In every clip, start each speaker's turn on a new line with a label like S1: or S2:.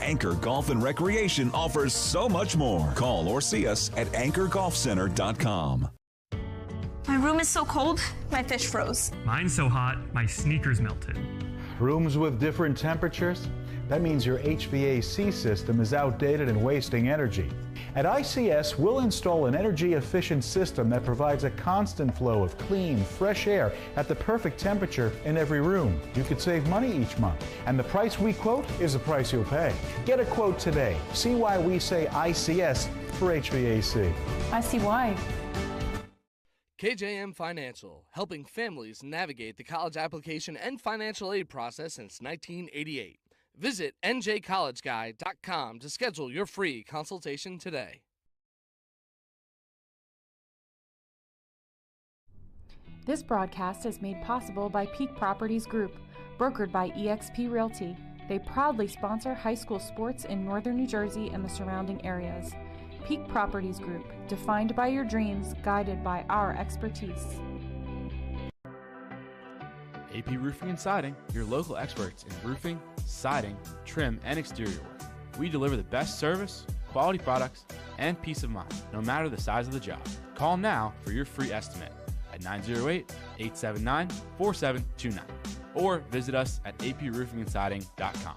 S1: Anchor Golf and Recreation offers so much more. Call or see us at anchorgolfcenter.com.
S2: My room is so cold, my fish froze.
S3: Mine's so hot, my sneakers melted.
S4: Rooms with different temperatures? That means your HVAC system is outdated and wasting energy. At ICS, we'll install an energy-efficient system that provides a constant flow of clean, fresh air at the perfect temperature in every room. You could save money each month, and the price we quote is the price you'll pay. Get a quote today. See why we say ICS for HVAC.
S5: I see why.
S6: KJM Financial, helping families navigate the college application and financial aid process since 1988. Visit njcollegeguy.com to schedule your free consultation today.
S5: This broadcast is made possible by Peak Properties Group, brokered by eXp Realty. They proudly sponsor high school sports in northern New Jersey and the surrounding areas. Peak Properties Group, defined by your dreams, guided by our expertise.
S7: AP Roofing and Siding, your local experts in roofing, siding, trim, and exterior work. We deliver the best service, quality products, and peace of mind, no matter the size of the job. Call now for your free estimate at 908-879-4729 or visit us at aproofingendsiding.com.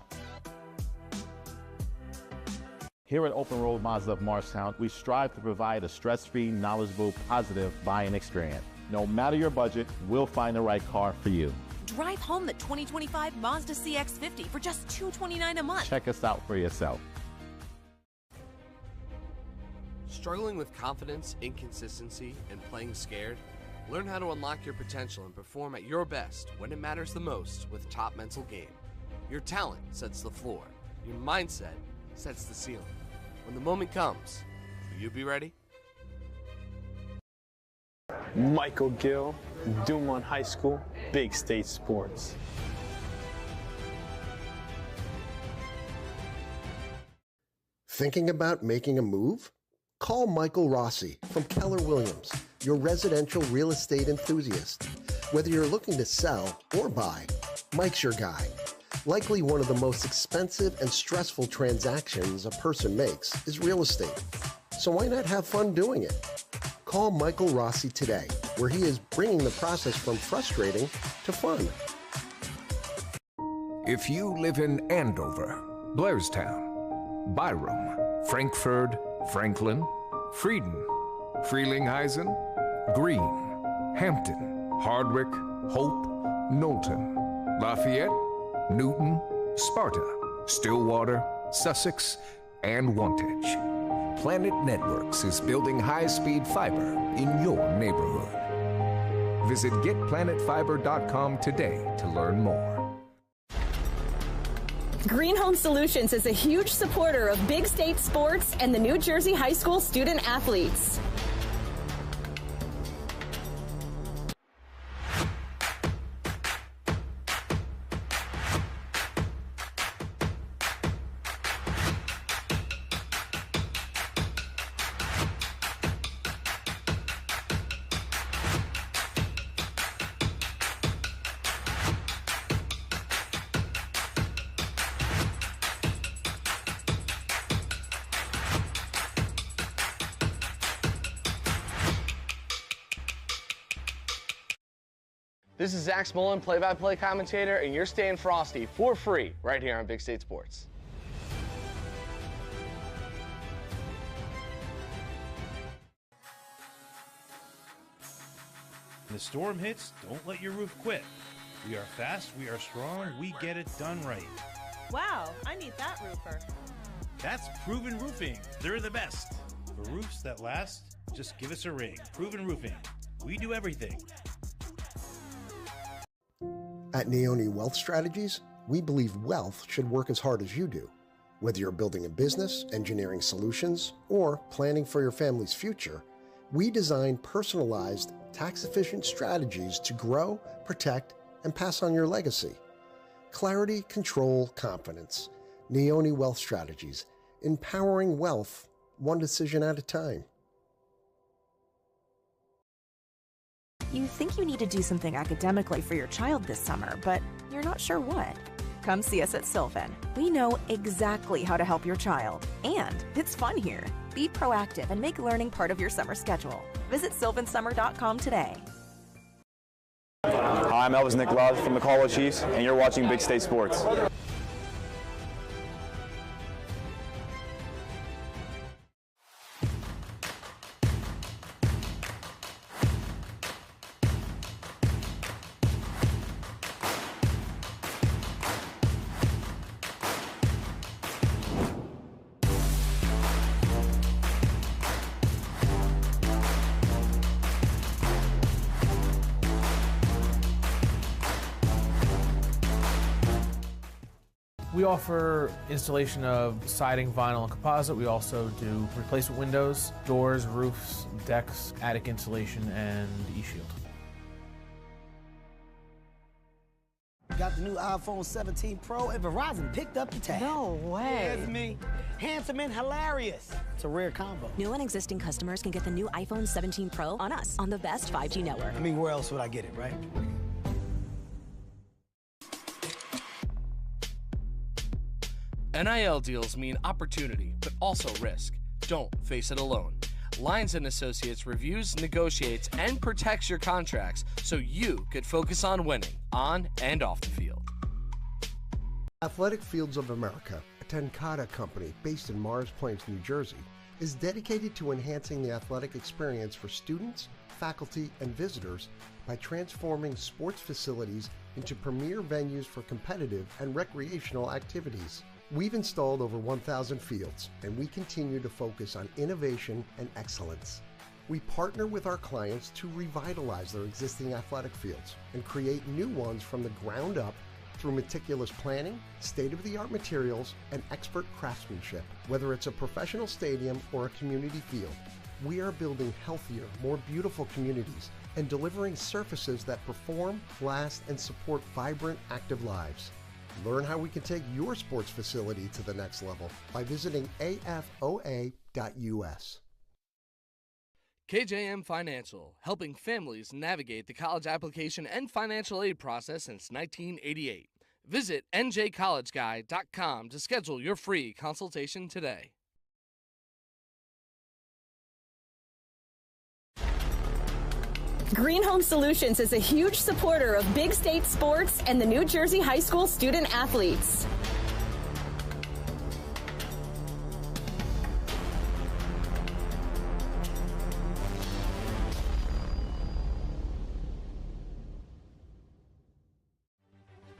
S8: Here at Open Road Mazda of Morristown, we strive to provide a stress-free, knowledgeable, positive buying experience. No matter your budget, we'll find the right car for you.
S9: Drive home the 2025 Mazda CX-50 for just $229 a month.
S8: Check us out for yourself.
S6: Struggling with confidence, inconsistency, and playing scared? Learn how to unlock your potential and perform at your best when it matters the most with Top Mental Game. Your talent sets the floor. Your mindset sets the ceiling. When the moment comes, will you be ready?
S10: Michael Gill, Dumont High School, Big State Sports.
S11: Thinking about making a move? Call Michael Rossi from Keller Williams, your residential real estate enthusiast. Whether you're looking to sell or buy, Mike's your guy. Likely one of the most expensive and stressful transactions a person makes is real estate. So why not have fun doing it? Call Michael Rossi today, where he is bringing the process from frustrating to fun.
S12: If you live in Andover, Blairstown, Byram, Frankfurt, Franklin, Frieden, Frelinghuysen, Greene, Hampton, Hardwick, Hope, Knowlton, Lafayette, Newton, Sparta, Stillwater, Sussex, and Wantage. Planet Networks is building high-speed fiber in your neighborhood. Visit getplanetfiber.com today to learn more.
S13: Green Home Solutions is a huge supporter of Big State Sports and the New Jersey High School student athletes.
S6: This is Zach Smolin, play-by-play commentator, and you're staying frosty for free right here on Big State Sports.
S14: When the storm hits, don't let your roof quit. We are fast, we are strong, we get it done right.
S15: Wow, I need that roofer.
S14: That's Proven Roofing. They're the best. For roofs that last, just give us a ring. Proven Roofing. We do everything.
S11: At Neone Wealth Strategies, we believe wealth should work as hard as you do. Whether you're building a business, engineering solutions, or planning for your family's future, we design personalized, tax-efficient strategies to grow, protect, and pass on your legacy. Clarity, control, confidence. Neone Wealth Strategies, empowering wealth, one decision at a time.
S9: You think you need to do something academically for your child this summer, but you're not sure what. Come see us at Sylvan. We know exactly how to help your child, and it's fun here. Be proactive and make learning part of your summer schedule. Visit sylvansummer.com today.
S16: Hi, I'm Elvis Nick Love from the Caldwell Chiefs, and you're watching Big State Sports.
S17: We offer installation of siding, vinyl, and composite. We also do replacement windows, doors, roofs, decks, attic insulation, and e-shield.
S18: Got the new iPhone 17 Pro, and Verizon picked up the tab.
S19: No way.
S18: Yeah, it's me. Handsome and hilarious. It's a rare combo.
S9: New and existing customers can get the new iPhone 17 Pro on us on the best 5G network.
S18: I mean, where else would I get it, right?
S6: NIL deals mean opportunity, but also risk. Don't face it alone. Lyons & Associates reviews, negotiates, and protects your contracts so you could focus on winning on and off the field.
S11: Athletic Fields of America, a Tenkata company based in Morris Plains, New Jersey, is dedicated to enhancing the athletic experience for students, faculty, and visitors by transforming sports facilities into premier venues for competitive and recreational activities. We've installed over 1,000 fields, and we continue to focus on innovation and excellence. We partner with our clients to revitalize their existing athletic fields and create new ones from the ground up through meticulous planning, state-of-the-art materials, and expert craftsmanship. Whether it's a professional stadium or a community field, we are building healthier, more beautiful communities and delivering surfaces that perform, last, and support vibrant, active lives. Learn how we can take your sports facility to the next level by visiting afoa.us.
S6: KJM Financial, helping families navigate the college application and financial aid process since 1988. Visit njcollegeguy.com to schedule your free consultation today.
S13: Green Home Solutions is a huge supporter of Big State Sports and the New Jersey High School student athletes.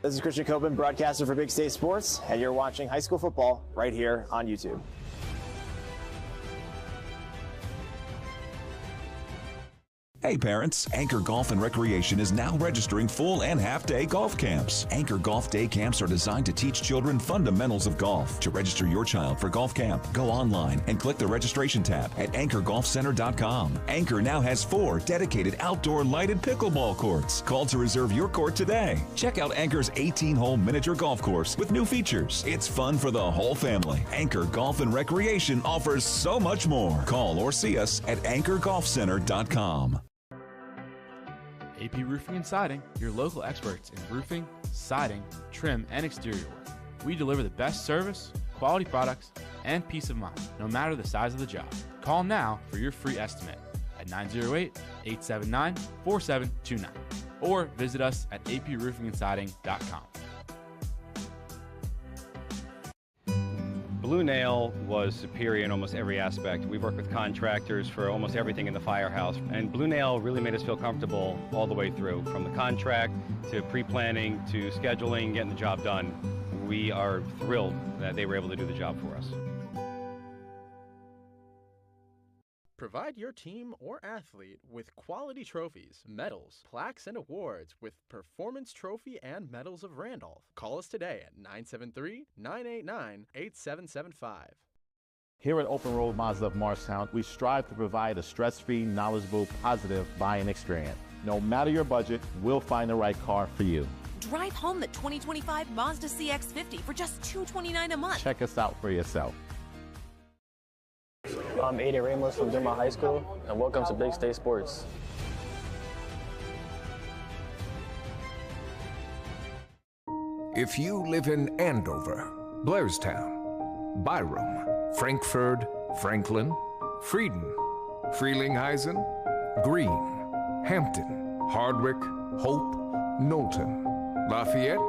S16: This is Christian Copeland, broadcaster for Big State Sports, and you're watching high school football right here on YouTube.
S1: Hey parents, Anchor Golf and Recreation is now registering full and half-day golf camps. Anchor Golf Day Camps are designed to teach children fundamentals of golf. To register your child for golf camp, go online and click the registration tab at anchorgolfcenter.com. Anchor now has 4 dedicated outdoor lighted pickleball courts. Call to reserve your court today. Check out Anchor's 18-hole miniature golf course with new features. It's fun for the whole family. Anchor Golf and Recreation offers so much more. Call or see us at anchorgolfcenter.com.
S7: AP Roofing and Siding, your local experts in roofing, siding, trim, and exterior work. We deliver the best service, quality products, and peace of mind, no matter the size of the job. Call now for your free estimate at 908-879-4729 or visit us at aproofingendsiding.com.
S20: Blue Nail was superior in almost every aspect. We worked with contractors for almost everything in the firehouse, and Blue Nail really made us feel comfortable all the way through, from the contract to pre-planning to scheduling, getting the job done. We are thrilled that they were able to do the job for us.
S21: Provide your team or athlete with quality trophies, medals, plaques, and awards with Performance Trophy and Medals of Randolph. Call us today at 973-989-8775.
S8: Here at Open Road Mazda of Morristown, we strive to provide a stress-free, knowledgeable, positive buying experience. No matter your budget, we'll find the right car for you.
S9: Drive home the 2025 Mazda CX-50 for just $229 a month.
S8: Check us out for yourself.
S22: I'm Aiden Ramos from Denmark High School, and welcome to Big State Sports.
S12: If you live in Andover, Blairstown, Byram, Frankfurt, Franklin, Frieden, Frelinghuysen, Greene, Hampton, Hardwick, Hope, Knowlton, Lafayette,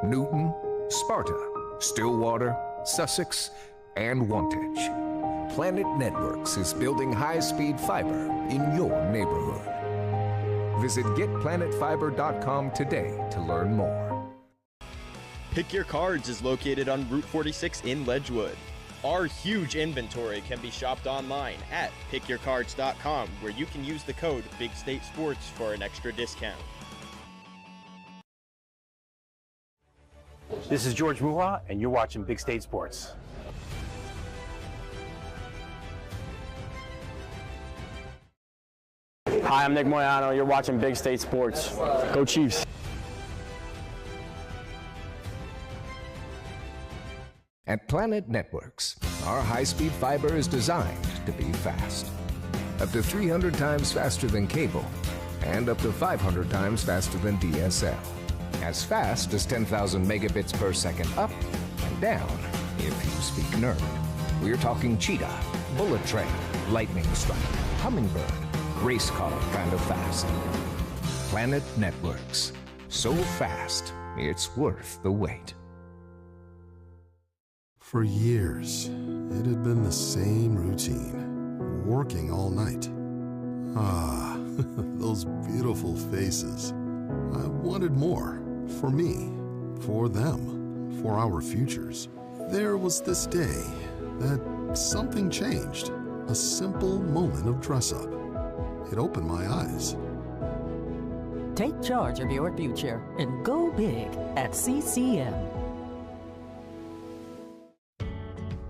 S12: Newton, Sparta, Stillwater, Sussex, and Wantage. Planet Networks is building high-speed fiber in your neighborhood. Visit getplanetfiber.com today to learn more.
S2: Pick Your Cards is located on Route 46 in Ledgewood. Our huge inventory can be shopped online at pickyourcards.com, where you can use the code Big State Sports for an extra discount.
S19: This is George Muha, and you're watching Big State Sports. Hi, I'm Nick Moyano. You're watching Big State Sports. Go Chiefs.
S12: At Planet Networks, our high-speed fiber is designed to be fast. Up to 300 times faster than cable, and up to 500 times faster than DSL. As fast as 10,000 megabits per second up and down, if you speak nerd. We're talking cheetah, bullet train, lightning strike, hummingbird, race car kind of fast. Planet Networks. So fast, it's worth the wait.
S23: For years, it had been the same routine, working all night. Ah, those beautiful faces. I wanted more, for me, for them, for our futures. There was this day that something changed, a simple moment of dress-up. It opened my eyes.
S24: Take charge of your future and go big at CCM.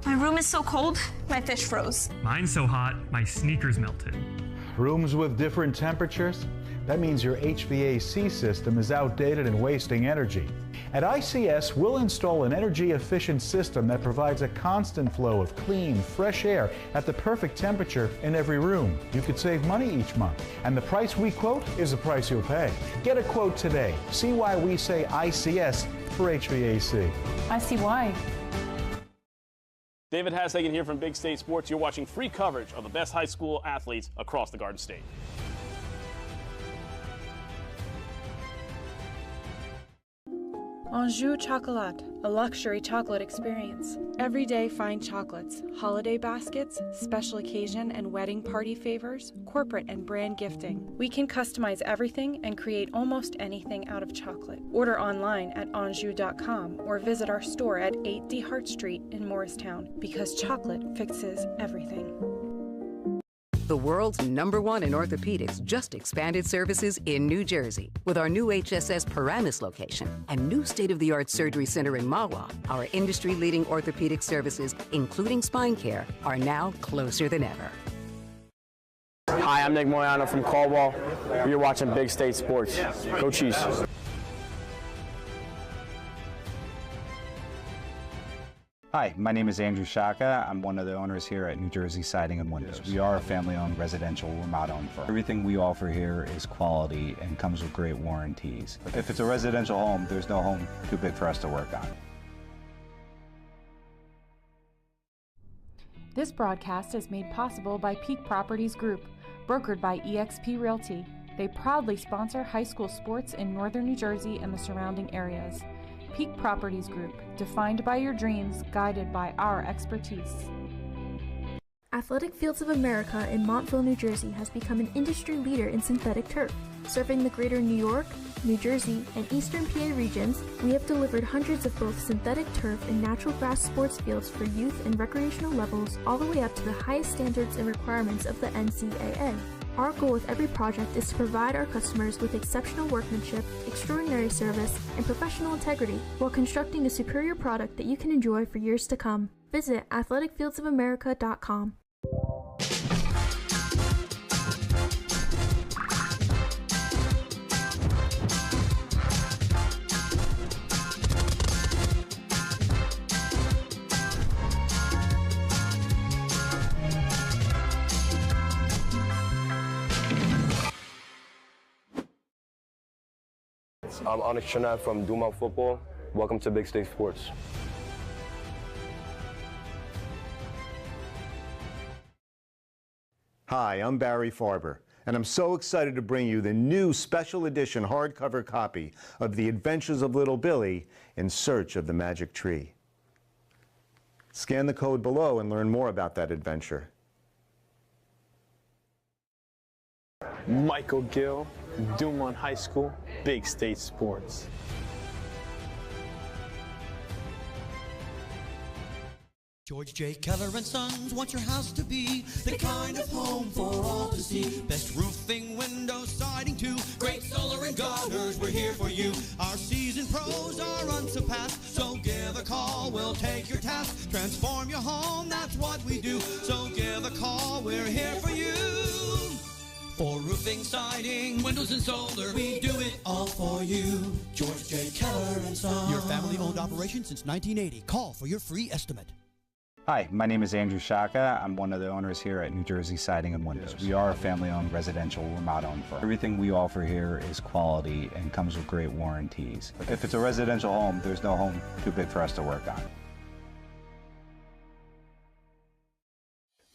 S25: My room is so cold, my fish froze.
S3: Mine's so hot, my sneakers melted.
S4: Rooms with different temperatures? That means your HVAC system is outdated and wasting energy. At ICS, we'll install an energy-efficient system that provides a constant flow of clean, fresh air at the perfect temperature in every room. You could save money each month, and the price we quote is the price you'll pay. Get a quote today. See why we say ICS for HVAC.
S5: I see why.
S26: David Hassagen here from Big State Sports. You're watching free coverage of the best high school athletes across the Garden State.
S5: Anjou Chocolat, a luxury chocolate experience. Everyday fine chocolates, holiday baskets, special occasion and wedding party favors, corporate and brand gifting. We can customize everything and create almost anything out of chocolate. Order online at anjou.com or visit our store at 8D Hart Street in Morristown, because chocolate fixes everything.
S27: The world's #1 in orthopedics just expanded services in New Jersey. With our new HSS Paramus location and new state-of-the-art surgery center in Mahwah, our industry-leading orthopedic services, including spine care, are now closer than ever.
S19: Hi, I'm Nick Moyano from Caldwell. You're watching Big State Sports. Go Chiefs.
S28: Hi, my name is Andrew Shaka. I'm one of the owners here at New Jersey Siding and Windows. We are a family-owned residential remodeling firm. Everything we offer here is quality and comes with great warranties. If it's a residential home, there's no home too big for us to work on.
S5: This broadcast is made possible by Peak Properties Group, brokered by eXp Realty. They proudly sponsor high school sports in northern New Jersey and the surrounding areas. Peak Properties Group, defined by your dreams, guided by our expertise.
S29: Athletic Fields of America in Montville, New Jersey has become an industry leader in synthetic turf. Serving the greater New York, New Jersey, and Eastern PA regions, we have delivered hundreds of both synthetic turf and natural grass sports fields for youth and recreational levels, all the way up to the highest standards and requirements of the NCAA. Our goal with every project is to provide our customers with exceptional workmanship, extraordinary service, and professional integrity while constructing a superior product that you can enjoy for years to come. Visit athleticfieldsofamerica.com.
S22: I'm Onyx Trinidad from Duma Football. Welcome to Big State Sports.
S6: Hi, I'm Barry Farber, and I'm so excited to bring you the new special edition hardcover copy of The Adventures of Little Billy in Search of the Magic Tree. Scan the code below and learn more about that adventure.
S21: Michael Gill, Dumont High School, Big State Sports.
S10: George J. Keller and Sons want your house to be the kind of home for all to see. Best roofing, windows, siding too. Great solar and gutters, we're here for you. Our seasoned pros are unsurpassed, so give a call, we'll take your task. Transform your home, that's what we do. So give a call, we're here for you. For roofing, siding, windows and solar, we do it all for you. George J. Keller and Sons.
S11: Your family-owned operation since 1980. Call for your free estimate.
S28: Hi, my name is Andrew Shaka. I'm one of the owners here at New Jersey Siding and Windows. We are a family-owned residential remodeling firm. Everything we offer here is quality and comes with great warranties. If it's a residential home, there's no home too big for us to work on.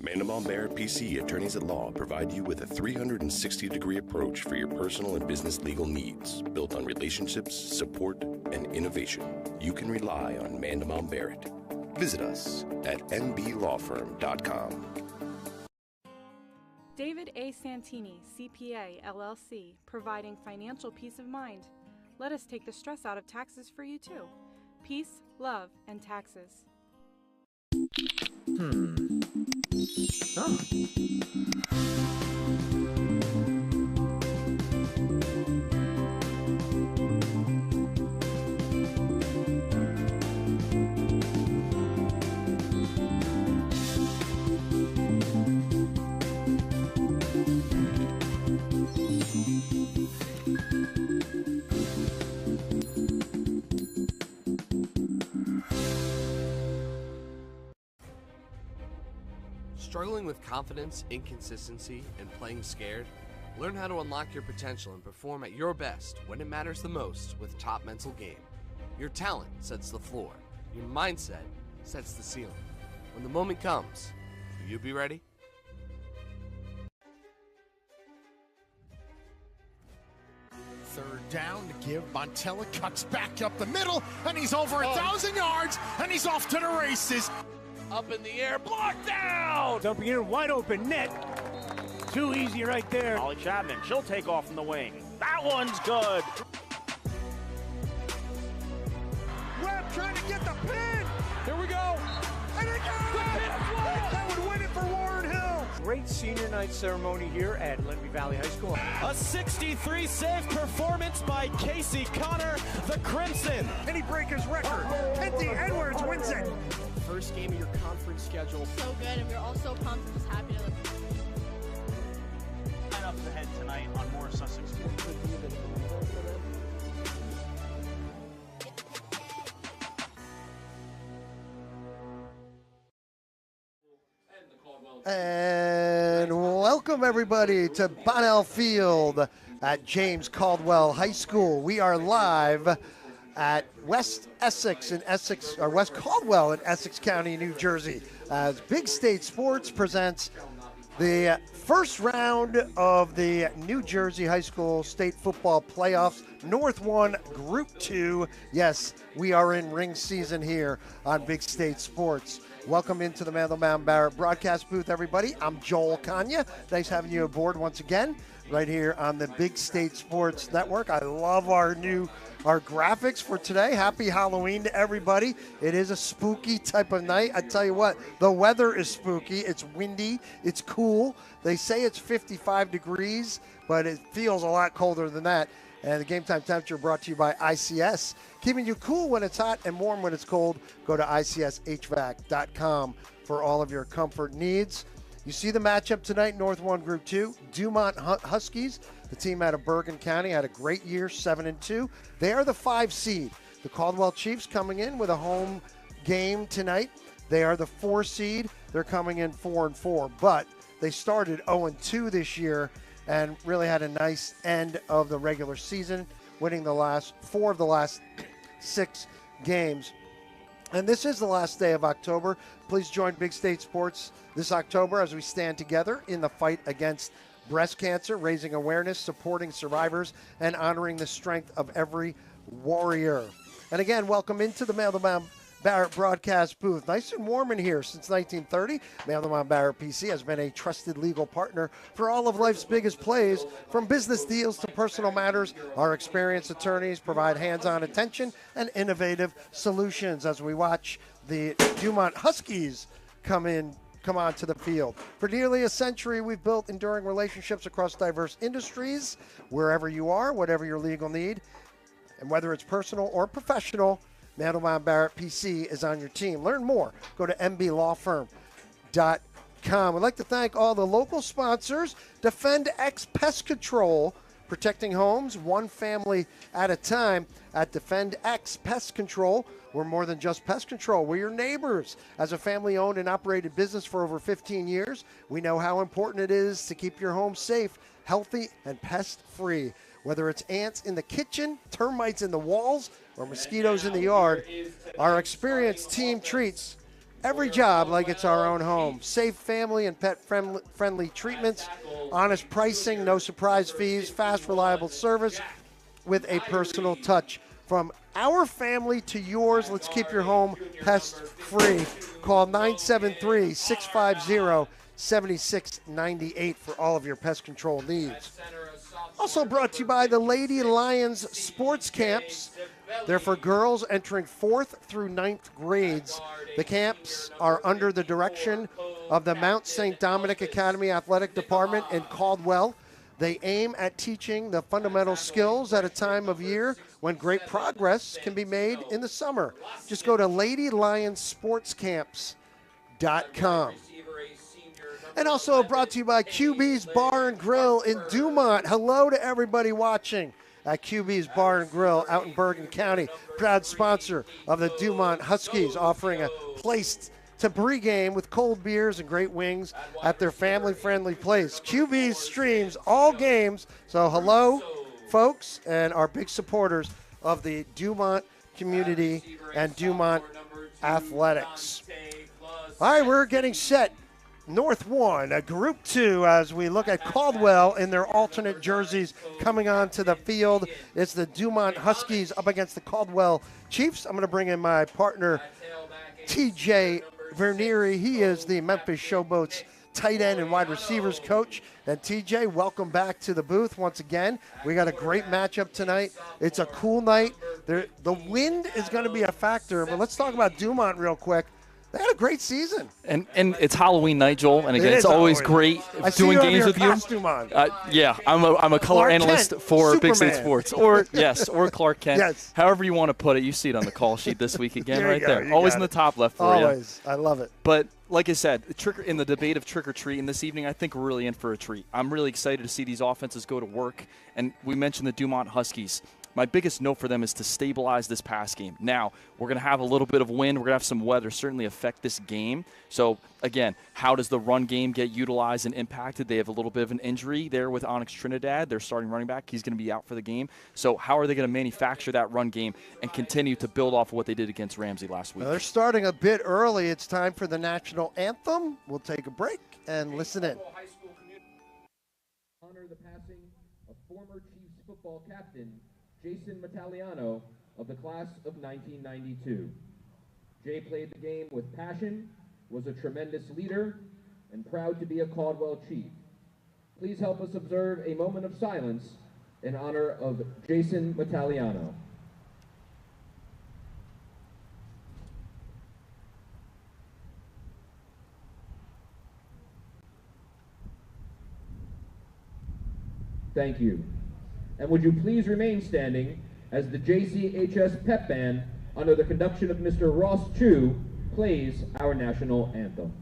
S13: Mandelbaum Barrett PC Attorneys at Law provide you with a 360-degree approach for your personal and business legal needs, built on relationships, support, and innovation. You can rely on Mandelbaum Barrett. Visit us at nblawfirm.com.
S5: David A. Santini, CPA, LLC, providing financial peace of mind. Let us take the stress out of taxes for you too. Peace, love, and taxes.
S10: Oh.
S14: Struggling with confidence, inconsistency, and playing scared? Learn how to unlock your potential and perform at your best when it matters the most with Top Mental Game. Your talent sets the floor. Your mindset sets the ceiling. When the moment comes, will you be ready?
S15: Third down to give. Montella cuts back up the middle, and he's over 1,000 yards, and he's off to the races.
S14: Up in the air, blocked down!
S16: Dumping in, wide open net. Too easy right there.
S17: Molly Chapman, she'll take off from the wing. That one's good.
S15: Webb trying to get the pin.
S16: Here we go.
S15: And it got it! That would win it for Warren Hill.
S16: Great senior night ceremony here at Lenby Valley High School.
S18: A 63 save performance by Casey Connor, the Crimson.
S15: And he break his record. Penty Edwards wins it.
S21: First game of your conference schedule.
S30: So good, and we're all so pumped and just happy to
S18: Line up ahead tonight on more Sussex Sports.
S31: And welcome everybody to Bonnell Field at James Caldwell High School. We are live at West Essex in Essex, or West Caldwell in Essex County, New Jersey, as Big State Sports presents the first round of the New Jersey High School State Football Playoffs, North 1, Group 2. Yes, we are in ring season here on Big State Sports. Welcome into the Mandelbaum Barrett broadcast booth, everybody. I'm Joel Kanya. Nice having you aboard once again, right here on the Big State Sports Network. I love our graphics for today. Happy Halloween to everybody. It is a spooky type of night. I tell you what, the weather is spooky. It's windy. It's cool. They say it's 55 degrees, but it feels a lot colder than that. And the Game Time Temperature brought to you by ICS. Keeping you cool when it's hot and warm when it's cold. Go to ICSHVAC.com for all of your comfort needs. You see the matchup tonight, North 1, Group 2. Dumont Huskies, the team out of Bergen County, had a great year, 7-2. They are the 5 seed. The Caldwell Chiefs coming in with a home game tonight. They are the 4 seed. They're coming in 4-4. But they started 0-2 this year and really had a nice end of the regular season, winning the last 4 of the last 6 games. And this is the last day of October. Please join Big State Sports this October as we stand together in the fight against breast cancer, raising awareness, supporting survivors, and honoring the strength of every warrior. And again, welcome into the Mail to Mount Barrett broadcast booth. Nice and warm in here since 1930. Mail to Mount Barrett PC has been a trusted legal partner for all of life's biggest plays. From business deals to personal matters, our experienced attorneys provide hands-on attention and innovative solutions as we watch the Dumont Huskies come onto the field. For nearly a century, we've built enduring relationships across diverse industries. Wherever you are, whatever your legal need, and whether it's personal or professional, Mandelbaum Barrett PC is on your team. Learn more. Go to mblawfirm.com. We'd like to thank all the local sponsors. DefendX Pest Control, protecting homes one family at a time. At DefendX Pest Control, we're more than just pest control. We're your neighbors. As a family-owned and operated business for over 15 years, we know how important it is to keep your home safe, healthy, and pest-free. Whether it's ants in the kitchen, termites in the walls, or mosquitoes in the yard, our experienced team treats every job like it's our own home. Safe family and pet-friendly treatments, honest pricing, no surprise fees, fast, reliable service with a personal touch. From our family to yours, let's keep your home pest-free. Call 973-650-7698 for all of your pest control needs. Also brought to you by the Lady Lions Sports Camps. They're for girls entering 4th through 9th grades. The camps are under the direction of the Mount St. Dominic Academy Athletic Department in Caldwell. They aim at teaching the fundamental skills at a time of year when great progress can be made in the summer. Just go to LadyLionsSportsCamps.com. And also brought to you by QB's Bar and Grill in Dumont. Hello to everybody watching at QB's Bar and Grill out in Bergen County. Proud sponsor of the Dumont Huskies, offering a place to pregame with cold beers and great wings at their family-friendly place. QB streams all games, so hello, folks, and our big supporters of the Dumont community and Dumont athletics. All right, we're getting set. North 1, Group 2, as we look at Caldwell in their alternate jerseys coming onto the field. It's the Dumont Huskies up against the Caldwell Chiefs. I'm going to bring in my partner, TJ Vernieri. He is the Memphis Showboats tight end and wide receivers coach. And TJ, welcome back to the booth once again. We got a great matchup tonight. It's a cool night. The wind is going to be a factor, but let's talk about Dumont real quick. They had a great season. And
S1: it's Halloween night, Joel. And again, it's always great doing games with you. Yeah, I'm a color analyst for Superman. Big State Sports. Or Clark Kent. Yes. However you want to put it. You see it on the call sheet this week again right there. Always in the top left for you.
S31: Always. I love it.
S1: But like I said, in the debate of trick or treat in this evening, I think we're really in for a treat. I'm really excited to see these offenses go to work. And we mentioned the Dumont Huskies. My biggest note for them is to stabilize this pass game. Now, we're going to have a little bit of wind. We're going to have some weather certainly affect this game. So, again, how does the run game get utilized and impacted? They have a little bit of an injury there with Onyx Trinidad, their starting running back. He's going to be out for the game. So, how are they going to manufacture that run game and continue to build off of what they did against Ramsey last week?
S31: They're starting a bit early. It's time for the national anthem. We'll take a break and listen in.
S2: Honor the passing of former Chiefs football captain Jason Mataliano of the class of 1992. Jay played the game with passion, was a tremendous leader, and proud to be a Caldwell Chief. Please help us observe a moment of silence in honor of Jason Mataliano. Thank you. And would you please remain standing as the JCHS Pep Band, under the conduction of Mr. Ross Chu, plays our national anthem.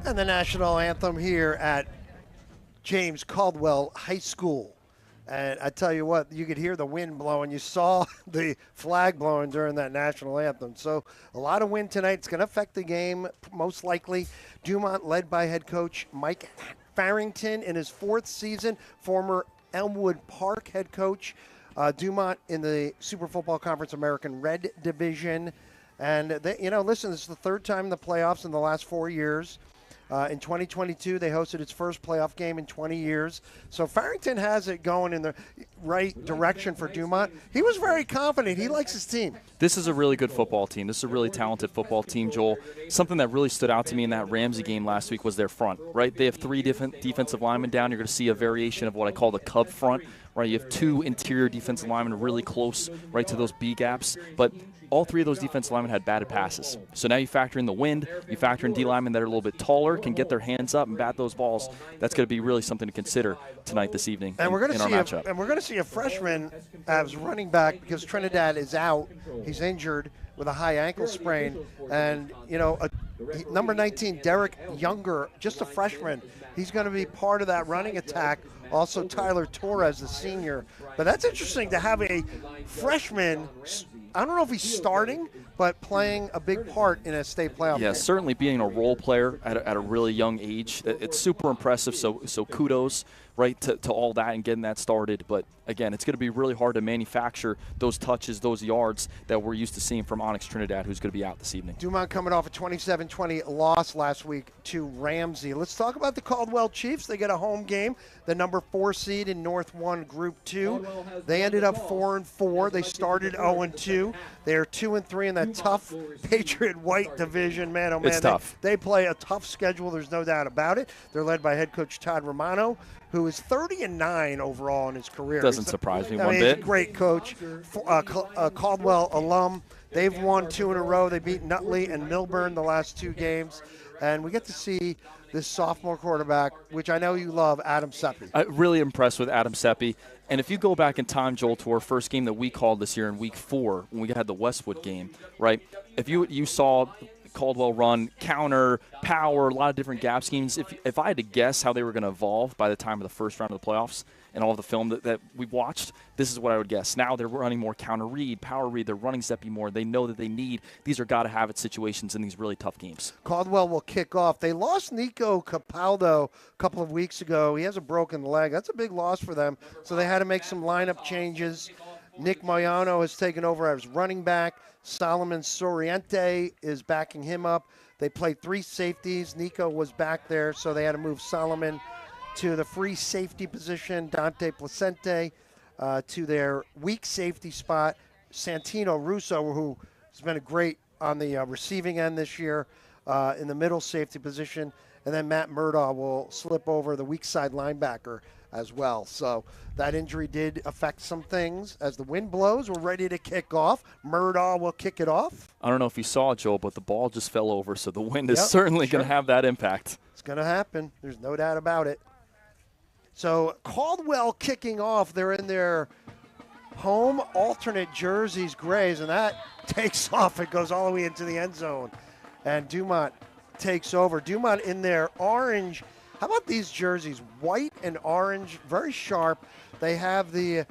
S31: And the national anthem here at James Caldwell High School. And I tell you what, you could hear the wind blowing. You saw the flag blowing during that national anthem. So a lot of wind tonight. It's going to affect the game, most likely. Dumont led by head coach Mike Farrington in his 4th season, former Elmwood Park head coach. Dumont in the Super Football Conference American Red Division. And, listen, this is the 3rd time in the playoffs in the last 4 years. In 2022, they hosted its first playoff game in 20 years. So Farrington has it going in the right direction for Dumont. He was very confident. He likes his team.
S1: This is a really good football team. This is a really talented football team, Joel. Something that really stood out to me in that Ramsey game last week was their front, right? They have 3 different defensive linemen down. You're going to see a variation of what I call the Cub front, right? You have 2 interior defensive linemen really close, right, to those B gaps. But all 3 of those defensive linemen had batted passes. So now you factor in the wind, you factor in D linemen that are a little bit taller, can get their hands up and bat those balls. That's going to be really something to consider tonight this evening in our matchup.
S31: And we're going to see a freshman as running back because Trinidad is out. He's injured with a high ankle sprain. And, number 19, Derek Younger, just a freshman. He's going to be part of that running attack. Also, Tyler Torres, the senior. But that's interesting to have a freshman. I don't know if he's starting, but playing a big part in a state playoff game.
S1: Certainly being a role player at a really young age. It's super impressive, so kudos, right, to all that and getting that started. But, again, it's going to be really hard to manufacture those touches, those yards that we're used to seeing from Onyx Trinidad, who's going to be out this evening.
S31: Dumont coming off a 27-20 loss last week to Ramsey. Let's talk about the Caldwell Chiefs. They get a home game, the number 4 seed in North 1 Group 2. They ended up 4-4. They started 0-2. They are 2-3 in that tough Patriot White division. Man, oh man,
S1: it's tough.
S31: They play a tough schedule. There's no doubt about it. They're led by head coach Todd Romano, who is 30-9 overall in his career.
S1: Doesn't surprise me one bit.
S31: He's a great coach, Caldwell alum. They've won 2 in a row. They beat Nutley and Milburn the last 2 games. And we get to see this sophomore quarterback, which I know you love, Adam Seppi.
S1: I'm really impressed with Adam Seppi. And if you go back in time, Joel, to our first game that we called this year in week 4, when we had the Westwood game, right? If you saw Caldwell run counter, power, a lot of different gap schemes. If I had to guess how they were going to evolve by the time of the first round of the playoffs and all of the film that we've watched, this is what I would guess. Now they're running more counter read, power read. They're running Seppi more. They know that they need. These are got-to-have-it situations in these really tough games.
S31: Caldwell will kick off. They lost Nico Capaldo a couple of weeks ago. He has a broken leg. That's a big loss for them. So they had to make some lineup changes. Nick Moyano has taken over as running back. Solomon Soriente is backing him up. They played 3 safeties. Nico was back there, so they had to move Solomon to the free safety position. Dante Placente to their weak safety spot. Santino Russo, who has been great on the receiving end this year, in the middle safety position. And then Matt Murdaugh will slip over the weak side linebacker as well. So that injury did affect some things. As the wind blows, we're ready to kick off. Murdaugh will kick it off.
S1: I don't know if you saw it, Joel, but the ball just fell over, so the wind is certainly going to have that impact.
S31: It's going to happen. There's no doubt about it. So Caldwell kicking off. They're in their home alternate jerseys, grays, and that takes off. It goes all the way into the end zone. And Dumont takes over. Dumont in their orange. How about these jerseys? White and orange, very sharp. They have the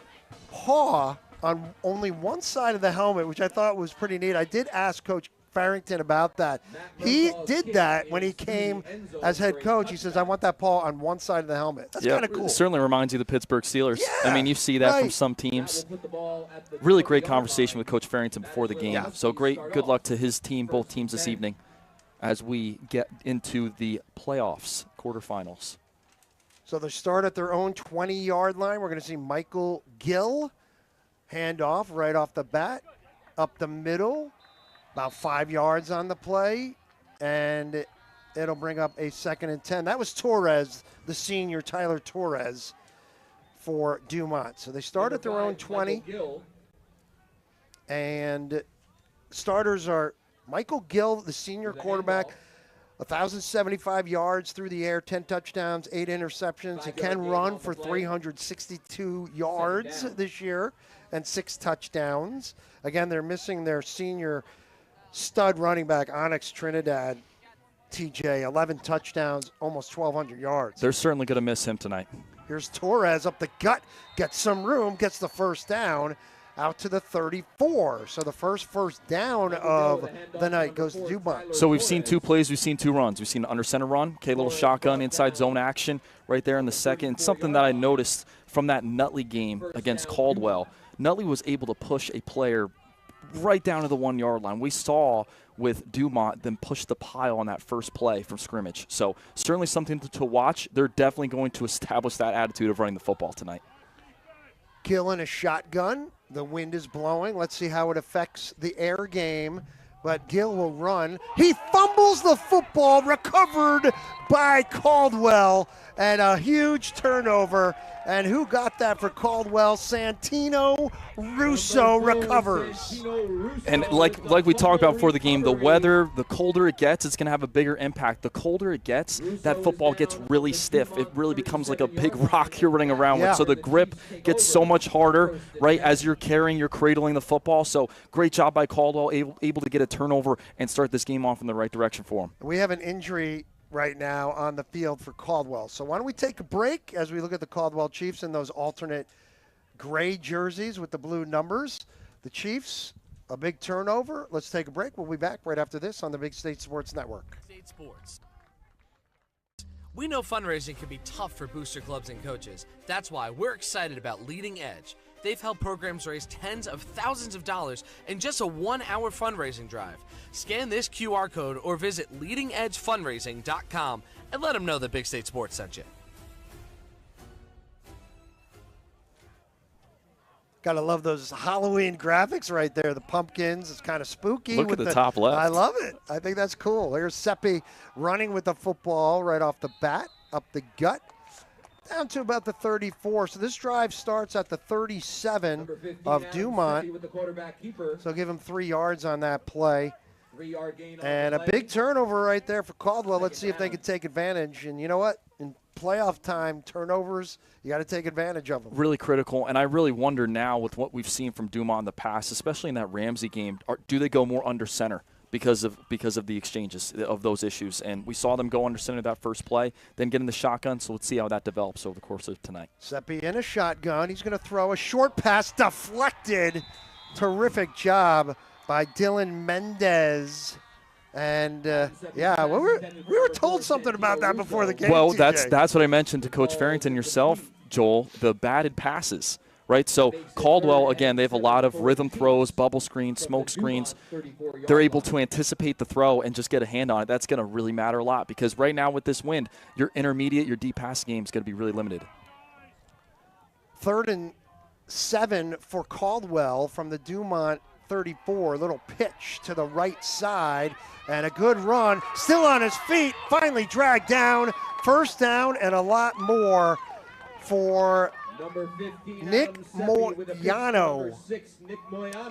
S31: paw on only one side of the helmet, which I thought was pretty neat. I did ask Coach Farrington about that. He did that when he came as head coach. He says, I want that paw on one side of the helmet. That's kind of cool.
S1: It certainly reminds you of the Pittsburgh Steelers. I mean, you see that from some teams. Really great conversation with Coach Farrington before the game. So great, good luck to his team, both teams this evening, as we get into the playoffs, quarterfinals.
S31: So they start at their own 20-yard line. We're going to see Michael Gill hand off right off the bat, up the middle, about 5 yards on the play, and it'll bring up a 2nd and 10. That was Torres, the senior, Tyler Torres, for Dumont. So they start at their own 20, and starters are Michael Gill, the senior quarterback, 1,075 yards through the air, 10 touchdowns, 8 interceptions. He can run for 362 yards this year and 6 touchdowns. Again, they're missing their senior stud running back, Onyx Trinidad. TJ, 11 touchdowns, almost 1,200 yards.
S1: They're certainly going to miss him tonight.
S31: Here's Torres up the gut, gets some room, gets the first down out to the 34. So the first down of the night goes to Dumont.
S1: So we've seen 2 plays, we've seen 2 runs. We've seen an under center run, okay, little shotgun inside zone action right there in the second. Something that I noticed from that Nutley game against Caldwell, Nutley was able to push a player right down to the 1 yard line. We saw with Dumont them push the pile on that first play from scrimmage. So certainly something to watch. They're definitely going to establish that attitude of running the football tonight.
S31: Gill in a shotgun. The wind is blowing. Let's see how it affects the air game. But Gill will run. He fumbles the football, recovered by Caldwell, and a huge turnover. And who got that for Caldwell? Santino Russo recovers.
S1: And like we talked about before the game, the weather, the colder it gets, it's going to have a bigger impact. The colder it gets, that football gets really stiff. It really becomes like a big rock you're running around with. So the grip gets so much harder, right, as you're carrying, you're cradling the football. So great job by Caldwell, able to get a turnover and start this game off in the right direction for him.
S31: We have an injury right now on the field for Caldwell. So why don't we take a break as we look at the Caldwell Chiefs in those alternate gray jerseys with the blue numbers. The Chiefs, a big turnover. Let's take a break. We'll be back right after this on the Big State Sports Network.
S14: State Sports. We know fundraising can be tough for booster clubs and coaches. That's why we're excited about Leading Edge. They've helped programs raise tens of thousands of dollars in just a 1-hour fundraising drive. Scan this QR code or visit leadingedgefundraising.com and let them know that Big State Sports sent you.
S31: Gotta love those Halloween graphics right there. The pumpkins, it's kind of spooky.
S1: Look at the top left.
S31: I love it. I think that's cool. Here's Seppi running with the football right off the bat, up the gut, down to about the 34. So this drive starts at the 37 of Dumont. So give him 3 yards on that play.
S2: 3-yard gain
S31: and a big turnover right there for Caldwell. Let's see if they can take advantage. And you know what? In playoff time, turnovers, you got to take advantage of them.
S1: Really critical, and I really wonder now with what we've seen from Dumont in the past, especially in that Ramsey game, do they go more under center because of the exchanges of those issues? And we saw them go under center that first play, then get in the shotgun, so let's see how that develops over the course of tonight.
S31: Seppi in a shotgun. He's going to throw a short pass, deflected. Terrific job by Dylan Mendez. And, yeah, we were told something about that before the game.
S1: Well,
S31: TJ.
S1: that's what I mentioned to Coach Farrington yourself, Joel, the batted passes, right? So Caldwell, again, they have a lot of rhythm throws, bubble screens, smoke screens. They're able to anticipate the throw and just get a hand on it. That's going to really matter a lot because right now with this wind, your intermediate, your deep pass game is going to be really limited.
S31: 3rd and 7 for Caldwell from the Dumont 34. Little pitch to the right side and a good run. Still on his feet. Finally dragged down. First down and a lot more for Nick Moyano.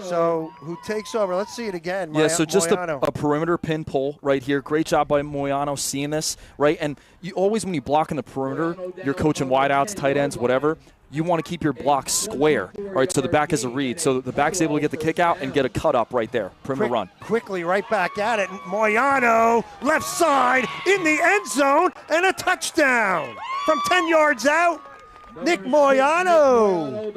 S31: So who takes over? Let's see it again.
S1: Yeah, so just
S31: Moyano.
S1: a perimeter pin pull right here. Great job by Moyano seeing this, right? And you always, when you block in the perimeter, you're coaching wideouts, tight ends, whatever, you want to keep your block square, right? So the back is a read. So the back's able to get the kick out and get a cut up right there. Perimeter run.
S31: Quickly right back at it. Moyano, left side, in the end zone, and a touchdown from 10 yards out. Nick Moyano.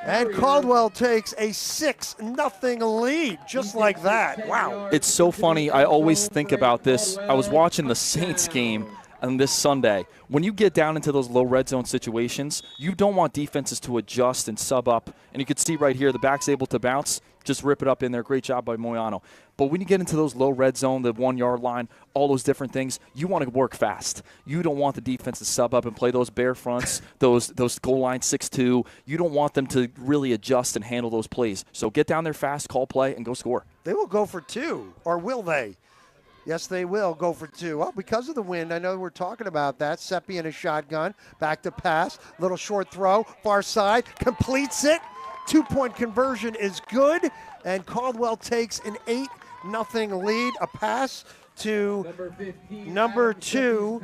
S31: And Caldwell takes a 6-0 lead, just like that. Wow.
S1: It's so funny. I always think about this. I was watching the Saints game on this Sunday. When you get down into those low red zone situations, you don't want defenses to adjust and sub up. And you can see right here, the back's able to bounce, just rip it up in there. Great job by Moyano. But when you get into those low red zone, the 1 yard line, all those different things, you want to work fast. You don't want the defense to sub up and play those bare fronts, those goal line 6-2. You don't want them to really adjust and handle those plays. So get down there fast, call play, and go score.
S31: They will go for 2, or will they? Yes, they will go for 2. Well, because of the wind, I know we're talking about that. Seppi in a shotgun, back to pass, little short throw, far side, completes it. 2-point conversion is good, and Caldwell takes an 8-0 lead. A pass to number 2,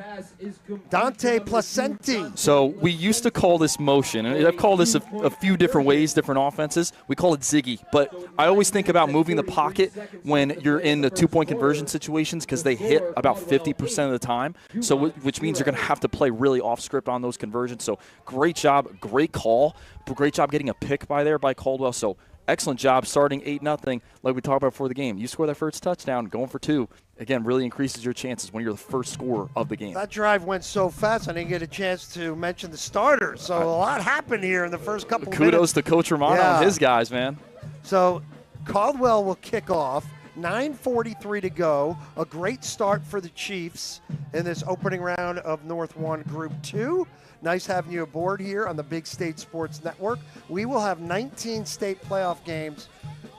S31: Dante Placenti.
S1: So we used to call this motion, and I've called this a few different ways, different offenses. We call it ziggy, but I always think about moving the pocket when you're in the two-point conversion situations because they hit about 50% of the time, so which means you're going to have to play really off-script on those conversions. So great job, great call, great job getting a pick by Caldwell. So excellent job starting 8-0 like we talked about before the game. You score that first touchdown, going for 2. Again, really increases your chances when you're the first scorer of the game.
S31: That drive went so fast, I didn't get a chance to mention the starters. So a lot happened here in the first couple of minutes.
S1: Kudos to Coach Romano and his guys, man.
S31: So Caldwell will kick off. 9:43 to go. A great start for the Chiefs in this opening round of North 1 Group 2. Nice having you aboard here on the Big State Sports Network. We will have 19 state playoff games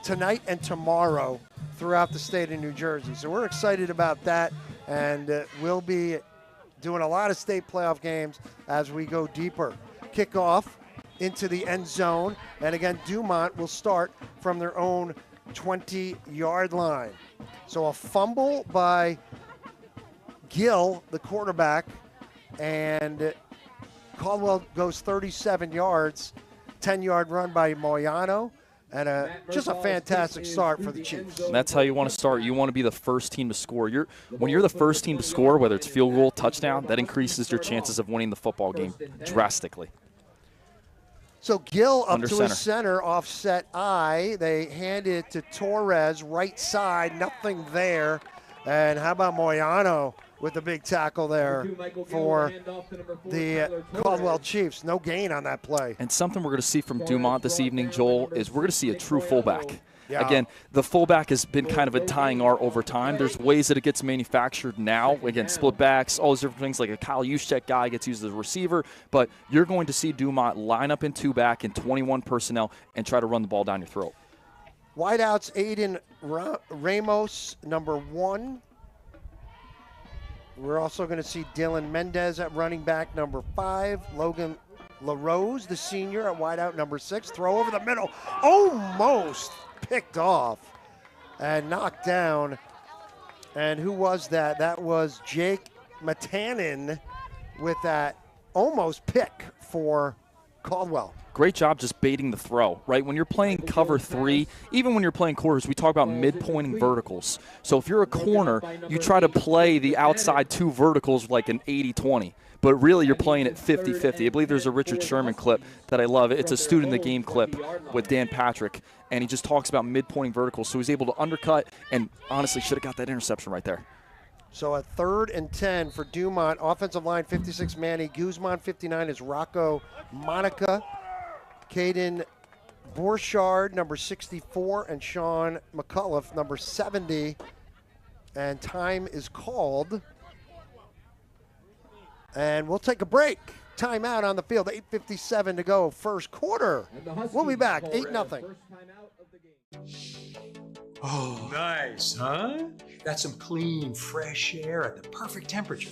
S31: tonight and tomorrow throughout the state of New Jersey. So we're excited about that, and we'll be doing a lot of state playoff games as we go deeper. Kickoff into the end zone, and again, Dumont will start from their own 20-yard line. So a fumble by Gill, the quarterback, and Caldwell goes 37 yards, 10-yard run by Moyano, and just a fantastic start for the Chiefs.
S1: And that's how you want to start. You want to be the first team to score. When you're the first team to score, whether it's field goal, touchdown, that increases your chances of winning the football game drastically.
S31: So Gill up
S1: Under
S31: to his center, offset I. They hand it to Torres, right side, nothing there. And how about Moyano with the big tackle there for the Caldwell Chiefs. No gain on that play.
S1: And something we're going to see from Dumont this evening, Joel, is we're going to see a true fullback.
S31: Yeah.
S1: Again, the fullback has been kind of a dying art over time. There's ways that it gets manufactured now. Again, split backs, all those different things, like a Kyle Juszczyk guy gets used as a receiver. But you're going to see Dumont line up in 2-back in 21 personnel and try to run the ball down your throat.
S31: Wideouts, Aiden Ramos, number 1. We're also going to see Dylan Mendez at running back, number 5. Logan LaRose, the senior, at wideout, number 6. Throw over the middle, almost picked off and knocked down. And who was that? That was Jake Matanin with that almost pick for Caldwell.
S1: Great job just baiting the throw, right? When you're playing cover 3, even when you're playing quarters, we talk about midpointing verticals. So if you're a corner, you try to play the outside 2 verticals like an 80-20. But really, you're playing it 50-50. I believe there's a Richard Sherman clip that I love. It's a student in the game clip with Dan Patrick, and he just talks about midpointing verticals. So he's able to undercut and honestly should have got that interception right there.
S31: So a 3rd and 10 for Dumont. Offensive line, 56, Manny Guzman. 59 is Rocco Monica. Caden Borchardt, number 64, and Sean McCullough, number 70. And time is called. And we'll take a break. Timeout on the field, 8:57 to go, first quarter. We'll be back, 8-0.
S3: Oh, nice, huh? That's some clean, fresh air at the perfect temperature.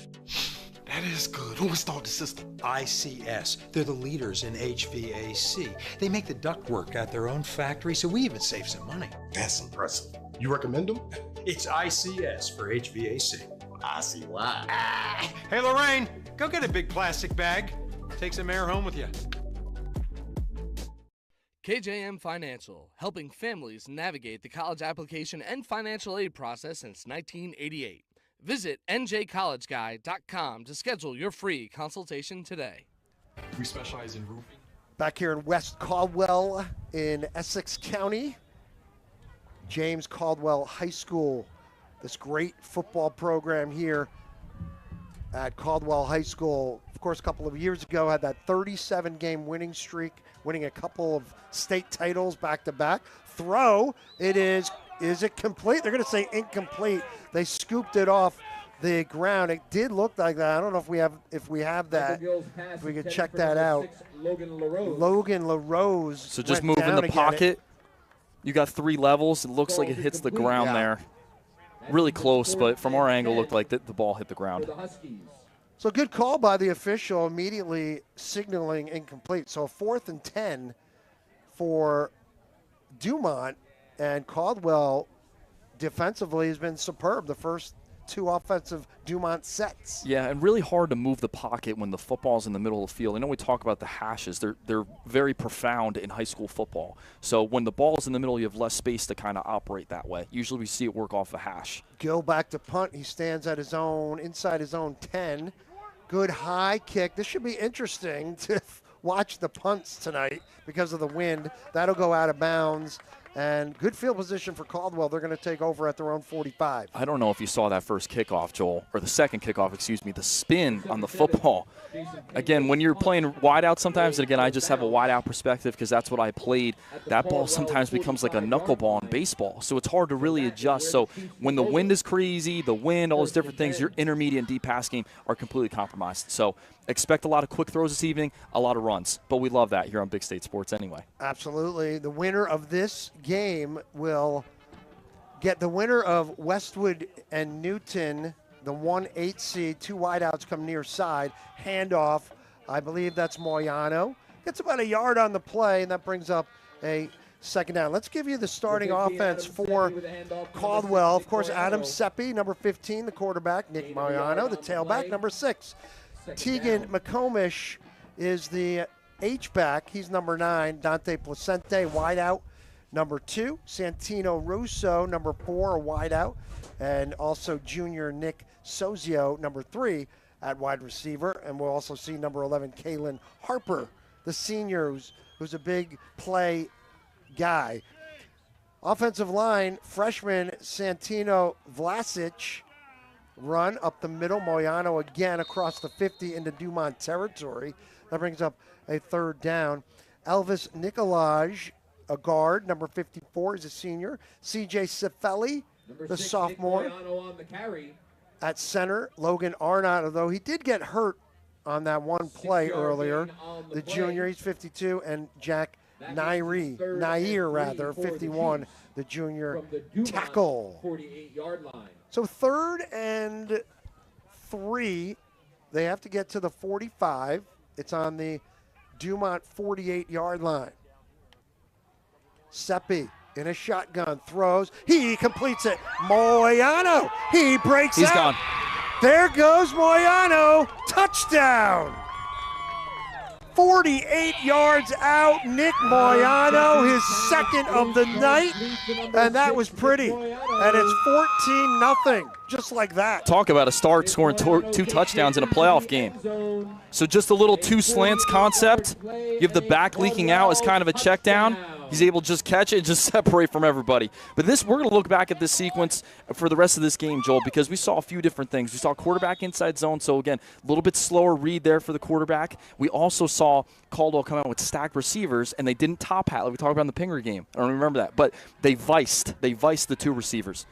S3: That is good. Who installed the system? ICS. They're the leaders in HVAC. They make the ductwork at their own factory, so we even save some money.
S4: That's impressive. You recommend them?
S3: It's ICS for HVAC.
S4: I see why.
S3: Hey, Lorraine, go get a big plastic bag. Take some air home with you.
S14: KJM Financial, helping families navigate the college application and financial aid process since 1988. Visit njcollegeguy.com to schedule your free consultation today.
S4: We specialize in roofing.
S31: Back here in West Caldwell in Essex County, James Caldwell High School. This great football program here at Caldwell High School. Of course, a couple of years ago, had that 37-game winning streak, winning a couple of state titles back-to-back. Throw, is it complete? They're going to say incomplete. They scooped it off the ground. It did look like that. I don't know if we have that. If we could check that out. Logan LaRose.
S1: So just move in the pocket. You got 3 levels. It looks like it hits the ground there. Really close, but from our angle, looked like the ball hit the ground.
S31: So good call by the official, immediately signaling incomplete. So 4th and 10 for Dumont, and Caldwell defensively has been superb the first 2 offensive Dumont sets.
S1: Yeah, and really hard to move the pocket when the football's in the middle of the field. I know we talk about the hashes. They're very profound in high school football. So when the ball's in the middle, you have less space to kind of operate that way. Usually we see it work off a hash.
S31: Gill back to punt. He stands at his own, inside his own 10. Good high kick. This should be interesting to watch the punts tonight because of the wind. That'll go out of bounds. And good field position for Caldwell. They're going to take over at their own 45.
S1: I don't know if you saw that first kickoff, Joel, or the second kickoff, excuse me, the spin on the football. Again, when you're playing wide out sometimes, and again, I just have a wide out perspective because that's what I played, that ball sometimes becomes like a knuckleball in baseball. So it's hard to really adjust. So when the wind is crazy, the wind, all those different things, your intermediate and deep pass game are completely compromised. So expect a lot of quick throws this evening, a lot of runs. But we love that here on Big State Sports anyway.
S31: Absolutely. The winner of this game will get the winner of Westwood and Newton, the 1-8 seed. 2 wideouts come near side. Handoff, I believe that's Moyano. Gets about a yard on the play, and that brings up a second down. Let's give you the starting offense for Caldwell. Of course, Adam Seppi, number 15, the quarterback. Nick Moyano, the tailback, number 6. Tegan McComish is the H-back. He's number 9. Dante Placente, wideout, number 2. Santino Russo, number 4, a wideout. And also junior Nick Sozio, number 3, at wide receiver. And we'll also see number 11, Kalen Harper, the senior, who's a big play guy. Offensive line, freshman Santino Vlasic, run up the middle. Moyano again across the 50 into Dumont territory. That brings up a third down. Elvis Nicolaj, a guard, number 54, is a senior. C.J. Cifelli, the sophomore.
S2: On the carry.
S31: At center, Logan Arnott, although he did get hurt on that one play earlier. The junior, he's 52, and Jack Nair, 51, the junior tackle.
S2: 48-yard line.
S31: So 3rd and 3, they have to get to the 45. It's on the Dumont 48-yard line. Seppi in a shotgun, throws. He completes it. Moyano, he breaks out.
S1: He's gone.
S31: There goes Moyano. Touchdown. 48 yards out. Nick Moyano, his second of the night. And that was pretty. And it's 14-0, just like that.
S1: Talk about a start scoring 2 touchdowns in a playoff game. So just a little 2 slants concept. You have the back leaking out as kind of a check down. He's able to just catch it and just separate from everybody. But we're going to look back at this sequence for the rest of this game, Joel, because we saw a few different things. We saw quarterback inside zone, so again, a little bit slower read there for the quarterback. We also saw Caldwell come out with stacked receivers, and they didn't top hat like we talked about in the Pinger game. I don't remember that, but they viced the 2 receivers.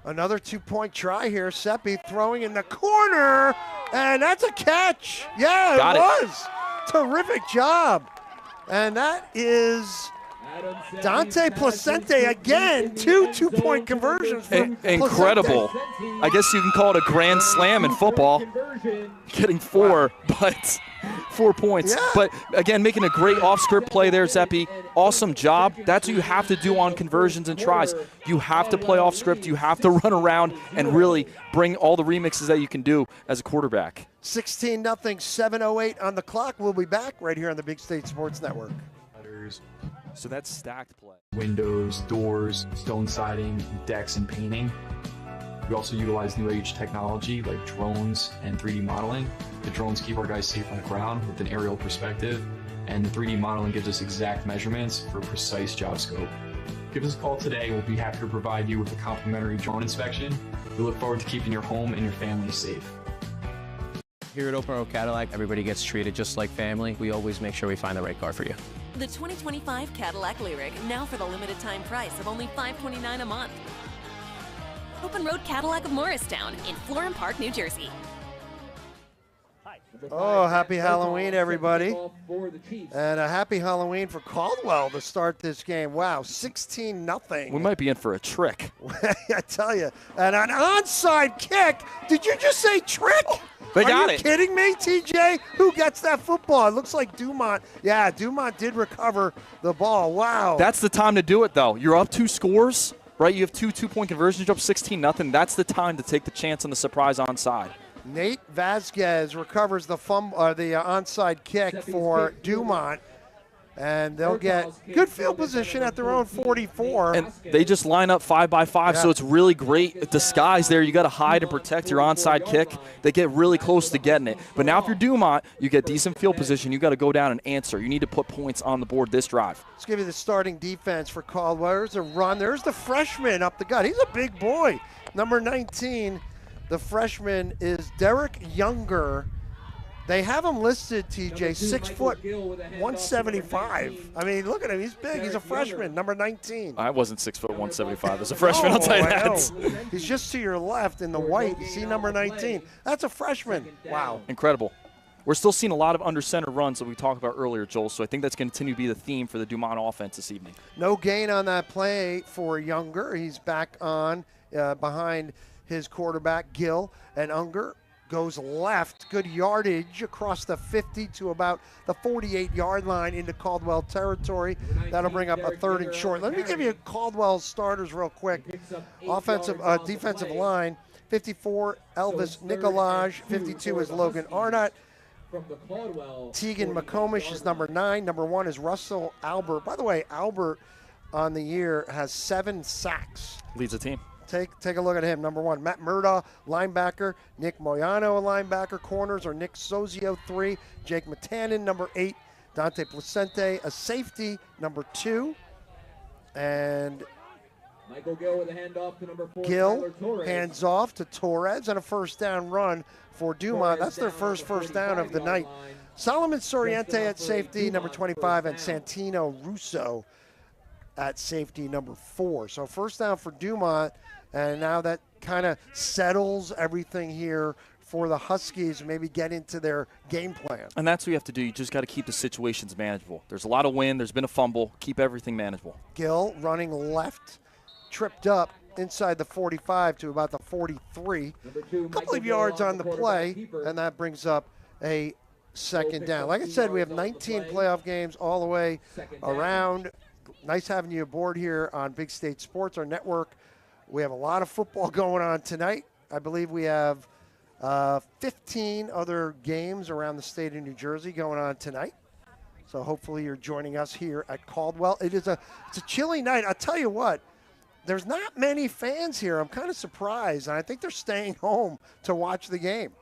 S31: Another 2-point try here. Seppi throwing in the corner, and that's a catch. Yeah,
S1: Got
S31: it was. Terrific job. And that is Dante Placente again. 2 2-point conversions.
S1: Incredible. I guess you can call it a grand slam in football. Getting 4, but 4 points.
S31: Yeah.
S1: But again, making a great off-script play there, Seppi. Awesome job. That's what you have to do on conversions and tries. You have to play off-script. You have to run around and really bring all the remixes that you can do as a quarterback.
S31: 16-0, 7:08 on the clock. We'll be back right here on the Big State Sports Network.
S1: So that's stacked play.
S4: Windows, doors, stone siding, decks, and painting. We also utilize new age technology like drones and 3D modeling. The drones keep our guys safe on the ground with an aerial perspective, and the 3D modeling gives us exact measurements for precise job scope. Give us a call today. We'll be happy to provide you with a complimentary drone inspection. We look forward to keeping your home and your family safe.
S22: Here at Open Road Cadillac, everybody gets treated just like family. We always make sure we find the right car for you.
S7: The 2025 Cadillac Lyriq, now for the limited time price of only $529 a month. Open Road Cadillac of Morristown in Florham Park, New Jersey.
S31: Oh, happy Halloween, everybody. And a happy Halloween for Caldwell to start this game. Wow, 16-0.
S1: We might be in for a trick.
S31: I tell you. And an onside kick. Did you just say trick?
S1: They got
S31: Are you kidding me, TJ? Who gets that football? It looks like Dumont. Yeah, Dumont did recover the ball. Wow.
S1: That's the time to do it, though. You're up 2 scores, right? You have two-point conversions, you're up 16-0. That's the time to take the chance on the surprise onside.
S31: Nate Vasquez recovers the onside kick for Dumont. And they'll get good field position at their own 44.
S1: And they just line up 5x5, so it's really great disguise there. You got to hide and protect your onside kick. They get really close to getting it. But now if you're Dumont, you get decent field position. You got to go down and answer. You need to put points on the board this drive.
S31: Let's give you the starting defense for Caldwell. There's a run. There's the freshman up the gut. He's a big boy. Number 19, the freshman is Derek Younger. They have him listed, TJ, 6 foot, 175. I mean, look at him. He's big. He's a freshman, number 19.
S1: I wasn't 6 foot 175 as a freshman. I'll tell you that.
S31: He's just to your left in the white. You see number 19. That's a freshman. Wow.
S1: Incredible. We're still seeing a lot of under center runs that we talked about earlier, Joel, so I think that's going to continue to be the theme for the Dumont offense this evening.
S31: No gain on that play for Younger. He's back on behind his quarterback, Gill, and Unger goes left. Good yardage across the 50 to about the 48-yard line into Caldwell territory. That'll bring up a 3rd and short. Let me give you Caldwell's starters real quick. Defensive line, 54, Elvis Nicolaj. 52 is Logan Arnott. Tegan McComish is number 9. Number 1 is Russell Albert. By the way, Albert on the year has 7 sacks.
S1: Leads the team.
S31: Take a look at him. Number 1, Matt Murdaugh, linebacker. Nick Moyano, a linebacker. Corners are Nick Sozio, 3. Jake Matanen, number 8. Dante Placente, a safety, number 2. And
S2: Michael Gill with a handoff to number 4.
S31: Gill hands off to Torres and a first down run for Dumont. That's their first down of the night. Solomon Soriente at safety, number 25, and Santino Russo at safety, number 4. So first down for Dumont. And now that kind of settles everything here for the Huskies, maybe get into their game plan.
S1: And that's what you have to do. You just got to keep the situations manageable. There's a lot of wind. There's been a fumble. Keep everything manageable.
S31: Gill running left, tripped up inside the 45 to about the 43. A couple of yards on the play, and that brings up a second down. Like I said, we have 19 playoff games all the way around. Nice having you aboard here on Big State Sports, our network. We have a lot of football going on tonight. I believe we have 15 other games around the state of New Jersey going on tonight. So hopefully you're joining us here at Caldwell. It's a chilly night. I'll tell you what, there's not many fans here. I'm kind of surprised, and I think they're staying home to watch the game.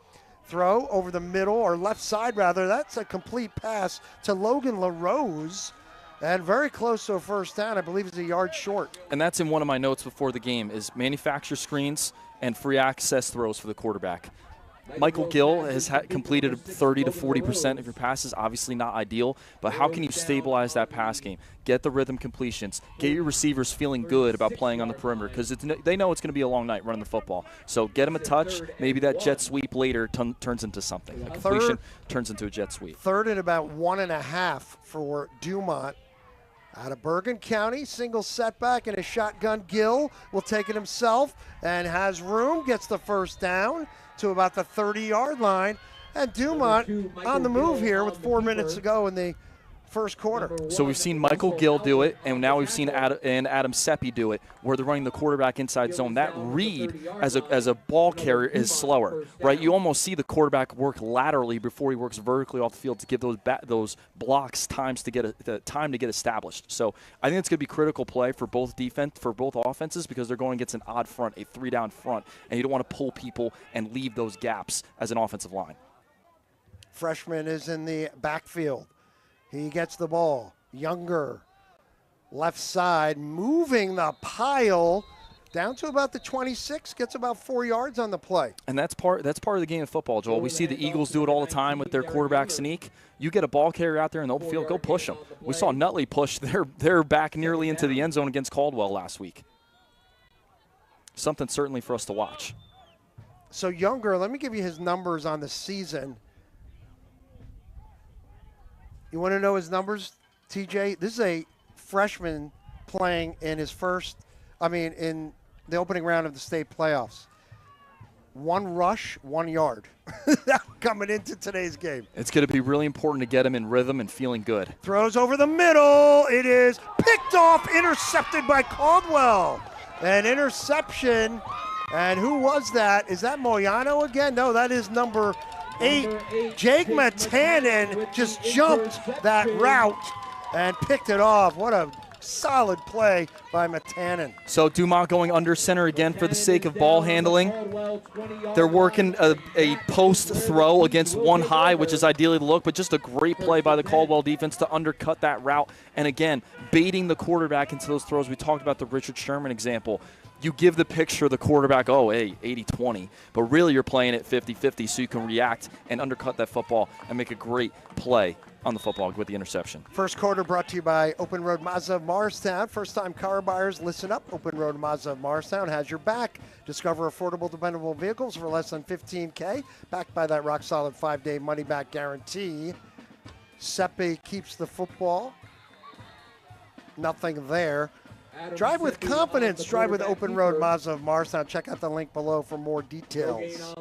S31: Throw over the middle, or left side rather. That's a complete pass to Logan LaRose. And very close to a first down. I believe it's a yard short.
S1: And that's in one of my notes before the game is manufacture screens and free access throws for the quarterback. Michael Gill has completed 30 to 40% of your passes. Obviously not ideal, but how can you stabilize that pass game? Get the rhythm completions. Get your receivers feeling good about playing on the perimeter because they know it's going to be a long night running the football. So get them a touch. Maybe that jet sweep later turns into something. A completion turns into a jet sweep.
S31: 3rd and about 1.5 for Dumont. Out of Bergen County, single setback and a shotgun. Gill will take it himself and has room, gets the first down to about the 30-yard line. And Dumont on the move here with 4 minutes to go in the first quarter.
S1: So we've seen Michael Gill do it, and now we've seen Adam Seppi do it, where they're running the quarterback inside zone. That read as a ball carrier is slower, right? You almost see the quarterback work laterally before he works vertically off the field to give those blocks time to get established. So I think it's going to be critical play for both offenses because they're going against an odd front, a 3-down front, and you don't want to pull people and leave those gaps as an offensive line.
S31: Freshman is in the backfield. He gets the ball. Younger, left side, moving the pile down to about the 26, gets about 4 yards on the play.
S1: And that's part of the game of football, Joel. We see the Eagles do it all the time with their quarterback sneak. You get a ball carrier out there in the open field, go push them. We saw Nutley push their back nearly into the end zone against Caldwell last week. Something certainly for us to watch.
S31: So Younger, let me give you his numbers on the season. You want to know his numbers, TJ? This is a freshman playing in in the opening round of the state playoffs. 1 rush, 1 yard. Coming into today's game.
S1: It's going to be really important to get him in rhythm and feeling good.
S31: Throws over the middle. It is picked off, intercepted by Caldwell. An interception. And who was that? Is that Moyano again? No, that is number 8. Jake Matanen just jumped that route and picked it off. What a solid play by Matanen.
S1: So Dumont going under center again for the sake of ball handling. They're working a post throw against one high, which is ideally the look, but just a great play by the Caldwell defense to undercut that route. And again, baiting the quarterback into those throws. We talked about the Richard Sherman example. You give the picture of the quarterback, oh, hey, 80-20. But really you're playing it 50-50 so you can react and undercut that football and make a great play on the football with the interception.
S31: First quarter brought to you by Open Road Mazda of Morristown. First-time car buyers, listen up. Open Road Mazda of Morristown has your back. Discover affordable, dependable vehicles for less than $15K, backed by that rock-solid 5-day money-back guarantee. Seppi keeps the football. Nothing there. Drive with confidence. Drive with Open Road Mazda of Morristown. Check out the link below for more details.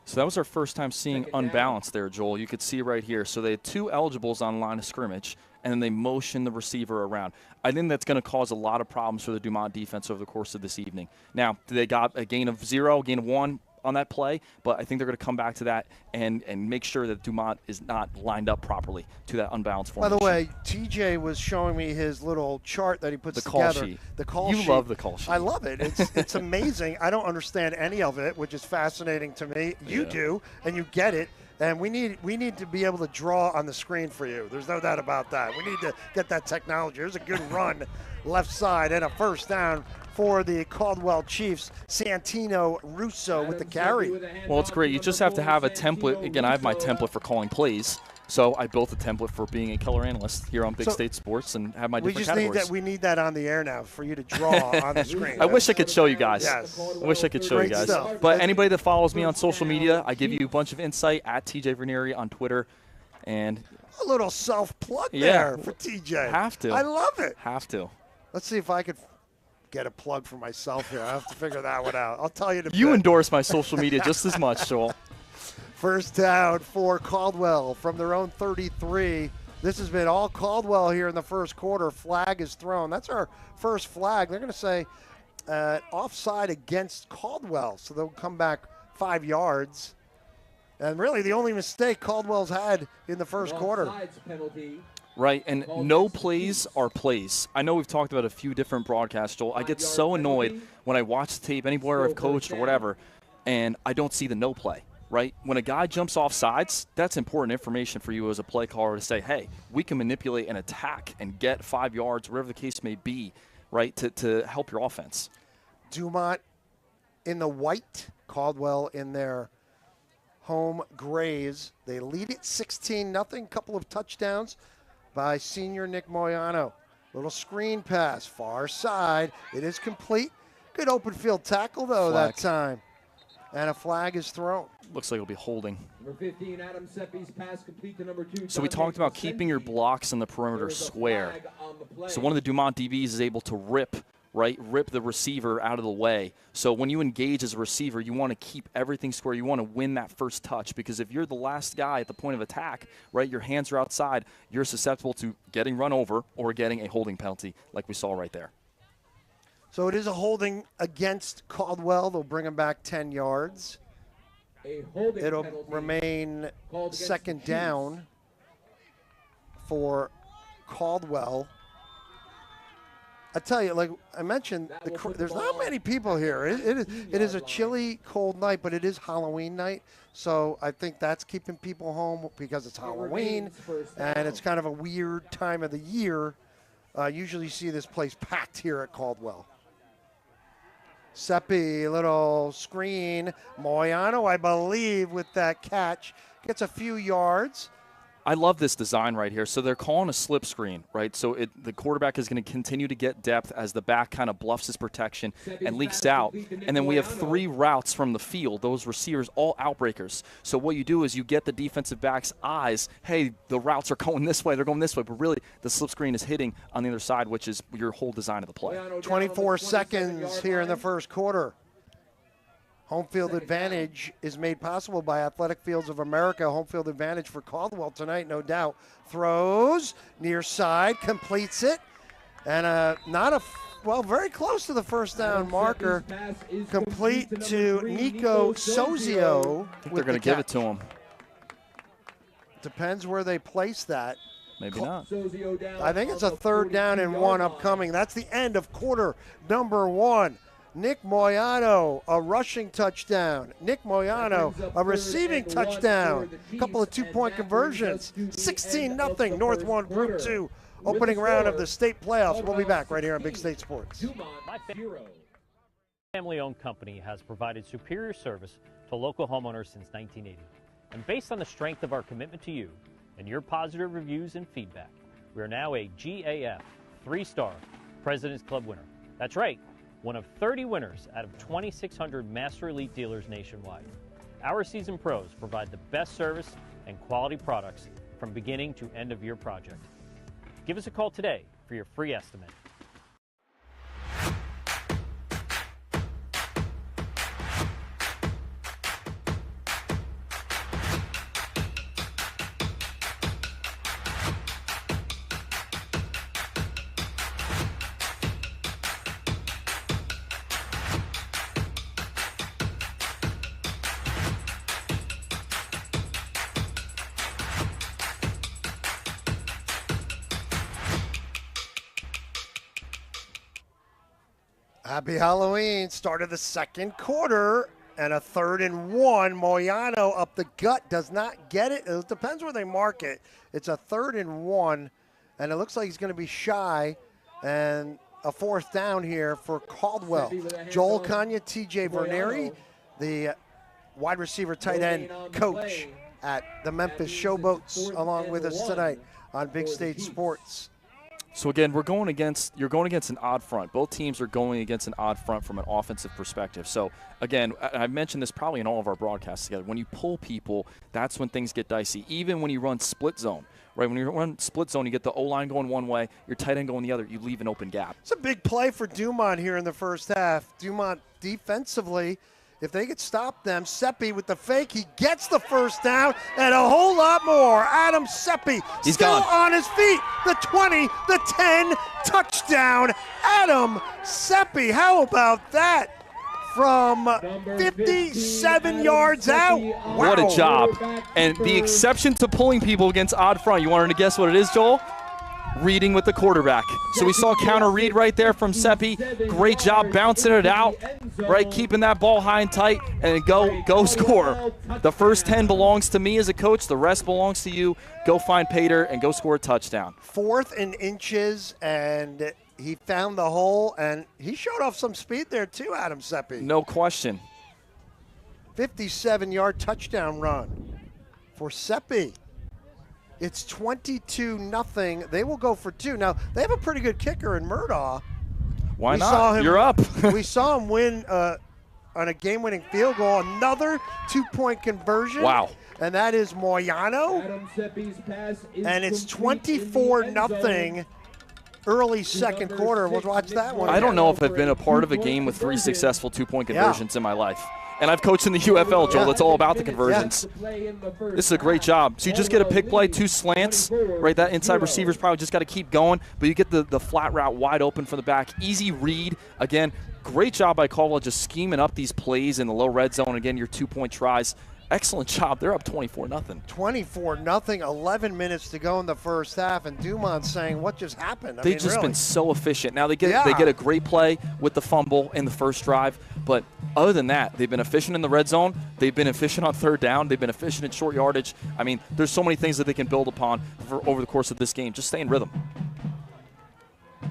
S1: So that was our first time seeing unbalanced there, Joel. You could see right here. So they had 2 eligibles on line of scrimmage, and then they motioned the receiver around. I think that's going to cause a lot of problems for the Dumont defense over the course of this evening. Now, they got a gain of 0, a gain of 1 on that play, but I think they're going to come back to that and make sure that Dumont is not lined up properly to that unbalanced formation.
S31: By the way, TJ was showing me his little chart that he puts
S1: together.
S31: Call sheet. The call sheet.
S1: You love the call sheet.
S31: I love it. It's amazing. I don't understand any of it, which is fascinating to me. You do, and you get it. And we need to be able to draw on the screen for you. There's no doubt about that. We need to get that technology. There's a good run left side and a first down for the Caldwell Chiefs. Santino Russo with the carry.
S1: Well, it's great. You just have to have a template. Again, I have my template for calling plays. So I built a template for being a color analyst here on Big State Sports and have my different categories.
S31: We need that on the air now for you to draw on the screen.
S1: I wish I could show you guys.
S31: Yes.
S1: I wish I could show you guys.
S31: Stuff.
S1: But anybody that follows me on social media, I give you a bunch of insight at TJ Vernieri on Twitter. And
S31: a little self-plug there for TJ.
S1: Have to.
S31: I love it.
S1: Have to.
S31: Let's see if I could get a plug for myself here. I have to figure that one out. I'll tell you.
S1: You endorse my social media just as much, Joel.
S31: First down for Caldwell from their own 33. This has been all Caldwell here in the first quarter. Flag is thrown. That's our first flag. They're going to say offside against Caldwell. So they'll come back 5 yards. And really the only mistake Caldwell's had in the first quarter.
S1: Right, and no plays are plays. I know we've talked about a few different broadcasts, Joel. I get so annoyed when I watch the tape anywhere I've coached or whatever, and I don't see the no play. Right? When a guy jumps off sides, that's important information for you as a play caller to say, hey, we can manipulate an attack and get 5 yards, whatever the case may be, right, to help your offense.
S31: Dumont in the white, Caldwell in their home grays. They lead it 16-0, couple of touchdowns by senior Nick Moyano. Little screen pass, far side. It is complete. Good open field tackle, though, that time. And a flag is thrown.
S1: Looks like it'll be holding.
S2: Number 15, Adam Seppi's pass complete to number 2.
S1: So we talked about keeping your blocks in the perimeter square. So one of the Dumont DBs is able to rip the receiver out of the way. So when you engage as a receiver, you want to keep everything square. You want to win that first touch, because if you're the last guy at the point of attack, right, your hands are outside, you're susceptible to getting run over or getting a holding penalty like we saw right there.
S31: So it is a holding against Caldwell. They'll bring him back 10 yards. It'll remain second down for Caldwell. I tell you, like I mentioned, there's not many people here. It is a chilly, cold night, but it is Halloween night. So I think that's keeping people home because it's Halloween, and it's kind of a weird time of the year. Usually you see this place packed here at Caldwell. Seppi, little screen. Moyano, I believe, with that catch, gets a few yards.
S1: I love this design right here. So they're calling a slip screen, right? So the quarterback is going to continue to get depth as the back kind of bluffs his protection and leaks out. And then we have 3 routes from the field, those receivers, all outbreakers. So what you do is you get the defensive back's eyes, hey, the routes are going this way, they're going this way, but really the slip screen is hitting on the other side, which is your whole design of the play.
S31: 24 seconds here in the first quarter. Home field advantage is made possible by Athletic Fields of America. Home field advantage for Caldwell tonight, no doubt. Throws, near side, completes it. And not a well, very close to the first down marker. Complete to Nico Sozio.
S1: I think they're going to give it to him.
S31: Depends where they place that.
S1: Maybe not.
S31: I think it's a 3rd down and 1 upcoming. That's the end of quarter number 1. Nick Moyano, a rushing touchdown. Nick Moyano, a receiving touchdown. A couple of 2-point conversions. 16-0, North 1, Group 2. Opening round of the state playoffs. We'll be back right here on Big State Sports.
S8: Family-owned company has provided superior service to local homeowners since 1980. And based on the strength of our commitment to you and your positive reviews and feedback, we are now a GAF 3-star President's Club winner. That's right, one of 30 winners out of 2,600 Master Elite dealers nationwide. Our seasoned pros provide the best service and quality products from beginning to end of your project. Give us a call today for your free estimate.
S31: Happy Halloween. Start of the second quarter and a 3rd and 1. Moyano up the gut, does not get it. It depends where they mark it. It's a 3rd and 1, and it looks like he's going to be shy, and a 4th down here for Caldwell. Joel Kanya, TJ Verneri, the wide receiver tight end coach at the Memphis Showboats, along with us tonight on Big State Sports.
S1: So again, you're going against an odd front. Both teams are going against an odd front from an offensive perspective. So again, I've mentioned this probably in all of our broadcasts together. When you pull people, that's when things get dicey. Even when you run split zone, right? When you run split zone, you get the O-line going one way, your tight end going the other. You leave an open gap.
S31: It's a big play for Dumont here in the first half. Dumont defensively, if they could stop them, Seppi with the fake, he gets the first down and a whole lot more. Adam Seppi
S1: He's
S31: still
S1: gone.
S31: on his feet. The 20, the 10, touchdown. Adam Seppi, how about that? From 57 yards out. Wow.
S1: What a job. And the exception to pulling people against odd front, you wanted to guess what it is, Joel? Reading with the quarterback. So we saw counter read right there from Seppi. Great job bouncing it out, right? Keeping that ball high and tight, and go score. The first 10 belongs to me as a coach. The rest belongs to you. Go find Pater and go score a touchdown.
S31: 4th and inches, and he found the hole, and he showed off some speed there too, Adam Seppi.
S1: No question.
S31: 57-yard touchdown run for Seppi. It's 22-0. They will go for 2. Now, they have a pretty good kicker in Murdaugh.
S1: Why not? You're up.
S31: We saw him win on a game-winning field goal. Another 2-point conversion.
S1: Wow.
S31: And that is Moyano. And it's 24-0 early second quarter. We'll watch that one.
S1: I don't know if I've been a part of a game with 3 successful 2-point conversions in my life. And I've coached in the UFL, Joel. It's all about the conversions. This is a great job. So you just get a pick play, 2 slants, right? That inside receiver's probably just got to keep going, but you get the flat route wide open from the back. Easy read. Again, great job by Caldwell just scheming up these plays in the low red zone. Again, your 2-point tries. Excellent job. They're up 24-0.
S31: 24-0, 11 minutes to go in the first half, and Dumont's saying, what just happened?
S1: They've just been so efficient. Now they get a great play with the fumble in the first drive, but other than that, they've been efficient in the red zone. They've been efficient on 3rd down. They've been efficient in short yardage. I mean, there's so many things that they can build upon over the course of this game. Just stay in rhythm.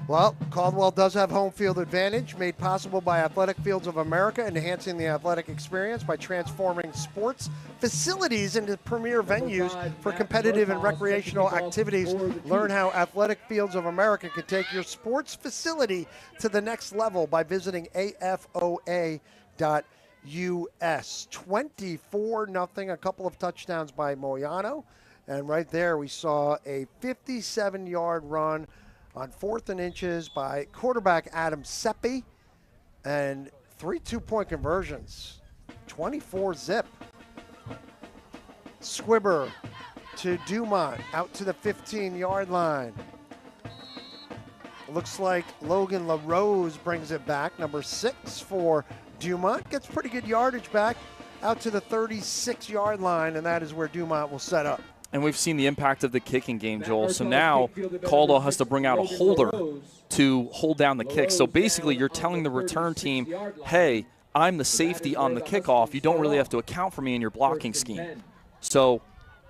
S31: Well, Caldwell does have home field advantage, made possible by Athletic Fields of America, enhancing the athletic experience by transforming sports facilities into premier venues for competitive and recreational activities. Learn how Athletic Fields of America can take your sports facility to the next level by visiting afoa.us. 24-0, a couple of touchdowns by Moyano. And right there we saw a 57-yard run on 4th and inches by quarterback Adam Seppi, and 3 2-point conversions, 24-zip. Squibber to Dumont, out to the 15-yard line. Looks like Logan LaRose brings it back. Number 6 for Dumont. Gets pretty good yardage back out to the 36-yard line, and that is where Dumont will set up.
S1: And we've seen the impact of the kicking game, Joel. So now Caldwell has to bring out a holder to hold down the kick. So basically you're telling the return team, hey, I'm the safety on the kickoff. You don't really have to account for me in your blocking scheme. So,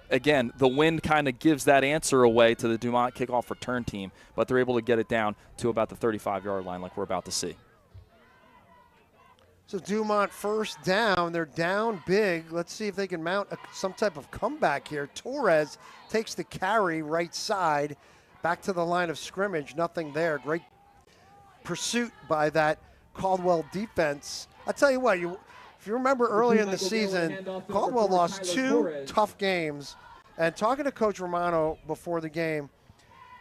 S1: again, the wind kind of gives that answer away to the Dumont kickoff return team, but they're able to get it down to about the 35-yard line like we're about to see.
S31: So Dumont first down. They're down big. Let's see if they can mount some type of comeback here. Torres takes the carry right side back to the line of scrimmage. Nothing there. Great pursuit by that Caldwell defense. I tell you what, if you remember earlier in the season, Caldwell lost 2 tough games. And talking to Coach Romano before the game,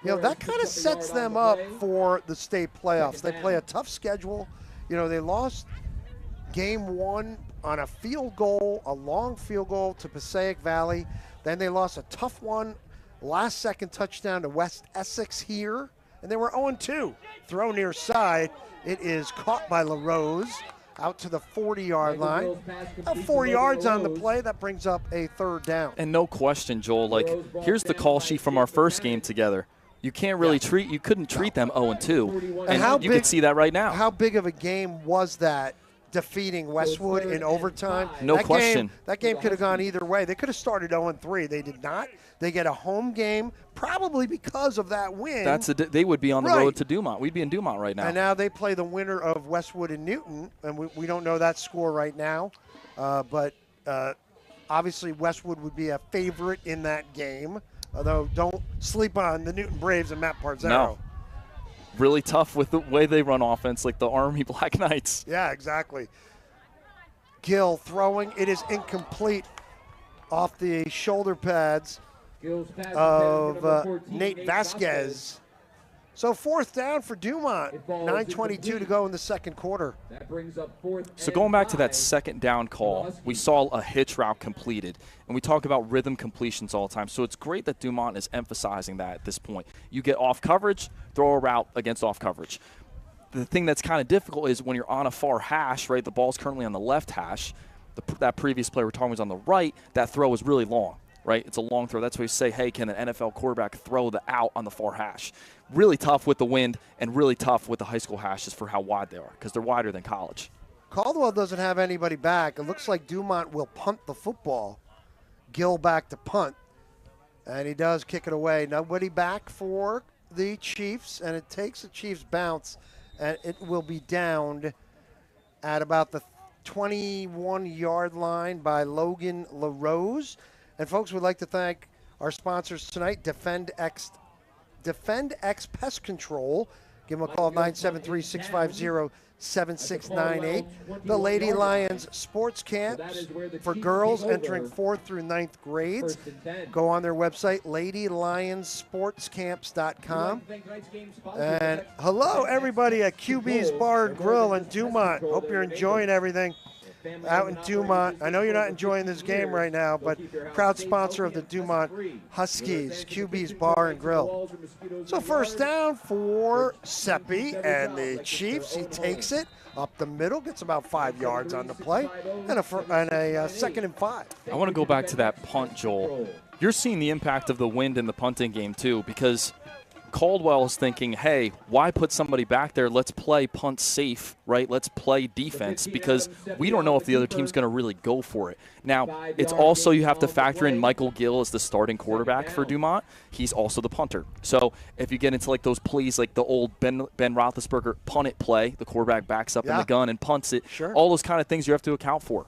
S31: that kind of sets them up for the state playoffs. They play a tough schedule. They lost Game 1 on a field goal, a long field goal to Passaic Valley. Then they lost a tough one, last-second touchdown to West Essex here. And they were 0-2. Throw near side. It is caught by LaRose out to the 40-yard line. About 4 yards on the play. That brings up a third down.
S1: And no question, Joel, here's the call sheet from our first game together. You can't really you couldn't treat them 0-2. And you can see that right now.
S31: How big of a game was that? Defeating Westwood in overtime.
S1: No question.
S31: That game could have gone either way. They could have started 0-3. They did not. They get a home game, probably because of that win.
S1: They would be on the road to Dumont. We'd be in Dumont right now.
S31: And now they play the winner of Westwood and Newton, and we don't know that score right now. But obviously Westwood would be a favorite in that game, although don't sleep on the Newton Braves and Matt Parzero.
S1: No. Really tough with the way they run offense, like the Army Black Knights.
S31: Yeah, exactly. Gill throwing. It is incomplete off the shoulder pads of Nate Vasquez. So fourth down for Dumont. 9:22 to go in the second quarter.
S2: That brings up fourth.
S1: So going back to that second down call, we saw a hitch route completed. And we talk about rhythm completions all the time. So it's great that Dumont is emphasizing that at this point. You get off coverage, throw a route against off coverage. The thing that's kind of difficult is when you're on a far hash, right? The ball's currently on the left hash. That previous play we're talking was on the right. That throw is really long. Right? It's a long throw. That's why you say, hey, can an NFL quarterback throw the out on the far hash? Really tough with the wind and really tough with the high school hashes for how wide they are because they're wider than college.
S31: Caldwell doesn't have anybody back. It looks like Dumont will punt the football. Gill back to punt. And he does kick it away. Nobody back for the Chiefs, and it takes the Chiefs bounce, and it will be downed at about the 21-yard line by Logan LaRose. And, folks, we'd like to thank our sponsors tonight, Defend X Pest Control. Give them a call, 973-650-7698. The Lady Lions Sports Camps for girls entering 4th through 9th grades. Go on their website, LadyLionsSportsCamps.com. And hello, everybody at QB's Bar and Grill in Dumont. Hope you're enjoying everything out in Dumont. I know you're not enjoying this game right now, but proud sponsor of the Dumont Huskies, QB's Bar and Grill. So first down for Seppi and the Chiefs. He takes it up the middle, gets about 5 yards on the play, and a 2nd and 5.
S1: I want to go back to that punt, Joel. You're seeing the impact of the wind in the punting game, too, because Caldwell is thinking, hey, why put somebody back there? Let's play punt safe, right? Let's play defense because we don't know if the other team's going to really go for it. Now, it's also you have to factor in Michael Gill as the starting quarterback for Dumont. He's also the punter. So if you get into like those plays like the old Ben Roethlisberger punt it play, the quarterback backs up in the gun and punts it, all those kind of things you have to account for.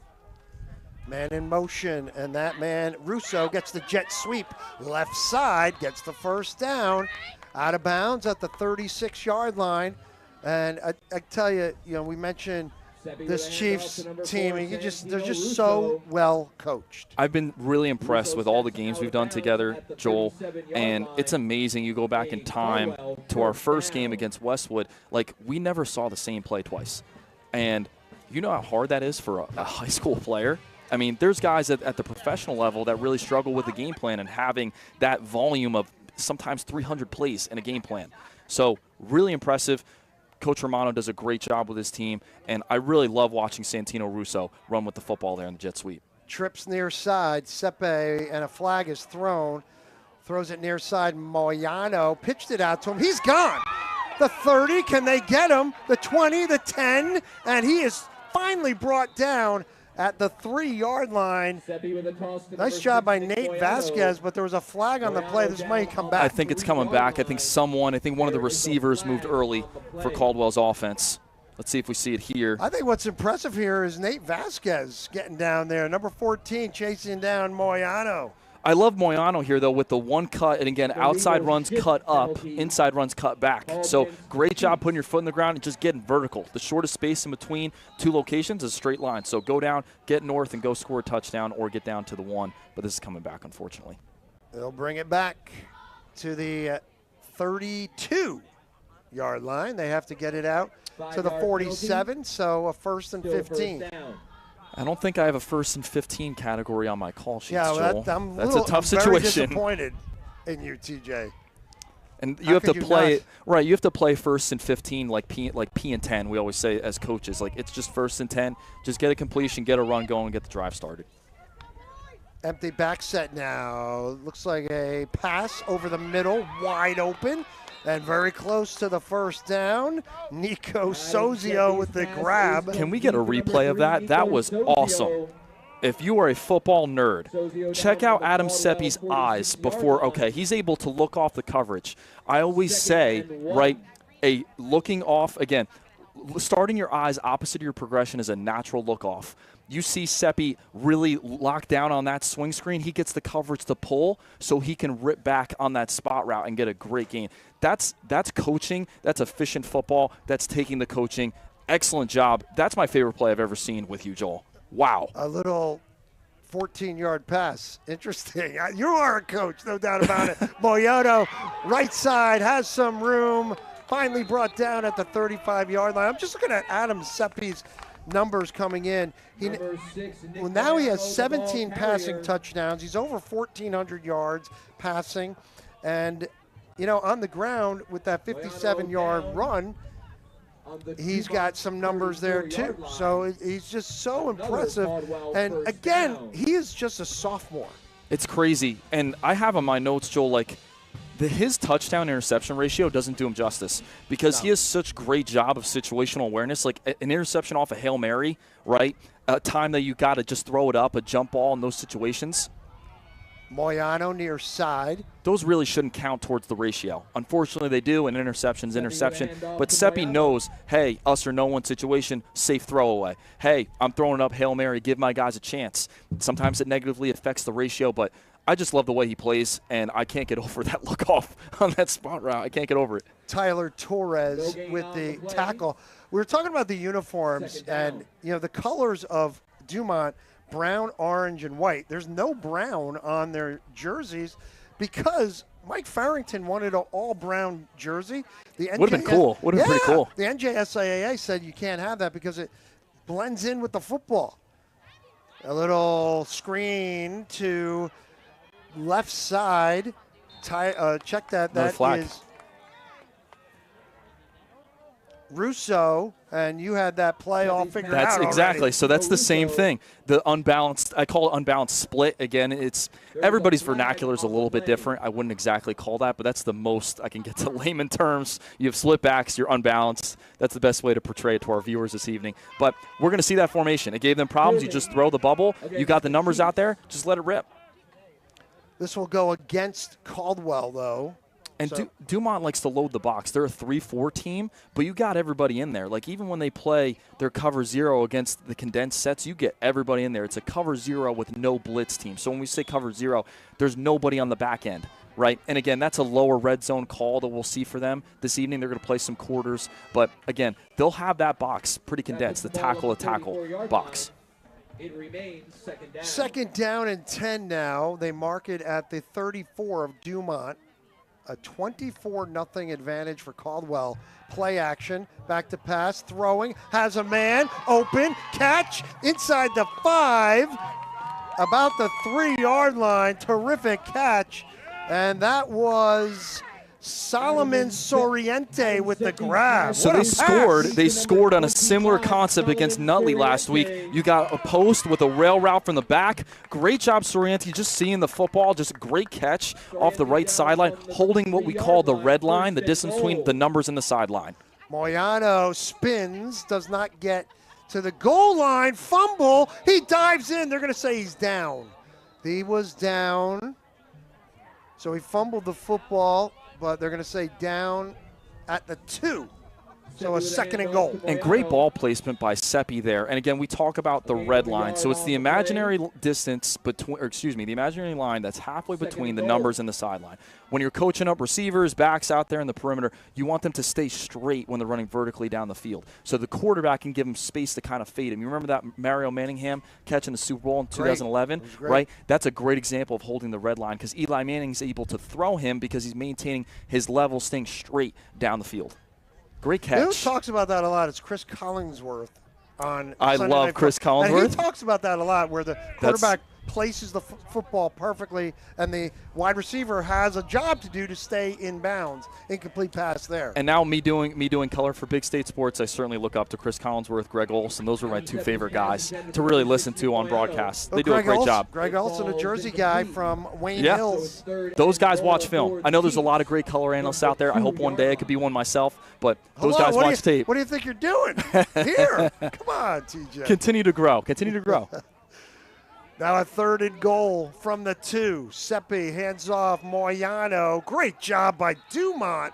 S31: Man in motion, and that man, Russo, gets the jet sweep. Left side, gets the first down. Out of bounds at the 36-yard line. And I tell you, we mentioned this Chiefs team, and they're just so well coached.
S1: I've been really impressed with all the games we've done together, Joel, and it's amazing. You go back in time to our first game against Westwood, like we never saw the same play twice. And you know how hard that is for a high school player? I mean, there's guys at the professional level that really struggle with the game plan and having that volume of sometimes 300 plays in a game plan. So really impressive. Coach Romano does a great job with his team, and I really love watching Santino Russo run with the football there in the jet sweep.
S31: Trips near side, Sepe, and a flag is thrown. Throws it near side, Moyano pitched it out to him. He's gone. The 30, can they get him? The 20, the 10, and he is finally brought down at the 3-yard line. Nice job by Nate Vasquez, but there was a flag on the play. This might come back.
S1: I think it's coming back. I think one of the receivers moved early for Caldwell's offense. Let's see if we see it here.
S31: I think what's impressive here is Nate Vasquez getting down there. Number 14 chasing down Moyano.
S1: I love Moyano here, though, with the one cut, and again, outside runs cut up, inside runs cut back. So great job putting your foot in the ground and just getting vertical. The shortest space in between two locations is a straight line. So go down, get north, and go score a touchdown or get down to the 1. But this is coming back, unfortunately.
S31: They'll bring it back to the 32-yard line. They have to get it out to the 47, so a 1st and 15.
S1: I don't think I have a 1st and 15 category on my call sheets, Joel.
S31: That's a tough situation. Very disappointed in you, TJ.
S1: And you have to play right. You have to play 1st and 15 like P and 10. We always say as coaches, like it's just 1st and 10. Just get a completion, get a run going, and get the drive started.
S31: Empty back set now. Looks like a pass over the middle, wide open. And very close to the first down. Nico Sozio with the grab.
S1: Can we get a replay of that? That was awesome. If you are a football nerd, check out Adam Seppi's eyes before, okay, he's able to look off the coverage. I always say, right, looking off, again, starting your eyes opposite of your progression is a natural look off. You see Seppi really lock down on that swing screen. He gets the coverage to pull so he can rip back on that spot route and get a great gain. That's coaching. That's efficient football. That's taking the coaching. Excellent job. That's my favorite play I've ever seen with you, Joel. Wow.
S31: A little 14-yard pass. Interesting. You are a coach, no doubt about it. Moyano, right side, has some room. Finally brought down at the 35-yard line. I'm just looking at Adam Seppi's numbers coming in. Now he has 17 passing touchdowns. He's over 1,400 yards passing. And, on the ground with that 57-yard run, he's got some numbers there too. So he's just so impressive. And, again, he is just a sophomore.
S1: It's crazy. And I have on my notes, Joel, his touchdown interception ratio doesn't do him justice because he has such great job of situational awareness. Like an interception off a Hail Mary, right? A time that you got to just throw it up, a jump ball in those situations.
S31: Moyano near side.
S1: Those really shouldn't count towards the ratio. Unfortunately, they do. An interception's interception. But Seppi knows, hey, us or no one situation, safe throwaway. Hey, I'm throwing up Hail Mary, give my guys a chance. Sometimes it negatively affects the ratio, but I just love the way he plays, and I can't get over that look off on that spot route. I can't get over it.
S31: Tyler Torres with the tackle. We were talking about the uniforms and, the colors of Dumont, brown, orange, and white. There's no brown on their jerseys because Mike Farrington wanted an all-brown jersey.
S1: Would have been cool. Would have been pretty cool.
S31: The NJSIAA said you can't have that because it blends in with the football. A little screen to left side. Check that.
S1: That is
S31: Russo, and you had that play all figured out.
S1: That's exactly.
S31: Already.
S1: So that's the same thing. The unbalanced, I call it unbalanced split. Again, it's everybody's vernacular is a little bit different. I wouldn't exactly call that, but that's the most I can get to layman terms. You have split backs, you're unbalanced. That's the best way to portray it to our viewers this evening. But we're going to see that formation. It gave them problems. You just throw the bubble. You got the numbers out there. Just let it rip.
S31: This will go against Caldwell, though.
S1: And Dumont likes to load the box. They're a 3-4 team, but you got everybody in there. Like, even when they play their cover zero against the condensed sets, you get everybody in there. It's a cover zero with no blitz team. So when we say cover zero, there's nobody on the back end, right? And, again, that's a lower red zone call that we'll see for them this evening. They're going to play some quarters. But, again, they'll have that box pretty condensed, the tackle-to-tackle box.
S2: It remains second down.
S31: Second down and 10 now. They mark it at the 34 of Dumont. A 24-0 advantage for Caldwell. Play action, back to pass, throwing, has a man, open, catch, inside the 5, about the 3-yard line. Terrific catch. And that was Solomon Soriente with the grab.
S1: So they scored on a similar concept against Nutley last week. You got a post with a rail route from the back. Great job, Soriente, just seeing the football. Just a great catch off the right sideline, holding what we call the red line, the distance between the numbers and the sideline.
S31: Moyano spins, does not get to the goal line. Fumble. He dives in. They're going to say he's down. He was down. So he fumbled the football, but they're going to say down at the 2. So a second and goal.
S1: And great ball placement by Seppi there. And again, we talk about the red line. So it's the imaginary distance between, or excuse me, the imaginary line that's halfway between the numbers and the sideline. When you're coaching up receivers, backs out there in the perimeter, you want them to stay straight when they're running vertically down the field. So the quarterback can give them space to kind of fade him. You remember that Mario Manningham catch in the Super Bowl in 2011, right? That's a great example of holding the red line because Eli Manning's able to throw him because he's maintaining his level, staying straight down the field. Great catch.
S31: Who talks about that a lot? It's Chris Collinsworth on
S1: I
S31: Sunday
S1: love
S31: Night
S1: Chris
S31: Football.
S1: Collinsworth.
S31: And he talks about that a lot, where the quarterback places the football perfectly, and the wide receiver has a job to do to stay in bounds. Incomplete pass there.
S1: And now me doing color for Big State Sports, I certainly look up to Chris Collinsworth, Greg Olson. Those were my 2 favorite guys to really listen to on broadcast. They do a great job.
S31: Greg Olson, a Jersey guy from Wayne Hills.
S1: Those guys watch film. I know there's a lot of great color analysts out there. I hope one day I could be one myself, but those guys watch tape.
S31: What do you think you're doing here? Come on, TJ.
S1: Continue to grow. Continue to grow.
S31: Now a 3rd and goal from the 2. Seppi hands off Moyano. Great job by Dumont.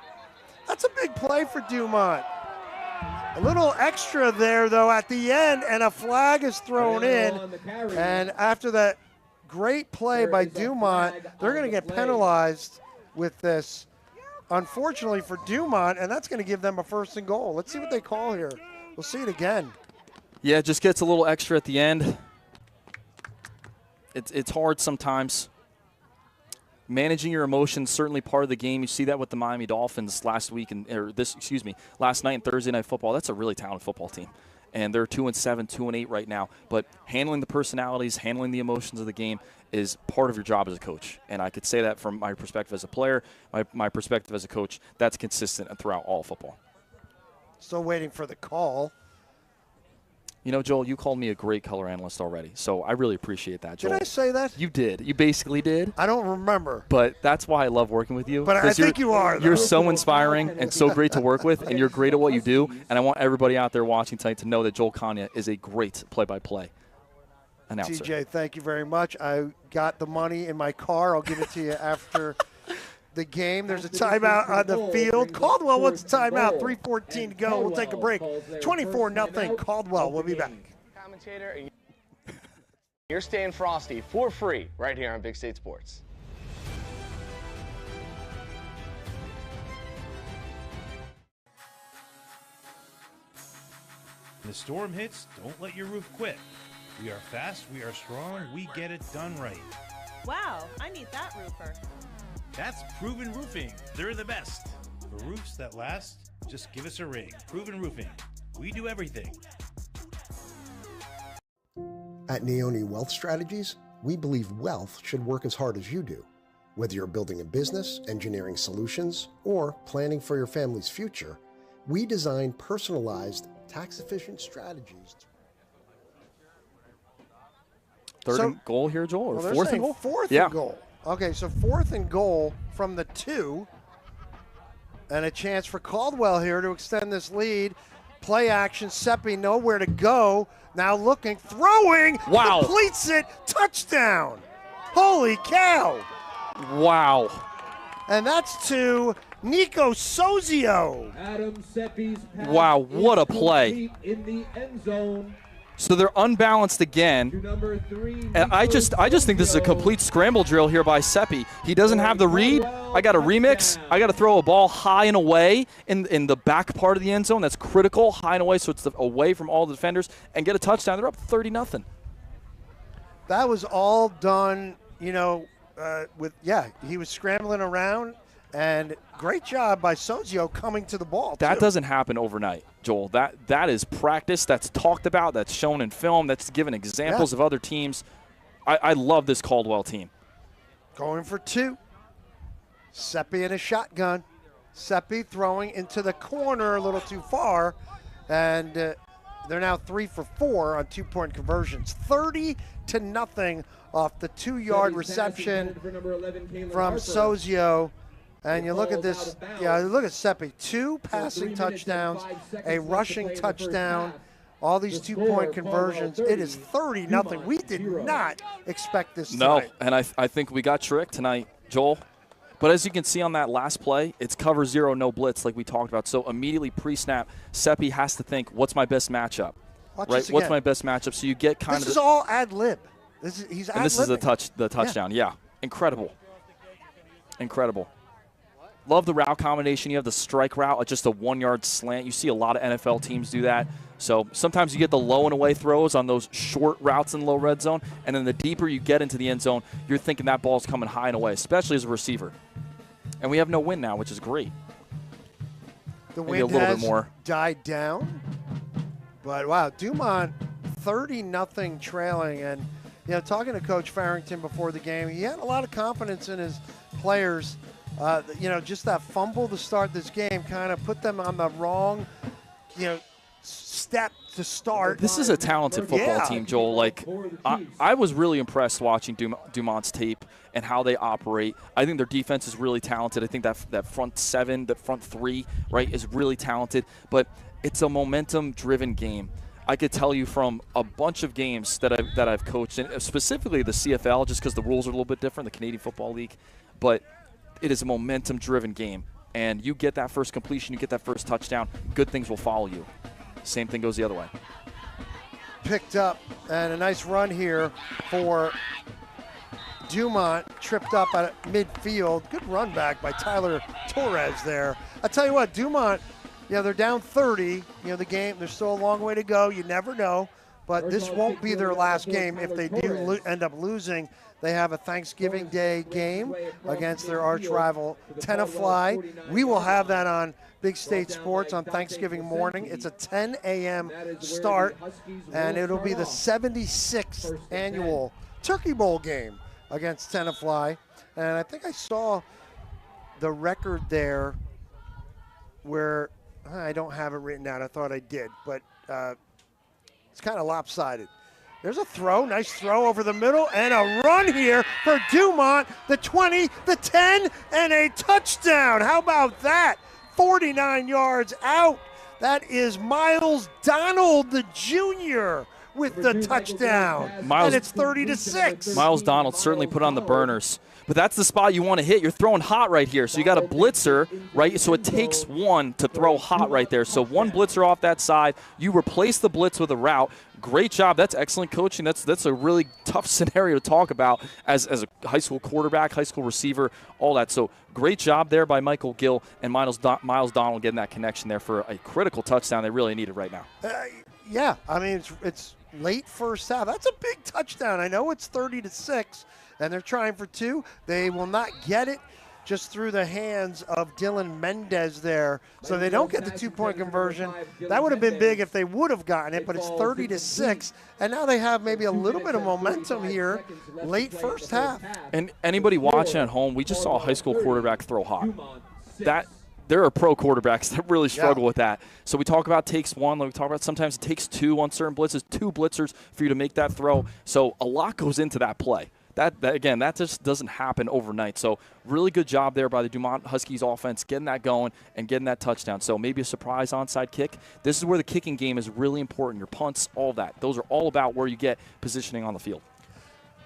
S31: That's a big play for Dumont. A little extra there, though, at the end, and a flag is thrown in. And after that great play by Dumont, they're going to get penalized with this, unfortunately for Dumont, and that's going to give them a 1st and goal. Let's see what they call here. We'll see it again.
S1: Yeah, it just gets a little extra at the end. It's hard sometimes. Managing your emotions, certainly part of the game. You see that with the Miami Dolphins last week, last night in Thursday Night Football. That's a really talented football team. And they're 2-7, 2-8 right now. But handling the personalities, handling the emotions of the game is part of your job as a coach. And I could say that from my perspective as a player, my perspective as a coach, that's consistent throughout all football.
S31: Still waiting for the call.
S1: You know, Joel, you called me a great color analyst already, so I really appreciate that, Joel.
S31: Did I say that?
S1: You did. You basically did.
S31: I don't remember.
S1: But that's why I love working with you.
S31: But I think you are, though.
S1: You're so inspiring and so great to work with, and you're great at what you do. And I want everybody out there watching tonight to know that Joel Kanya is a great play-by-play announcer.
S31: TJ, thank you very much. I got the money in my car. I'll give it to you after the game. There's a timeout on the field. Caldwell wants a timeout. 3:14 to go. We'll take a break. 24-0 Caldwell. We'll be back.
S6: Commentator, you're staying frosty for free right here on Big State Sports.
S9: When the storm hits, don't let your roof quit. We are fast, we are strong, we get it done right.
S30: Wow, I need that roofer.
S9: That's Proven Roofing. They're the best. For roofs that last, just give us a ring. Proven Roofing. We do everything.
S12: At Neone Wealth Strategies, we believe wealth should work as hard as you do. Whether you're building a business, engineering solutions, or planning for your family's future, we design personalized, tax-efficient strategies.
S1: Third and goal here, Joel, or
S31: well,
S1: fourth and goal?
S31: Fourth and goal. Okay, so 4th and goal from the 2. And a chance for Caldwell here to extend this lead. Play action, Seppi nowhere to go. Now looking, throwing,
S1: wow,
S31: completes it, touchdown. Holy cow.
S1: Wow.
S31: And that's to Nico Sozio.
S2: Adam Seppi's pass
S1: wow, what a play.
S2: In the end zone.
S1: So they're unbalanced again. And I just think this is a complete scramble drill here by Seppi. He doesn't have the read. I got to remix. I got to throw a ball high and away in the back part of the end zone. That's critical, high and away, so it's away from all the defenders, and get a touchdown. They're up 30-0.
S31: That was all done, he was scrambling around. And great job by Sozio coming to the ball.
S1: That doesn't happen overnight, Joel. That is practice. That's talked about. That's shown in film. That's given examples of other teams. I love this Caldwell team.
S31: Going for 2. Seppi in a shotgun. Seppi throwing into the corner a little too far, and they're now 3 for 4 on 2-point conversions. 30-0 off the 2-yard reception from Sozio. And you look at this, look at Seppi. 2 passing touchdowns, a rushing touchdown, all these 2-point conversions. It is 30-0. We did not expect this tonight.
S1: No, and I think we got tricked tonight, Joel. But as you can see on that last play, it's cover 0, no blitz like we talked about. So immediately pre-snap, Seppi has to think, what's my best matchup? What's my best matchup? So you get kind of
S31: this is all ad lib. He's ad-libbing.
S1: And this is the touchdown. Yeah. Incredible. Love the route combination. You have the strike route, just a 1-yard slant. You see a lot of NFL teams do that. So sometimes you get the low and away throws on those short routes in low red zone, and then the deeper you get into the end zone, you're thinking that ball's coming high and away, especially as a receiver. And we have no wind now, which is great.
S31: The
S1: Maybe
S31: wind
S1: a little
S31: has
S1: bit more.
S31: down. But, wow, Dumont 30-0 trailing. And, talking to Coach Farrington before the game, he had a lot of confidence in his players. Just that fumble to start this game kind of put them on the wrong, step to start.
S1: This is a talented football team, Joel. I was really impressed watching Dumont's tape and how they operate. I think their defense is really talented. I think that front 7, that front 3, right, is really talented. But it's a momentum-driven game. I could tell you from a bunch of games that I've coached, and specifically the CFL, just because the rules are a little bit different, the Canadian Football League. But it is a momentum-driven game. And you get that first completion, you get that first touchdown, good things will follow you. Same thing goes the other way.
S31: Picked up, and a nice run here for Dumont, tripped up at midfield. Good run back by Tyler Torres there. I tell you what, Dumont, they're down 30. The game, there's still a long way to go. You never know, but this won't be their last game if they do end up losing. They have a Thanksgiving Day game against their arch rival, Tenafly. We will have that on Big State Sports on Thanksgiving morning. It's a 10 a.m. start, and it'll be the 76th annual Turkey Bowl game against Tenafly. And I think I saw the record there where I don't have it written down. I thought I did, but it's kind of lopsided. There's a throw, nice throw over the middle, and a run here for Dumont, the 20, the 10, and a touchdown. How about that? 49 yards out. That is Miles Donald, the junior, with the touchdown. And it's 30-6.
S1: Miles Donald certainly put on the burners. But that's the spot you want to hit. You're throwing hot right here. So you got a blitzer, right? So it takes one to throw hot right there. So one blitzer off that side. You replace the blitz with a route. Great job. That's excellent coaching. That's a really tough scenario to talk about as a high school quarterback, high school receiver, all that. So great job there by Michael Gill and Miles Donald getting that connection there for a critical touchdown they really needed right now.
S31: Yeah, I mean, it's late first half. That's a big touchdown. I know it's 30-6, and they're trying for 2. They will not get it just through the hands of Dylan Mendez there. So they don't get the 2-point conversion. That would have been big if they would have gotten it, but it's 30-6. And now they have maybe a little bit of momentum here late first half.
S1: And anybody watching at home, we just saw a high school quarterback throw hot. There are pro quarterbacks that really struggle with that. So we talk about takes one. We talk about sometimes it takes 2 on certain blitzes, 2 blitzers for you to make that throw. So a lot goes into that play. That just doesn't happen overnight. So really good job there by the Dumont Huskies offense, getting that going and getting that touchdown. So maybe a surprise onside kick. This is where the kicking game is really important. Your punts, all that. Those are all about where you get positioning on the field.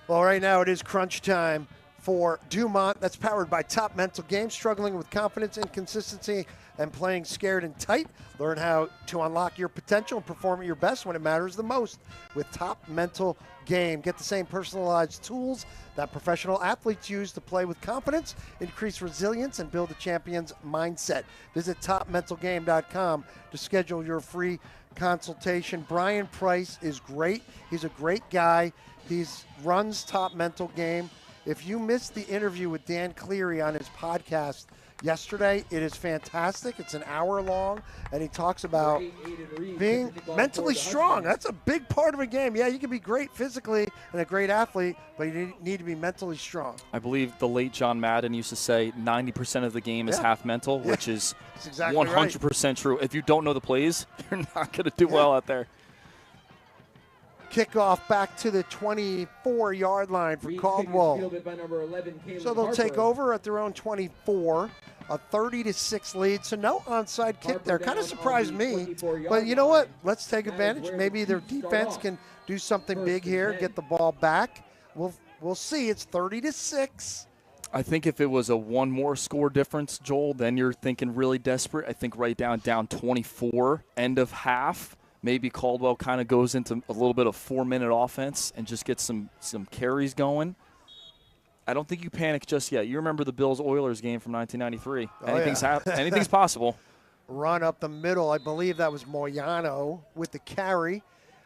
S31: Well, right now it is crunch time for Dumont. That's powered by Top Mental Games. Struggling with confidence, inconsistency, and playing scared and tight? Learn how to unlock your potential and perform at your best when it matters the most with Top Mental Game. Get the same personalized tools that professional athletes use to play with confidence, increase resilience, and build a champion's mindset. Visit topmentalgame.com to schedule your free consultation. Brian Price is great. He's a great guy. He runs Top Mental Game. If you missed the interview with Dan Cleary on his podcast, yesterday. It is fantastic. It's an hour long, and he talks about being mentally strong. That's a big part of a game. Yeah, you can be great physically and a great athlete, but you need to be mentally strong.
S1: I believe the late John Madden used to say 90% of the game is half mental, which is
S31: exactly
S1: 100% true. If you don't know the plays, you're not going to do well out there.
S31: Kickoff back to the 24-yard line for Caldwell. So they'll take over at their own 24, a 30-6 lead. So no onside kick there. Kind of surprised me, but you know what? Let's take advantage. Maybe their defense can do something big here, get the ball back. We'll see. It's 30-6.
S1: I think if it was a one more score difference, Joel, then you're thinking really desperate. I think right down 24, end of half. Maybe Caldwell kind of goes into a little bit of 4-minute offense and just gets some carries going. I don't think you panic just yet. You remember the Bills-Oilers game from 1993. Anything's possible.
S31: Run up the middle. I believe that was Moyano with the carry.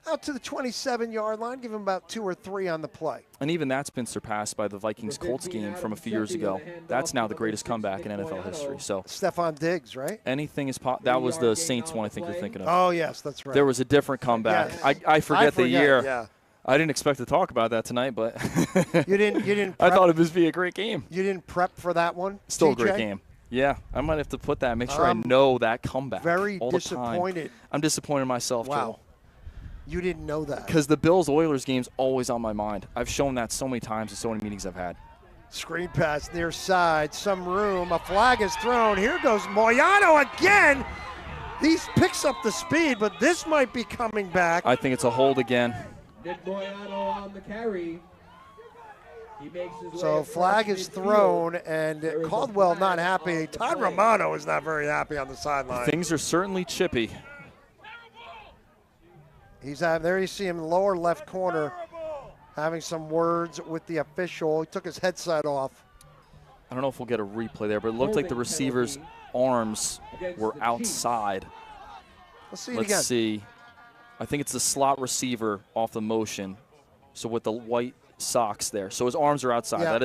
S31: Out to the 27-yard line, give him about 2 or 3 on the play.
S1: And even that's been surpassed by the Vikings-Colts game from a few years ago. That's now the greatest comeback in NFL history. So
S31: Stephon Diggs, right?
S1: Anything is possible. That was the Saints one I think you're thinking of.
S31: Oh, yes, that's right.
S1: There was a different comeback. Yes. I forget the year.
S31: Yeah.
S1: I didn't expect to talk about that tonight, but
S31: you didn't.
S1: I thought it would be a great game.
S31: You didn't prep for that one?
S1: Still
S31: TJ?
S1: a great game. Yeah, I might have to put that. Make sure I know that comeback.
S31: Very
S1: all
S31: disappointed.
S1: The time. I'm disappointed in myself.
S31: Wow.
S1: Joel.
S31: You didn't know that.
S1: Because the Bills-Oilers game's always on my mind. I've shown that so many times in so many meetings I've had.
S31: Screen pass near side, some room. A flag is thrown. Here goes Moyano again. He picks up the speed, but this might be coming back.
S1: I think it's a hold again.
S2: Nick Moyano on the carry. He makes his
S31: so
S2: way
S31: flag is thrown, and Caldwell not happy. Todd Romano is not very happy on the sideline.
S1: Things are certainly chippy.
S31: He's there. You see him in the lower left corner having some words with the official. He took his headset off.
S1: I don't know if we'll get a replay there, but it looked like the receiver's arms were outside.
S31: Let's see it again.
S1: Let's see. I think it's the slot receiver off the motion. So with the white socks there. So his arms are outside.
S31: Yeah,
S1: that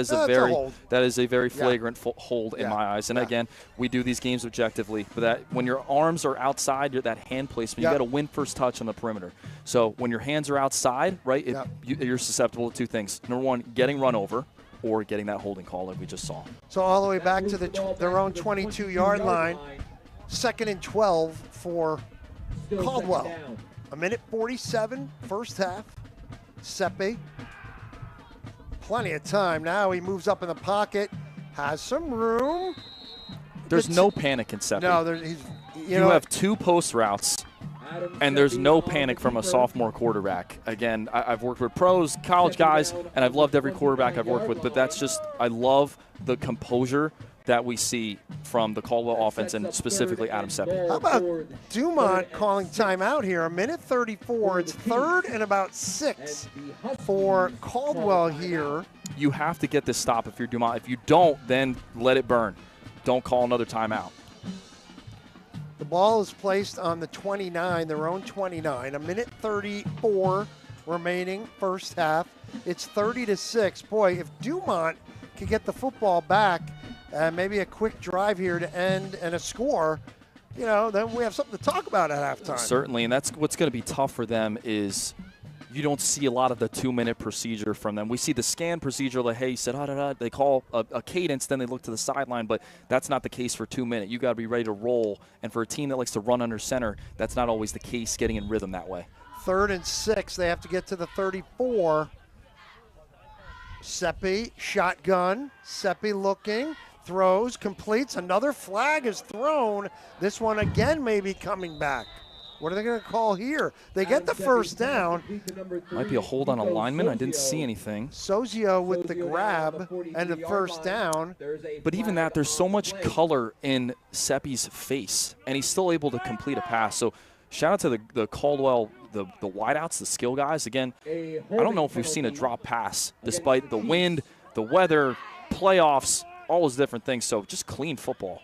S1: is a very flagrant hold in my eyes. And again, we do these games objectively, but that when your arms are outside, that hand placement, you got to win first touch on the perimeter. So when your hands are outside, right, you're susceptible to two things. Number one, getting run over, or getting that holding call like we just saw.
S31: So all the way back to their own 22-yard line, 2nd and 12 for Caldwell. 1:47, first half. Seppi. Plenty of time. Now he moves up in the pocket, has some room.
S1: There's no panic in Seppi.
S31: No, you
S1: have 2 post routes, and there's no panic from a sophomore quarterback. Again, I've worked with pros, college guys, and I've loved every quarterback I've worked with, but I love the composure that we see from the Caldwell offense and specifically Adam Seppi.
S31: How about Dumont calling timeout here? 1:34. It's 3rd and about 6 for Caldwell here.
S1: You have to get this stop if you're Dumont. If you don't, then let it burn. Don't call another timeout.
S31: The ball is placed on the 29, their own 29. 1:34 remaining, first half. It's 30-6. Boy, if Dumont can get the football back, maybe a quick drive here to end and a score, then we have something to talk about at halftime.
S1: Certainly, and that's what's going to be tough for them is you don't see a lot of the 2-minute procedure from them. We see the scan procedure, like, hey, he said, they call a cadence, then they look to the sideline, but that's not the case for 2 minutes. You got to be ready to roll, and for a team that likes to run under center, that's not always the case, getting in rhythm that way.
S31: 3rd and 6, they have to get to the 34. Seppi, shotgun. Seppi looking, throws, completes. Another flag is thrown. This one again may be coming back. What are they going to call here? They get the first down.
S1: Might be a hold on a lineman. I didn't see anything.
S31: Sozio with the grab and the first down.
S1: But even that, there's so much color in Seppi's face, and he's still able to complete a pass. So shout out to the Caldwell, the wideouts, the skill guys. Again, I don't know if we've seen a drop pass despite the wind, the weather, playoffs, all those different things. So just clean football.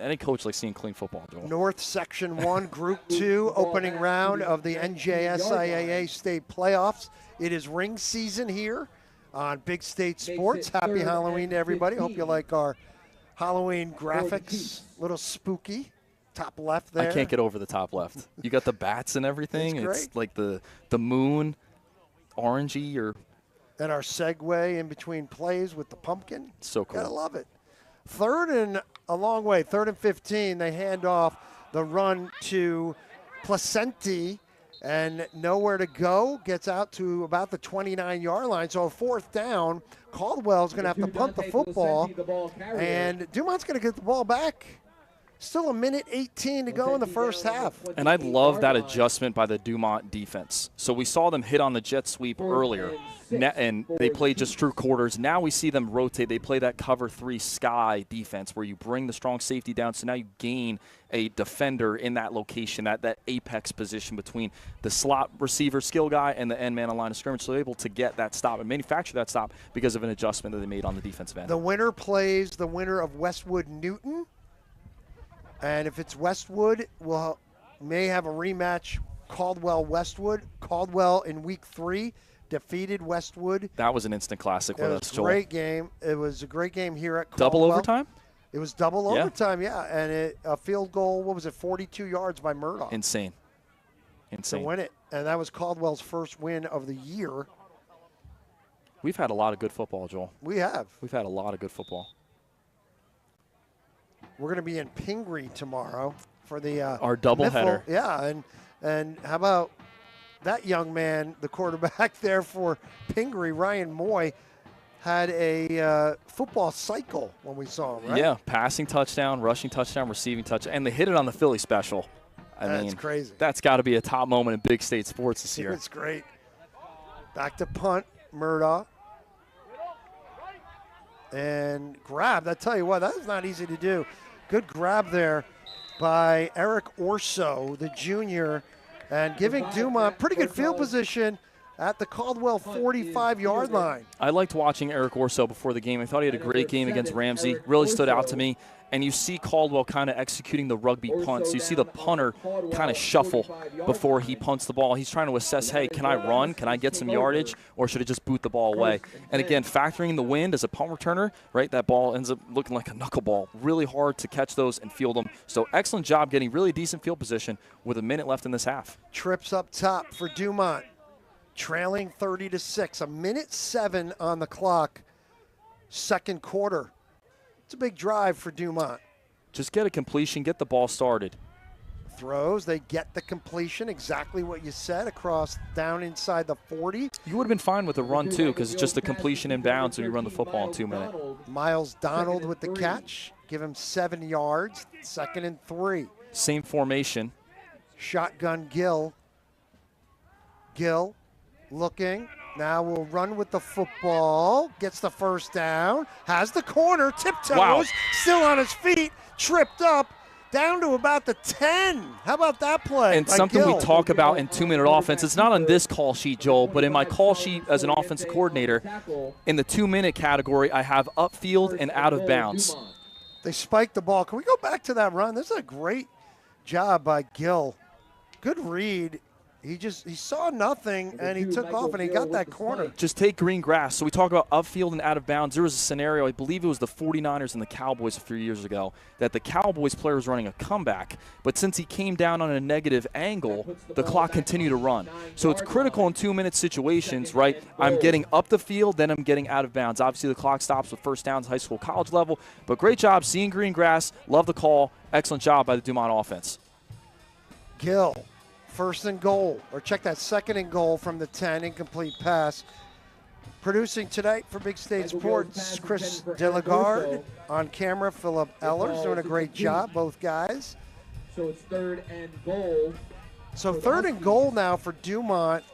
S1: Any coach likes seeing clean football, Joel.
S31: North Section 1, Group 2, opening round of the NJSIAA State Playoffs. It is ring season here on Big State Sports. Happy Halloween to everybody. Hope you like our Halloween graphics, little spooky. Top left there.
S1: I can't get over the top left. You got the bats and everything. It's like the moon, orangey or.
S31: And our segue in between plays with the pumpkin.
S1: So cool.
S31: Gotta love it. Third and a long way. 3rd and 15. They hand off the run to Placenti, and nowhere to go. Gets out to about the 29-yard line. So a 4th down. Caldwell's going to have to punt the football, and Dumont's going to get the ball back. Still a minute 18 to go in the first half.
S1: And I love that adjustment by the Dumont defense. So we saw them hit on the jet sweep earlier, and they played just true quarters. Now we see them rotate. They play that cover 3 sky defense where you bring the strong safety down. So now you gain a defender in that location, that apex position between the slot receiver skill guy and the end man on line of scrimmage. So they're able to get that stop and manufacture that stop because of an adjustment that they made on the defensive end.
S31: The winner plays the winner of Westwood Newton. And if it's Westwood, we'll may have a rematch, Caldwell-Westwood. Caldwell in week 3 defeated Westwood.
S1: That was an instant classic with us, Joel.
S31: Great game. It was a great game here at Caldwell.
S1: Double overtime?
S31: It was double overtime, yeah. And a field goal, 42 yards by Murdoch.
S1: Insane.
S31: To win it. And that was Caldwell's first win of the year.
S1: We've had a lot of good football, Joel.
S31: We have.
S1: We've had a lot of good football.
S31: We're going to be in Pingree tomorrow for the
S1: our doubleheader.
S31: Yeah, and how about that young man, the quarterback there for Pingree, Ryan Moy, had a football cycle when we saw him, right?
S1: Yeah, passing touchdown, rushing touchdown, receiving touchdown, and they hit it on the Philly special.
S31: That's crazy.
S1: That's got to be a top moment in big state sports this year.
S31: It's great. Back to punt, Murdoch. And grab. I tell you what, that is not easy to do. Good grab there by Eric Orso, the junior, and giving Dumont pretty good field position at the Caldwell 45-yard line.
S1: I liked watching Eric Orso before the game. I thought he had a great game against Ramsey. Really stood out to me. And you see Caldwell kind of executing the rugby punt. So you see the punter kind of shuffle before he punts the ball. He's trying to assess, hey, can I run? Can I get some yardage? Or should I just boot the ball away? And again, factoring the wind as a punt returner, right, that ball ends up looking like a knuckleball. Really hard to catch those and field them. So excellent job getting really decent field position with a minute left in this half.
S31: Trips up top for Dumont, trailing 30-6. 1:07 on the clock, second quarter. It's a big drive for Dumont.
S1: Just get a completion, get the ball started.
S31: Throws, they get the completion, exactly what you said, across down inside the 40.
S1: You would have been fine with a run, too, because it's just a completion in bounds when you run the football in 2 minutes.
S31: Miles Donald with the catch. Give him 7 yards, 2nd and 3.
S1: Same formation.
S31: Shotgun Gill. Gill looking. Now we'll run with the football. Gets the first down. Has the corner. Tiptoes.
S1: Wow.
S31: Still on his feet. Tripped up. Down to about the 10. How about that play?
S1: And something we talk about in 2-minute offense, it's not on this call sheet, Joel, but in my call sheet as an offensive coordinator, in the 2-minute category, I have upfield and out of bounds.
S31: They spiked the ball. Can we go back to that run? This is a great job by Gill. Good read. He saw nothing, and he took off, and he got that corner.
S1: Just take green grass. So we talk about upfield and out of bounds. There was a scenario, I believe it was the 49ers and the Cowboys a few years ago, that the Cowboys player was running a comeback, but since he came down on a negative angle, the clock continued to run. So it's critical in 2-minute situations, right? I'm getting up the field, then I'm getting out of bounds. Obviously, the clock stops with first downs, high school, college level, but great job seeing green grass. Love the call. Excellent job by the Dumont offense.
S31: Gill. 1st and goal, or check that 2nd and goal from the 10, incomplete pass. Producing tonight for Big State Sports, Chris Delagarde. On camera, Philip Ellers doing a great job, both guys.
S2: So it's 3rd and goal.
S31: So 3rd and goal now for Dumont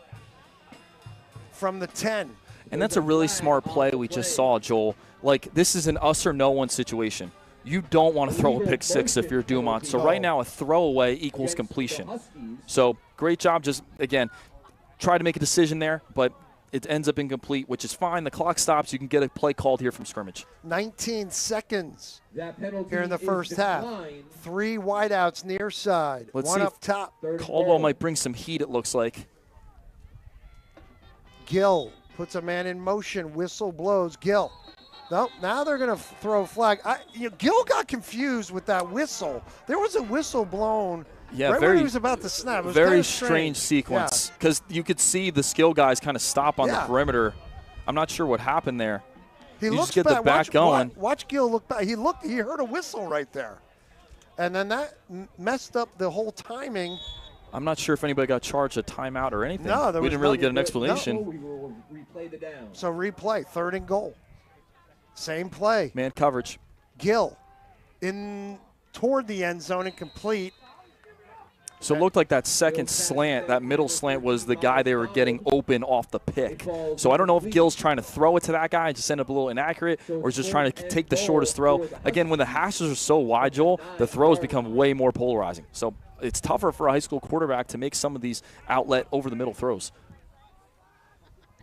S31: from the 10.
S1: And that's a really smart play we just saw, Joel. Like, this is an us or no one situation. You don't want to throw a pick six if you're Dumont. So right now a throwaway equals completion. So great job. Just, again, try to make a decision there, but it ends up incomplete, which is fine. The clock stops. You can get a play called here from scrimmage.
S31: 19 seconds here in the first half. 3 wideouts near side.
S1: Let's
S31: one
S1: see
S31: up top.
S1: Caldwell might bring some heat, it looks like.
S31: Gill puts a man in motion. Whistle blows. Gill No, now they're going to throw a flag. Gill got confused with that whistle. There was a whistle blown right when he was about to snap. It was
S1: very
S31: kind of
S1: strange sequence because you could see the skill guys kind of stop on the perimeter. I'm not sure what happened there.
S31: He
S1: you
S31: looks
S1: just get
S31: back.
S1: the back going.
S31: Watch Gill look back. He heard a whistle right there. And then that messed up the whole timing.
S1: I'm not sure if anybody got charged a timeout or anything.
S31: No,
S1: we didn't really get an explanation.
S31: No.
S2: We will replay the down.
S31: So replay, 3rd and goal. Same play.
S1: Man coverage.
S31: Gill in toward the end zone, incomplete.
S1: So it looked like that second slant, that middle slant, was the guy they were getting open off the pick. So I don't know if Gill's trying to throw it to that guy and just end up a little inaccurate, or is just trying to take the shortest throw. Again, when the hashes are so wide, Joel, the throws become way more polarizing. So it's tougher for a high school quarterback to make some of these outlet over-the-middle throws.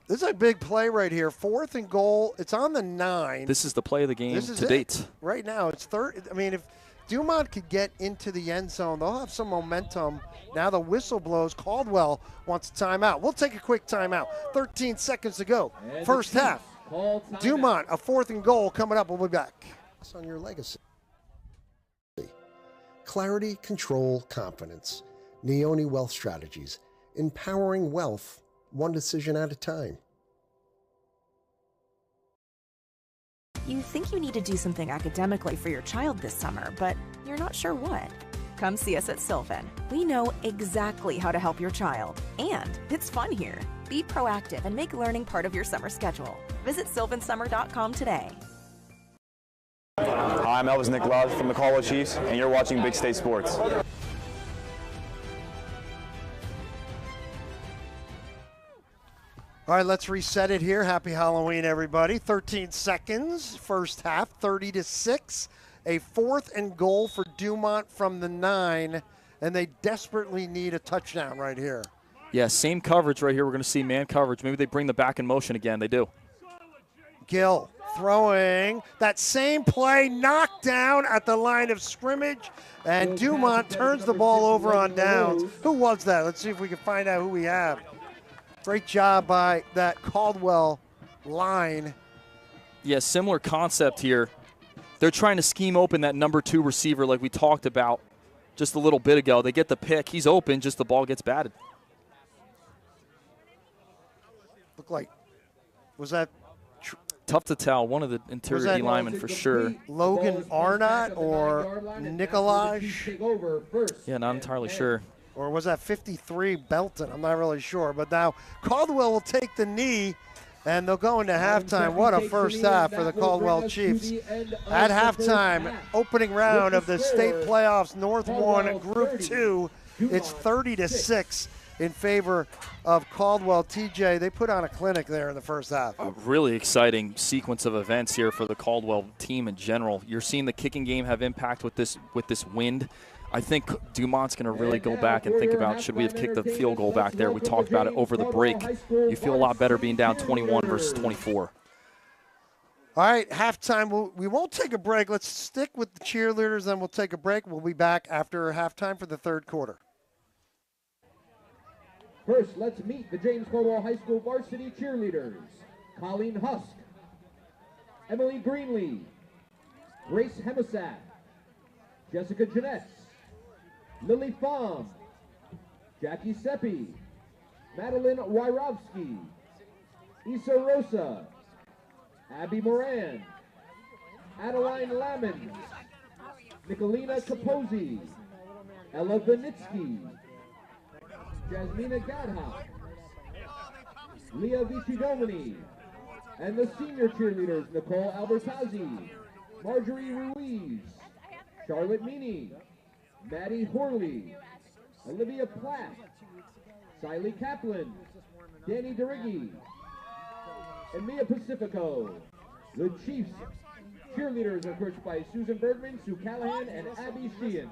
S31: This is a big play right here. 4th and goal. It's on the 9.
S1: This is the play of the game to date.
S31: Right now, it's 3rd. I mean, if Dumont could get into the end zone, they'll have some momentum. Now the whistle blows. Caldwell wants a timeout. We'll take a quick timeout. 13 seconds to go. First half. Dumont, a 4th and goal coming up. We'll be back.
S12: It's on your legacy. Clarity, control, confidence. Neone Wealth Strategies. Empowering wealth, one decision at a time.
S11: You think you need to do something academically for your child this summer, but you're not sure what. Come see us at Sylvan. We know exactly how to help your child, and it's fun here. Be proactive and make learning part of your summer schedule. Visit sylvansummer.com today.
S13: Hi, I'm Elvis Nick Love from the Caldwell Chiefs, and you're watching Big State Sports.
S31: All right, let's reset it here. Happy Halloween, everybody. 13 seconds, first half, 30-6. A 4th and goal for Dumont from the 9, and they desperately need a touchdown right here.
S1: Yeah, same coverage right here. We're going to see man coverage. Maybe they bring the back in motion again. They do.
S31: Gill throwing. That same play knocked down at the line of scrimmage, and Dumont turns the ball over on downs. Who was that? Let's see if we can find out who we have. Great job by that Caldwell line.
S1: Yeah, similar concept here. They're trying to scheme open that number 2 receiver like we talked about just a little bit ago. They get the pick. He's open, just the ball gets batted.
S31: Looked like, was that?
S1: Tough to tell. One of the interior D linemen for sure.
S31: Logan Arnott or Nicolaj?
S1: Yeah, not entirely sure.
S31: Or was that 53 Belton? I'm not really sure. But now Caldwell will take the knee, and they'll go into halftime. What a first half for the Caldwell Chiefs. At halftime, opening round of the state playoffs, North 1, Group 2. It's 30-6 in favor of Caldwell. TJ, they put on a clinic there in the first half.
S1: A really exciting sequence of events here for the Caldwell team in general. You're seeing the kicking game have impact with this wind. I think Dumont's going to really go back and think about, should we have kicked the field goal back there? We talked about it over the break. You feel a lot better being down 21 versus 24.
S31: All right, halftime. We won't take a break. Let's stick with the cheerleaders, then we'll take a break. We'll be back after halftime for the third quarter.
S2: First, let's meet the James Caldwell High School varsity cheerleaders. Colleen Husk, Emily Greenlee, Grace Hemasat, Jessica Jeanette, Lily Pham, Jackie Seppi, Madeline Wyrowski, Issa Rosa, Abby Moran, Adeline Lamon, Nicolina Capozzi, Ella Vinitsky, Jasmina Gadha, Leah Vici-Domini, and the senior cheerleaders, Nicole Albertazzi, Marjorie Ruiz, Charlotte Meany, Maddie Horley, Olivia Platt, Siley Kaplan, Danny DeRiggi, and Mia Pacifico. The Chiefs cheerleaders are coached by Susan Bergman, Sue Callahan, and Abby Sheehan.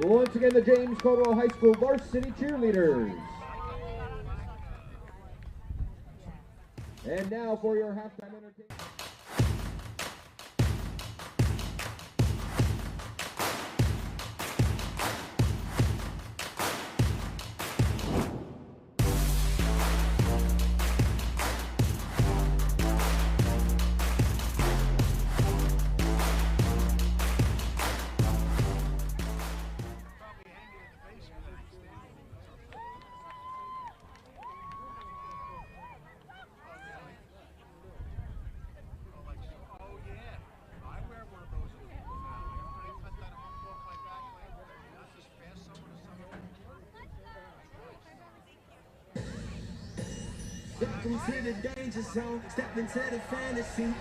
S2: Once again, the James Caldwell High School varsity cheerleaders. And now for your halftime entertainment.
S5: Step into the danger zone, step into the fantasy.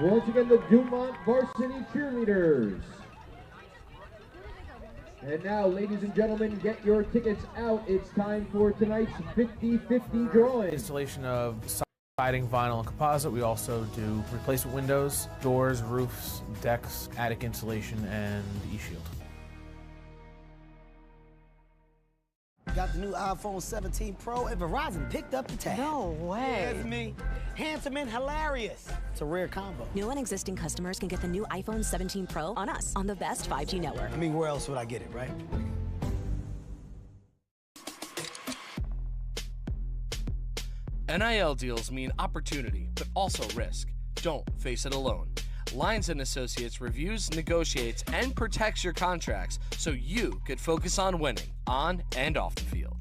S2: Once again, the Dumont varsity cheerleaders. And now, ladies and gentlemen, get your tickets out. It's time for tonight's 50-50 drawing.
S10: Installation of siding, vinyl, and composite. We also do replacement windows, doors, roofs, decks, attic insulation, and e-shield.
S19: Got the new iPhone 17 Pro, and Verizon picked up the tab.
S20: No way.
S19: That's me. Handsome and hilarious. It's a rare combo.
S23: New and existing customers can get the new iPhone 17 Pro on us, on the best 5G network.
S19: I mean, where else would I get it, right?
S14: NIL deals mean opportunity, but also risk. Don't face it alone. Lyons & Associates reviews, negotiates, and protects your contracts so you could focus on winning on and off the field.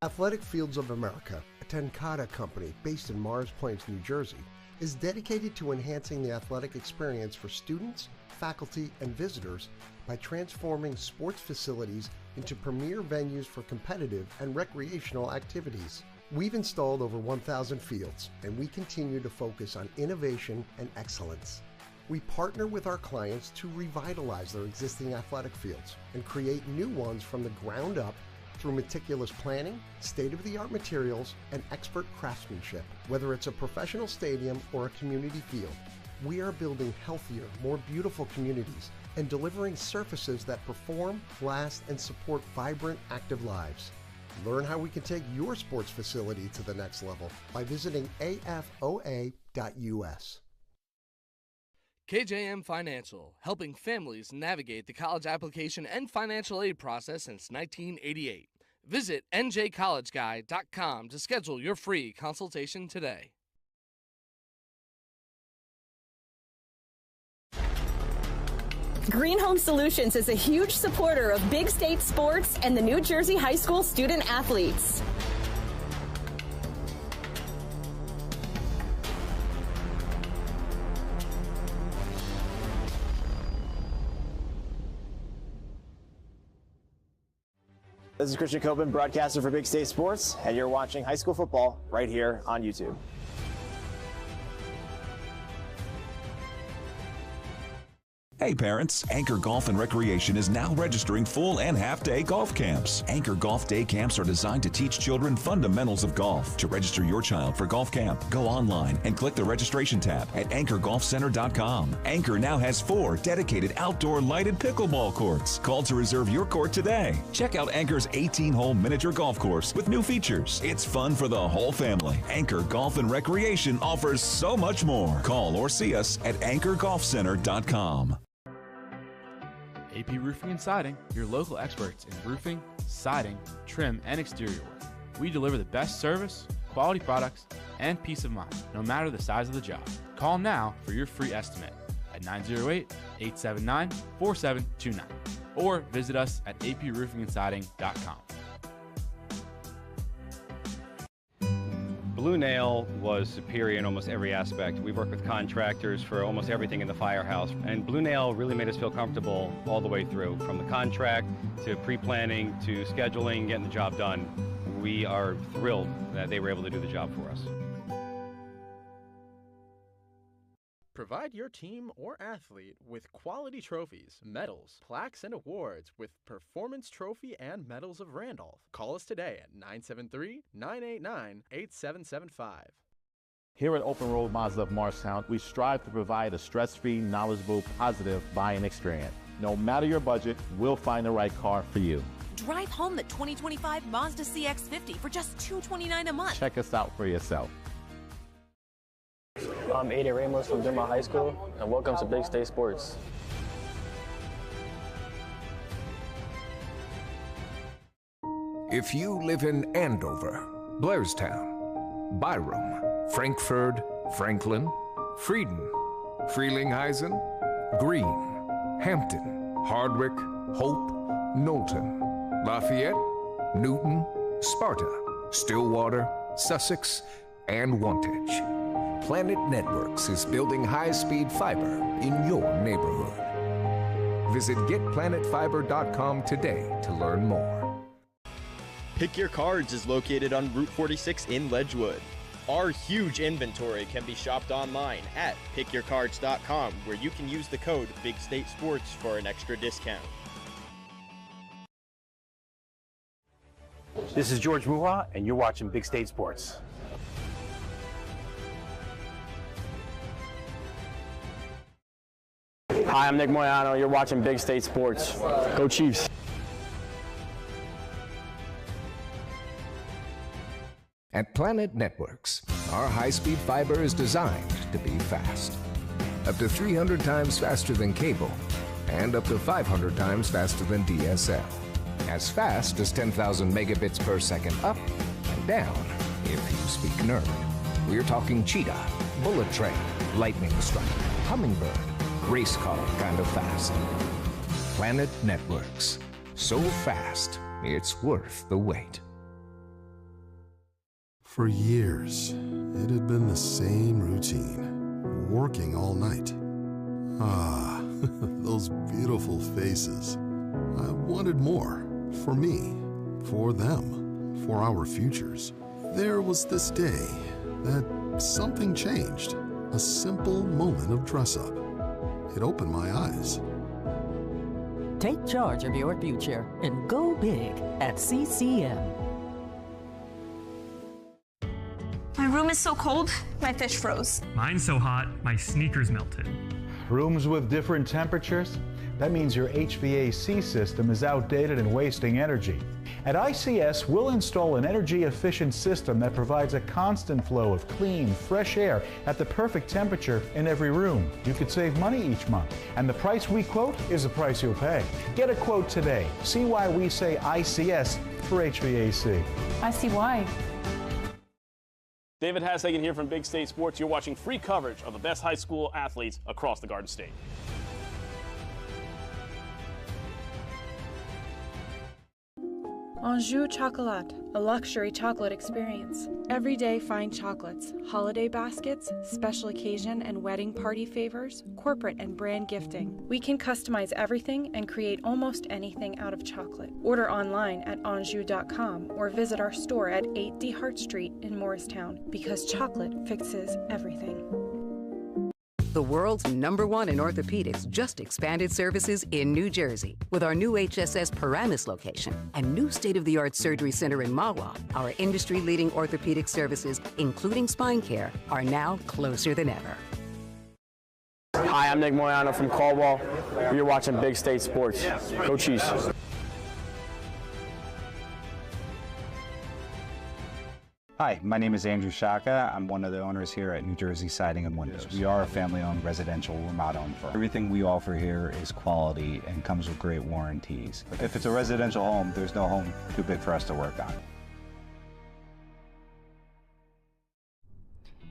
S12: Athletic Fields of America, a Tenkata company based in Morris Plains, New Jersey, is dedicated to enhancing the athletic experience for students, faculty, and visitors by transforming sports facilities into premier venues for competitive and recreational activities. We've installed over 1,000 fields, and we continue to focus on innovation and excellence. We partner with our clients to revitalize their existing athletic fields and create new ones from the ground up through meticulous planning, state-of-the-art materials, and expert craftsmanship. Whether it's a professional stadium or a community field, we are building healthier, more beautiful communities and delivering surfaces that perform, last, and support vibrant, active lives. Learn how we can take your sports facility to the next level by visiting afoa.us.
S14: KJM Financial, helping families navigate the college application and financial aid process since 1988. Visit njcollegeguy.com to schedule your free consultation today.
S15: Green Home Solutions is a huge supporter of Big State sports and the New Jersey high school student athletes.
S16: This is Christian Copeland, broadcaster for Big State Sports, and you're watching high school football right here on YouTube.
S17: Hey parents, Anchor Golf and Recreation is now registering full and half-day golf camps. Anchor Golf Day Camps are designed to teach children fundamentals of golf. To register your child for golf camp, go online and click the registration tab at anchorgolfcenter.com. Anchor now has 4 dedicated outdoor lighted pickleball courts. Call to reserve your court today. Check out Anchor's 18-hole miniature golf course with new features. It's fun for the whole family. Anchor Golf and Recreation offers so much more. Call or see us at anchorgolfcenter.com.
S10: AP Roofing and Siding, your local experts in roofing, siding, trim, and exterior work. We deliver the best service, quality products, and peace of mind, no matter the size of the job. Call now for your free estimate at 908-879-4729 or visit us at aproofingendsiding.com.
S20: Blue Nail was superior in almost every aspect. We've worked with contractors for almost everything in the firehouse, and Blue Nail really made us feel comfortable all the way through, from the contract to pre-planning to scheduling, getting the job done. We are thrilled that they were able to do the job for us.
S21: Provide your team or athlete with quality trophies, medals, plaques, and awards with Performance Trophy and Medals of Randolph. Call us today at 973-989-8775.
S22: Here at Open Road Mazda of Morristown, we strive to provide a stress-free, knowledgeable, positive buying experience. No matter your budget, we'll find the right car for you.
S7: Drive home the 2025 Mazda CX-50 for just $229 a month.
S22: Check us out for yourself.
S24: I'm Aiden Ramos from Denmark High School, and welcome to Big State Sports.
S25: If you live in Andover, Blairstown, Byram, Frankfurt, Franklin, Frieden, Frelinghuysen, Greene, Hampton, Hardwick, Hope, Knowlton, Lafayette, Newton, Sparta, Stillwater, Sussex, and Wantage, Planet Networks is building high-speed fiber in your neighborhood. Visit getplanetfiber.com today to learn more.
S26: Pick Your Cards is located on Route 46 in Ledgewood. Our huge inventory can be shopped online at pickyourcards.com, where you can use the code BigStateSports for an extra discount.
S27: This is George Muha, and you're watching Big State Sports.
S24: Hi, I'm Nick Moyano. You're watching Big State Sports. Go Chiefs.
S25: At Planet Networks, our high-speed fiber is designed to be fast. Up to 300 times faster than cable, and up to 500 times faster than DSL. As fast as 10,000 megabits per second up and down, if you speak nerd. We're talking cheetah, bullet train, lightning strike, hummingbird, race car kind of fast. Planet Networks. So fast, it's worth the wait.
S28: For years, it had been the same routine, working all night. Ah, those beautiful faces. I wanted more, for me, for them, for our futures. There was this day that something changed, a simple moment of dress-up. It opened my eyes.
S29: Take charge of your future and go big at CCM.
S30: I
S1: room is so cold, my fish froze.
S3: Mine's so hot, my sneakers melted.
S4: Rooms with different temperatures? That means your HVAC system is outdated and wasting energy. At ICS, we'll install an energy-efficient system that provides a constant flow of clean, fresh air at the perfect temperature in every room. You could save money each month, and the price we quote is the price you'll pay. Get a quote today. See why we say ICS for HVAC.
S5: I see why.
S6: David Hashagen here from Big State Sports. You're watching free coverage of the best high school athletes across the Garden State.
S8: Anjou Chocolat, a luxury chocolate experience. Everyday fine chocolates, holiday baskets, special occasion and wedding party favors, corporate and brand gifting. We can customize everything and create almost anything out of chocolate. Order online at anjou.com or visit our store at 8D Hart Street in Morristown, because chocolate fixes everything.
S9: The world's #1 in orthopedics just expanded services in New Jersey. With our new HSS Paramus location and new state-of-the-art surgery center in Mahwah, our industry-leading orthopedic services, including spine care, are now closer than ever.
S24: Hi, I'm Nick Moyano from Caldwell. You're watching Big State Sports. Go Chiefs.
S11: Hi, my name is Andrew Shaka. I'm one of the owners here at New Jersey Siding and Windows. We are a family-owned residential remodel firm. Everything we offer here is quality and comes with great warranties. If it's a residential home, there's no home too big for us to work on.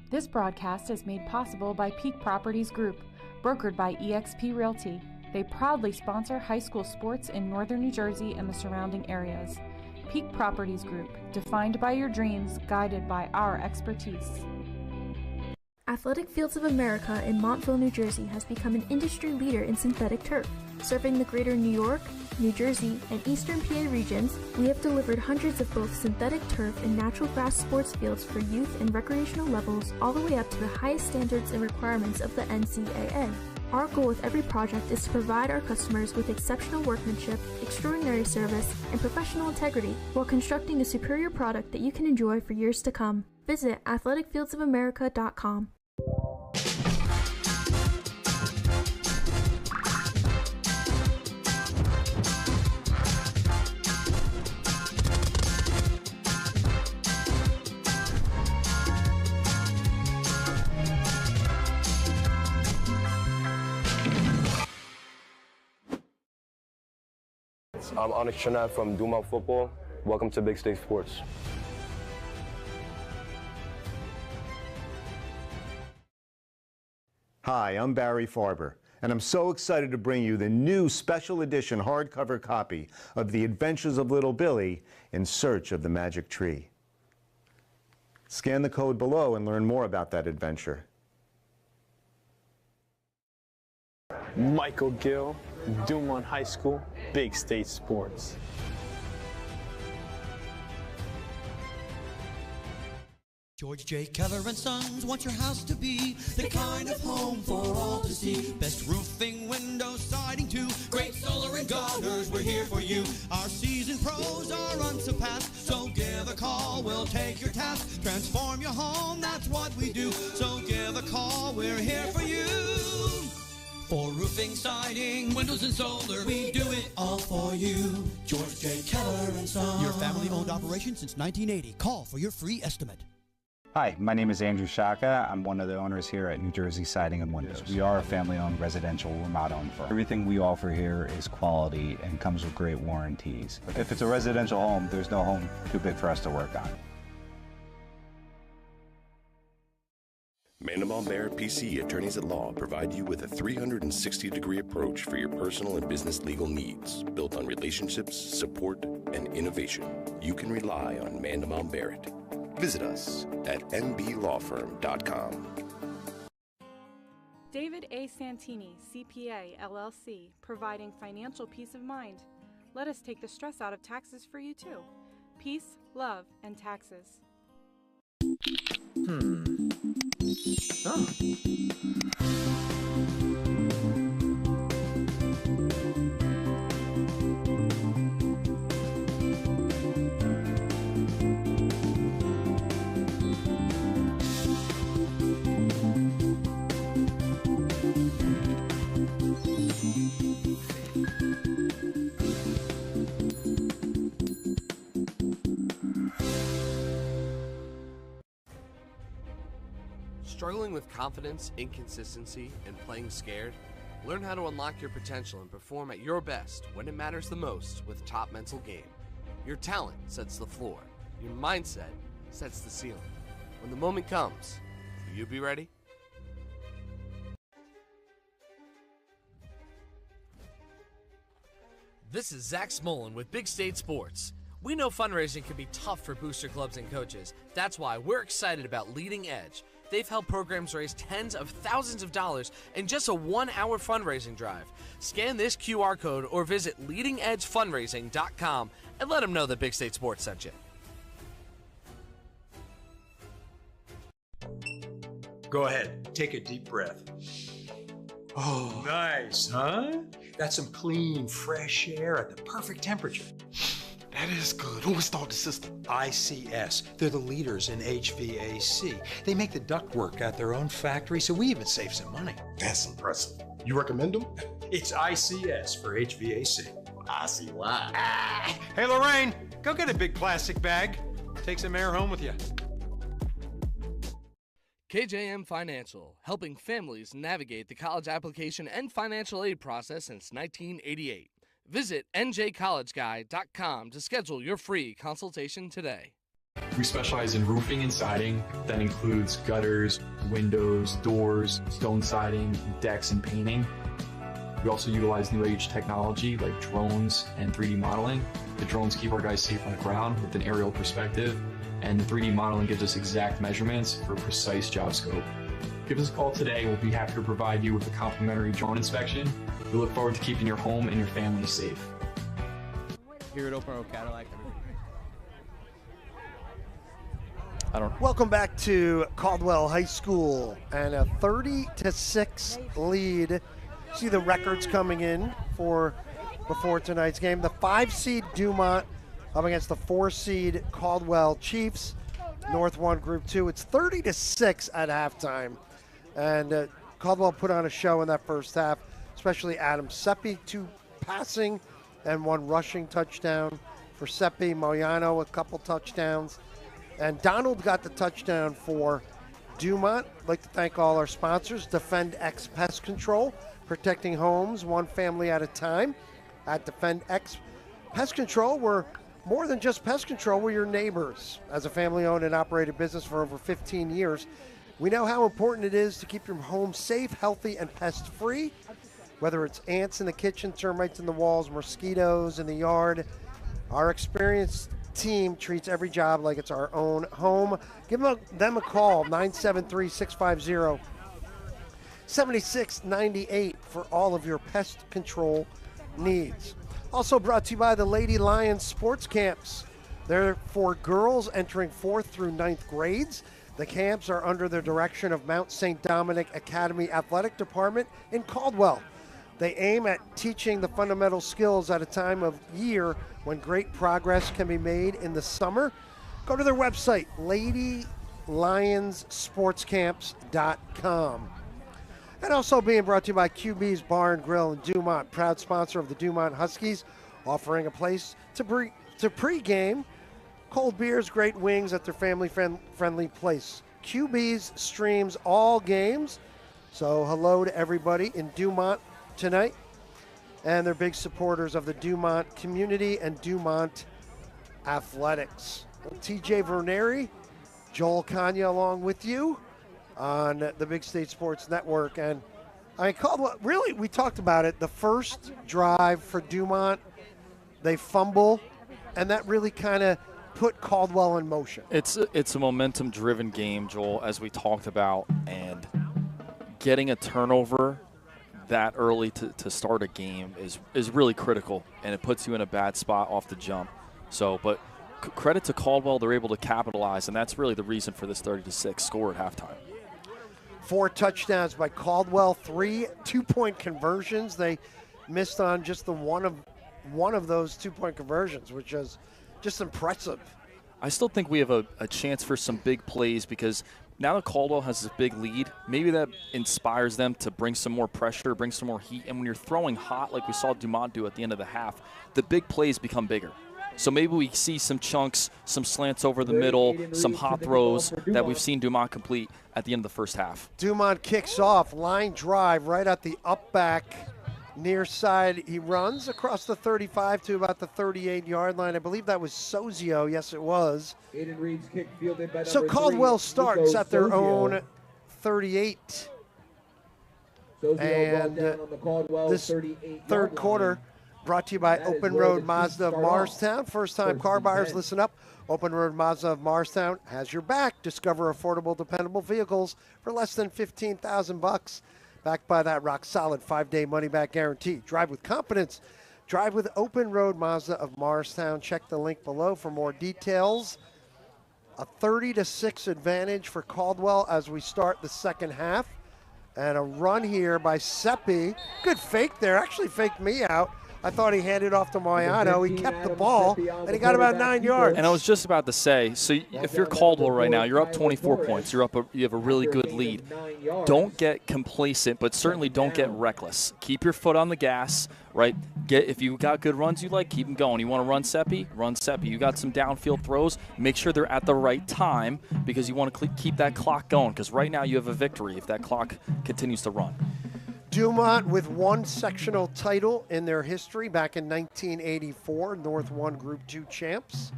S8: This broadcast is made possible by Peak Properties Group, brokered by eXp Realty. They proudly sponsor high school sports in northern New Jersey and the surrounding areas. Peak Properties Group, defined by your dreams, guided by our expertise.
S13: Athletic Fields of America in Montville, New Jersey has become an industry leader in synthetic turf. Serving the greater New York, New Jersey, and Eastern PA regions, we have delivered hundreds of both synthetic turf and natural grass sports fields for youth and recreational levels, all the way up to the highest standards and requirements of the NCAA. Our goal with every project is to provide our customers with exceptional workmanship, extraordinary service, and professional integrity while constructing a superior product that you can enjoy for years to come. Visit athleticfieldsofamerica.com.
S18: I'm Onyx Chanat from Dumont Football. Welcome to Big State Sports.
S31: Hi, I'm Barry Farber, and I'm so excited to bring you the new special edition hardcover copy of The Adventures of Little Billy in Search of the Magic Tree. Scan the code below and learn more about that adventure.
S27: Michael Gill, Dumont High School, Big State Sports.
S32: George J. Keller and Sons want your house to be the kind of home for all to see. Best roofing, windows, siding too. Great solar and gutters, we're here for you. Our seasoned pros are unsurpassed, so give a call, we'll take your task. Transform your home, that's what we do. So give a call, we're here for you. For roofing, siding, windows, and solar, we do it all for you. George J. Keller and Sons. Your family-owned operation since 1980. Call for your free estimate.
S11: Hi, my name is Andrew Shaka. I'm one of the owners here at New Jersey Siding and Windows. We are a family-owned residential remodel firm. Everything we offer here is quality and comes with great warranties. If it's a residential home, there's no home too big for us to work on.
S33: Mandelbaum Barrett PC Attorneys at Law provide you with a 360-degree approach for your personal and business legal needs, built on relationships, support, and innovation. You can rely on Mandelbaum Barrett. Visit us at nblawfirm.com.
S8: David A. Santini, CPA, LLC, providing financial peace of mind. Let us take the stress out of taxes for you too. Peace, love, and taxes.
S2: Oh.
S5: Struggling with confidence, inconsistency, and playing scared? Learn how to unlock your potential and perform at your best when it matters the most with Top Mental Game. Your talent sets the floor. Your mindset sets the ceiling. When the moment comes, will you be ready?
S7: This is Zach Smolin with Big State Sports. We know fundraising can be tough for booster clubs and coaches. That's why we're excited about Leading Edge. They've helped programs raise tens of thousands of dollars in just a 1-hour fundraising drive. Scan this QR code or visit leadingedgefundraising.com and let them know that Big State Sports sent you.
S10: Go ahead, take a deep breath. Oh, nice, huh? That's some clean, fresh air at the perfect temperature.
S12: That is good. Who installed the system?
S10: ICS. They're the leaders in HVAC. They make the ductwork at their own factory, so we even save some money.
S12: That's impressive. You recommend them?
S10: It's ICS for HVAC.
S12: I see why.
S10: Hey, Lorraine, go get a big plastic bag. Take some air home with you.
S7: KJM Financial, helping families navigate the college application and financial aid process since 1988. Visit njcollegeguy.com to schedule your free consultation today.
S14: We specialize in roofing and siding. That includes gutters, windows, doors, stone siding, decks, and painting. We also utilize new age technology like drones and 3D modeling. The drones keep our guys safe on the ground with an aerial perspective, and the 3D modeling gives us exact measurements for precise job scope. Give us a call today. We'll be happy to provide you with a complimentary drone inspection. We look forward to keeping your home and your family safe.
S15: Here at Open Road Cadillac.
S16: Welcome back to Caldwell High School and a 30-6 lead. See the records coming in before tonight's game. The 5-seed Dumont up against the 4-seed Caldwell Chiefs. North 1, Group 2. It's 30-6 at halftime. And Caldwell put on a show in that first half, especially Adam Seppi, 2 passing and 1 rushing touchdown for Seppi. Moyano, a couple touchdowns. And Donald got the touchdown for Dumont. I'd like to thank all our sponsors. Defend X Pest Control, protecting homes one family at a time. At Defend X Pest Control, we're more than just pest control, we're your neighbors. As a family-owned and operated business for over 15 years, we know how important it is to keep your home safe, healthy, and pest-free. Whether it's ants in the kitchen, termites in the walls, mosquitoes in the yard, our experienced team treats every job like it's our own home. Give them a call, 973-650-7698 for all of your pest control needs. Also brought to you by the Lady Lions Sports Camps. They're for girls entering 4th through 9th grades. The camps are under the direction of Mount St. Dominic Academy Athletic Department in Caldwell. They aim at teaching the fundamental skills at a time of year when great progress can be made in the summer. Go to their website, LadyLionsSportsCamps.com. And also being brought to you by QB's Bar and Grill in Dumont, proud sponsor of the Dumont Huskies, offering a place to pregame cold beers, great wings at their family-friendly place. QB's streams all games, so hello to everybody in Dumont tonight. And they're big supporters of the Dumont community and Dumont athletics. TJ Verneri, Joel Kanya along with you on the Big State Sports Network. And I called, really, we talked about it. The first drive for Dumont, they fumble, and that really kind of put Caldwell in motion.
S17: It's a momentum-driven game, Joel, as we talked about, and getting a turnover that early to start a game is really critical, and it puts you in a bad spot off the jump. So, but credit to Caldwell, they're able to capitalize, and that's really the reason for this 30-6 score at halftime.
S16: 4 touchdowns by Caldwell, 3 2-point conversions. They missed on just the one of those 2-point conversions, which is just impressive.
S17: I still think we have a chance for some big plays because now that Caldwell has this big lead, maybe that inspires them to bring some more pressure, bring some more heat. And when you're throwing hot like we saw Dumont do at the end of the half, the big plays become bigger. So maybe we see some chunks, some slants over the middle, some hot throws that we've seen Dumont complete at the end of the first half.
S16: Dumont kicks off, line drive right at the up back near side. He runs across the 35 to about the 38-yard line. I believe that was Sozio. Yes, it was.
S2: Aiden Reed's kick fielded by
S16: So
S2: number
S16: Caldwell
S2: 3,
S16: starts
S2: Nico
S16: at their
S2: Sozio.
S16: own 38.
S2: Sozio brought
S16: And
S2: down on the Caldwell
S16: this
S2: 38-yard
S16: third
S2: line.
S16: quarter brought to you by
S2: That is
S16: Open
S2: where
S16: Road
S2: the Chiefs
S16: Mazda of
S2: start off.
S16: Morristown. First-time
S2: First
S16: car
S2: and
S16: buyers,
S2: 10.
S16: listen up. Open Road Mazda of Morristown has your back. Discover affordable, dependable vehicles for less than $15,000. Backed by that rock-solid 5-day money-back guarantee. Drive with confidence. Drive with Open Road Mazda of Morristown. Check the link below for more details. A 30-6 advantage for Caldwell as we start the second half. And a run here by Seppi. Good fake there. Actually faked me out. I thought he handed off to Moyano. He kept the ball, and he got about 9 yards.
S17: And I was just about to say, so if you're Caldwell right now, you're up 24 points. You have a really good lead. Don't get complacent, but certainly don't get reckless. Keep your foot on the gas, right? If you got good runs you like, keep them going. You want to run Seppi? Run Seppi. You got some downfield throws, make sure they're at the right time because you want to keep that clock going because right now you have a victory if that clock continues to run.
S16: Dumont with one sectional title in their history back in 1984, North 1 Group 2 champs.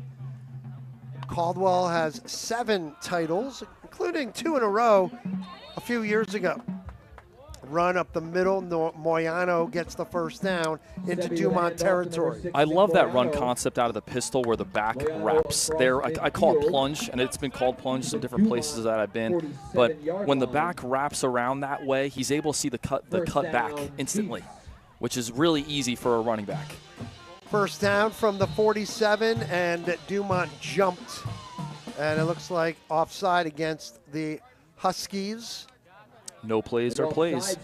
S16: Caldwell has 7 titles, including 2 in a row a few years ago. Run up the middle, Moyano gets the first down into Dumont territory.
S17: I love that run concept out of the pistol where the back wraps there. I call it plunge, and it's been called plunge some different places that I've been. But when the back wraps around that way, he's able to see the cut back instantly, which is really easy for a running back.
S16: First down from the 47, and Dumont jumped. And it looks like offside against the Huskies.
S17: No plays are plays.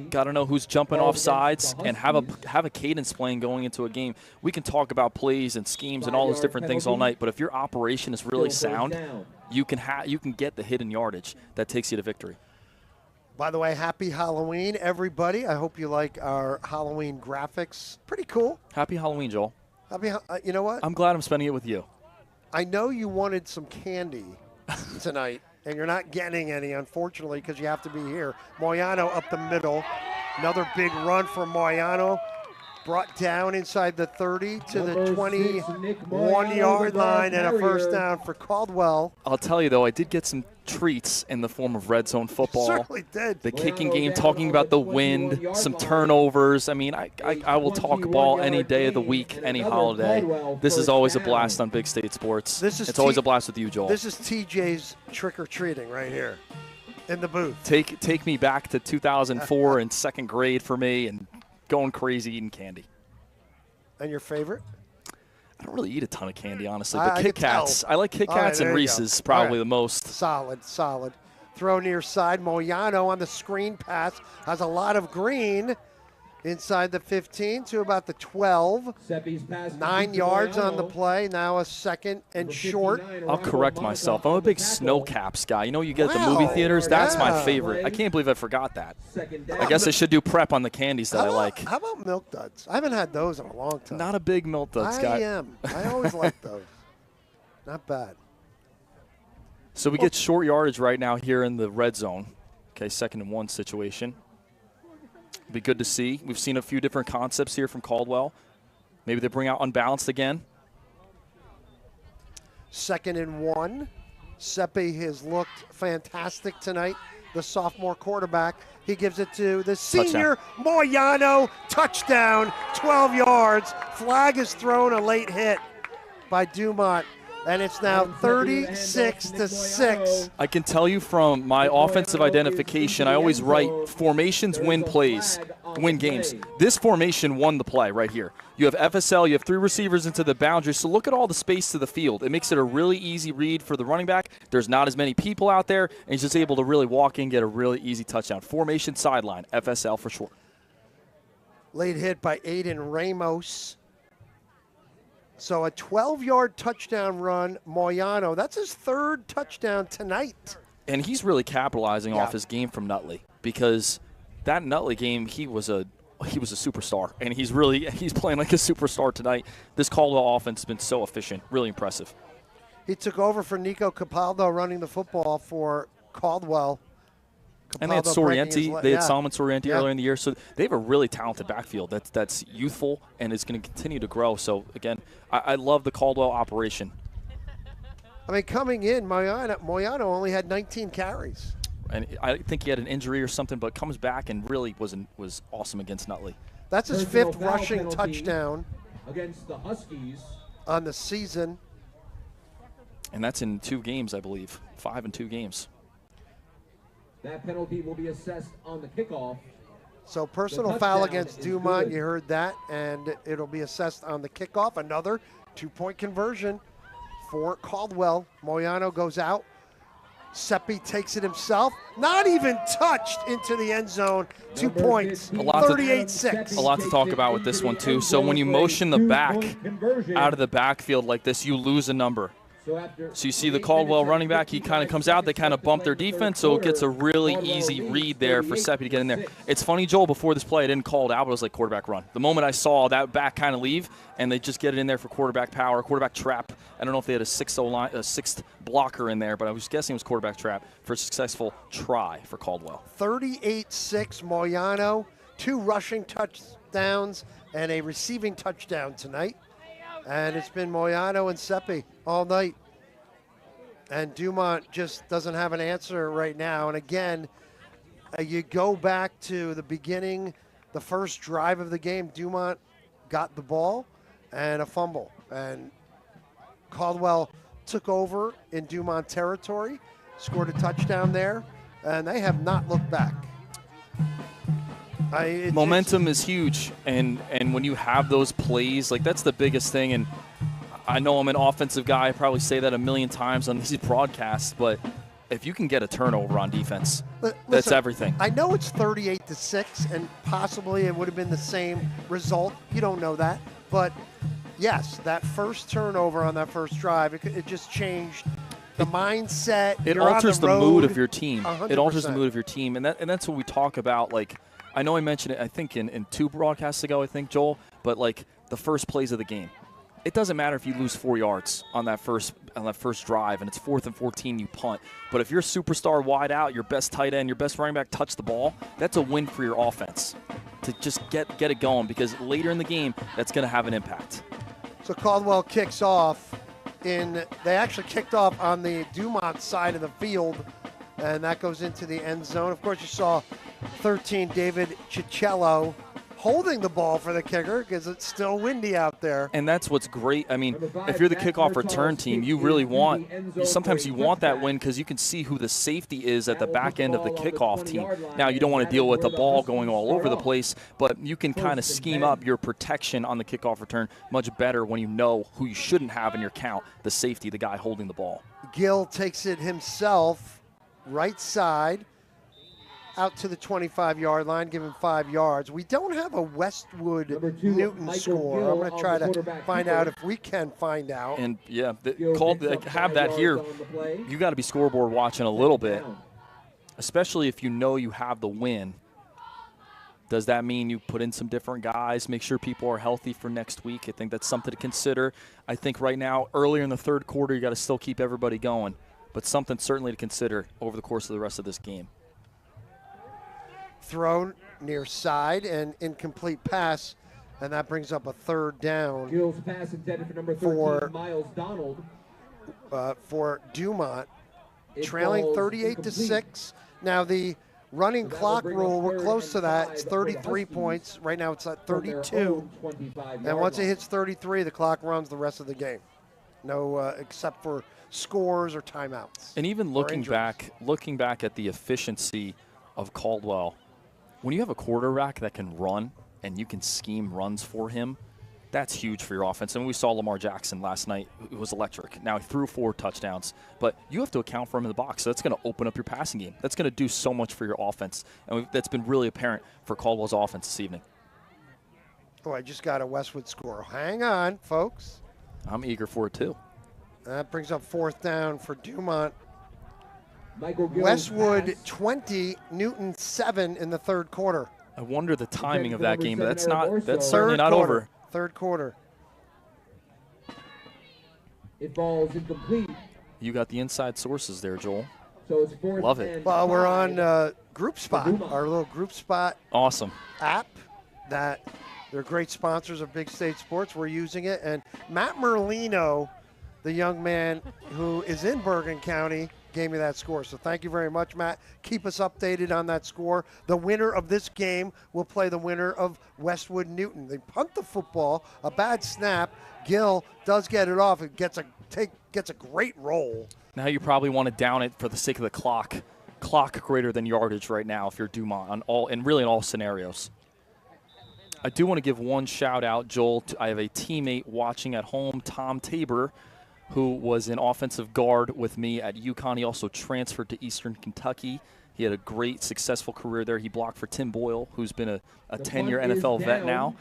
S17: Got to know who's jumping off sides and have a cadence playing going into a game. We can talk about plays and schemes and all those different things all night, but if your operation is really sound, you can get the hidden yardage that takes you to victory.
S16: By the way, happy Halloween, everybody. I hope you like our Halloween graphics. Pretty cool.
S17: Happy Halloween, Joel.
S16: You know what?
S17: I'm glad I'm spending it with you.
S16: I know you wanted some candy tonight. And you're not getting any, unfortunately, because you have to be here. Moyano up the middle. Another big run for Moyano. Brought down inside the 30 to the 21-yard line and a first down for Caldwell.
S17: I'll tell you, though, I did get some treats in the form of red zone football.
S16: Certainly did.
S17: The kicking game, talking about the wind, some turnovers. I mean, I will talk ball any day of the week, any holiday. This is always a blast on Big State Sports. It's always a blast with you, Joel.
S16: This is TJ's trick-or-treating right here in the booth.
S17: Take me back to 2004 in second grade for me and going crazy eating candy.
S16: And your favorite?
S17: I don't really eat a ton of candy, honestly, but Kit Kats. I like Kit Kats and Reese's probably the most.
S16: Solid. Throw near side. Moyano on the screen pass has a lot of green inside the 15 to about the 12. 9 yards on the play. Now a second and short.
S17: I'll correct myself. I'm a big snow caps guy. You know, you get at the movie theaters. That's my favorite. I can't believe I forgot that. I guess I should do prep on the candies that I like.
S16: How about Milk Duds? I haven't had those in a long time.
S17: Not a big Milk Duds guy.
S16: I am. I always like those. Not bad.
S17: So we get short yardage right now here in the red zone. Okay, 2nd and 1 situation. Be good to see. We've seen a few different concepts here from Caldwell. Maybe they bring out unbalanced again.
S16: 2nd and 1. Seppi has looked fantastic tonight. The sophomore quarterback. He gives it to the senior Moyano. Touchdown, 12 yards. Flag is thrown, a late hit by Dumont. And it's now 36-6.
S17: I can tell you from my offensive identification, I always write formations win plays, win games. This formation won the play right here. You have FSL, you have 3 receivers into the boundary, so look at all the space to the field. It makes it a really easy read for the running back. There's not as many people out there, and he's just able to really walk in and get a really easy touchdown. Formation sideline, FSL for short.
S16: Late hit by Aiden Ramos. So a 12-yard touchdown run, Moyano. That's his 3rd touchdown tonight.
S17: And he's really capitalizing off his game from Nutley because that Nutley game, he was a he was a superstar, and he's playing like a superstar tonight. This Caldwell offense has been so efficient, really impressive.
S16: He took over for Nico Capaldo running the football for Caldwell.
S17: And they had Sorienti. They had Solomon Sorienti
S16: Yeah.
S17: earlier in the year. So they have a really talented backfield that's youthful and is going to continue to grow. So, again, I love the Caldwell operation.
S16: I mean, coming in, Moyano only had 19 carries.
S17: And I think he had an injury or something, but comes back and really was awesome against Nutley.
S16: That's his
S2: Personal
S16: fifth
S2: foul
S16: rushing
S2: penalty
S16: touchdown
S2: against the Huskies.
S16: on the season.
S17: And that's in 2 games, I believe. 5 in 2 games.
S2: That penalty will be assessed on the kickoff.
S16: So personal foul against Dumont, you heard that, and it'll be assessed on the kickoff. Another 2-point conversion for Caldwell. Moyano goes out. Seppi takes it himself. Not even touched into the end zone. 2 points, 38-6.
S17: A lot to talk about with this one, too. So when you motion the back out of the backfield like this, you lose a number. So you see the Caldwell running back, he kind of comes out, they kind of bump their defense, so it gets a really easy read there for Seppi to get in there. It's funny, Joel, before this play, I didn't call it out, but it was like quarterback run. The moment I saw that back kind of leave, and they just get it in there for quarterback power, quarterback trap. I don't know if they had a sixth blocker in there, but I was guessing it was quarterback trap for a successful try for Caldwell.
S16: 38-6 Moyano, 2 rushing touchdowns and a receiving touchdown tonight. And it's been Moyano and Seppi all night. And Dumont just doesn't have an answer right now. And again, you go back to the beginning, the first drive of the game, Dumont got the ball and a fumble. And Caldwell took over in Dumont territory, scored a touchdown there, and they have not looked back.
S17: Momentum is huge, and when you have those plays, like that's the biggest thing. And I know I'm an offensive guy. I probably say that a million times on these broadcasts, but if you can get a turnover on defense, that's everything.
S16: I know it's 38-6, and possibly it would have been the same result. You don't know that, but yes, that first turnover on that first drive, it just changed the mindset.
S17: It alters the mood of your team. 100%. It alters the mood of your team, and that's what we talk about. Like, I know I mentioned it, I think, in 2 broadcasts ago, I think, Joel, but, like, the first plays of the game. It doesn't matter if you lose 4 yards on that first drive and it's 4th and 14, you punt. But if your superstar wide out, your best tight end, your best running back touch the ball, that's a win for your offense to just get it going, because later in the game, that's going to have an impact.
S16: So Caldwell kicks off. They actually kicked off on the Dumont side of the field, and that goes into the end zone. Of course, you saw 13 David Ciccello holding the ball for the kicker because it's still windy out there.
S17: And that's what's great. I mean, if you're the kickoff return team, you really want – sometimes you want that win because you can see who the safety is at the back end of the kickoff team. Now, you don't want to deal with the ball going all over the place, but you can kind of scheme up your protection on the kickoff return much better when you know who you shouldn't have in your count, the safety, the guy holding the ball.
S16: Gill takes it himself, right side, out to the 25-yard line, give him 5 yards. We don't have a Westwood Newton score. I'm going to try to find out if we can find out.
S17: And, yeah, have that here. You got to be scoreboard watching a little bit, especially if you know you have the win. Does that mean you put in some different guys, make sure people are healthy for next week? I think that's something to consider. I think right now, earlier in the third quarter, you got to still keep everybody going, but something certainly to consider over the course of the rest of this game.
S16: Thrown near side and incomplete pass, and that brings up a third down.
S2: Gill's pass intended for number 13, Miles Donald.
S16: For Dumont, trailing 38-6. Now the running clock rule, we're close to that. It's 33 points. Right now it's at 32. And once it hits 33, the clock runs the rest of the game. No, except for scores or timeouts.
S17: And even looking back at the efficiency of Caldwell, when you have a quarterback that can run and you can scheme runs for him, that's huge for your offense. And we saw Lamar Jackson last night. It was electric. Now, he threw 4 touchdowns, but you have to account for him in the box. So that's going to open up your passing game. That's going to do so much for your offense. And that's been really apparent for Caldwell's offense this evening.
S16: Oh, I just got a Westwood score. Hang on, folks.
S17: I'm eager for it, too.
S16: That brings up 4th down for Dumont. Westwood 20, Newton 7 in the third quarter.
S17: I wonder the timing of that game, but that's
S16: Third
S17: certainly not
S16: quarter.
S17: over.
S16: Third quarter.
S2: It falls incomplete.
S17: You got the inside sources there, Joel.
S2: So it's fourth.
S17: Love it.
S16: Well, we're on Group Spot, our little Group Spot
S17: Awesome.
S16: app that they're great sponsors of Big State Sports. We're using it. And Matt Merlino, the young man who is in Bergen County, gave me that score. So thank you very much, Matt. Keep us updated on that score. The winner of this game will play the winner of Westwood Newton. They punt the football, a bad snap. Gill does get it off. It gets a great roll.
S17: Now you probably want to down it for the sake of the clock. Clock greater than yardage right now if you're Dumont on all, and really in all scenarios. I do want to give one shout out, Joel. I have a teammate watching at home, Tom Tabor, who was an offensive guard with me at UConn. He also transferred to Eastern Kentucky. He had a great, successful career there. He blocked for Tim Boyle, who's been a 10-year NFL vet now.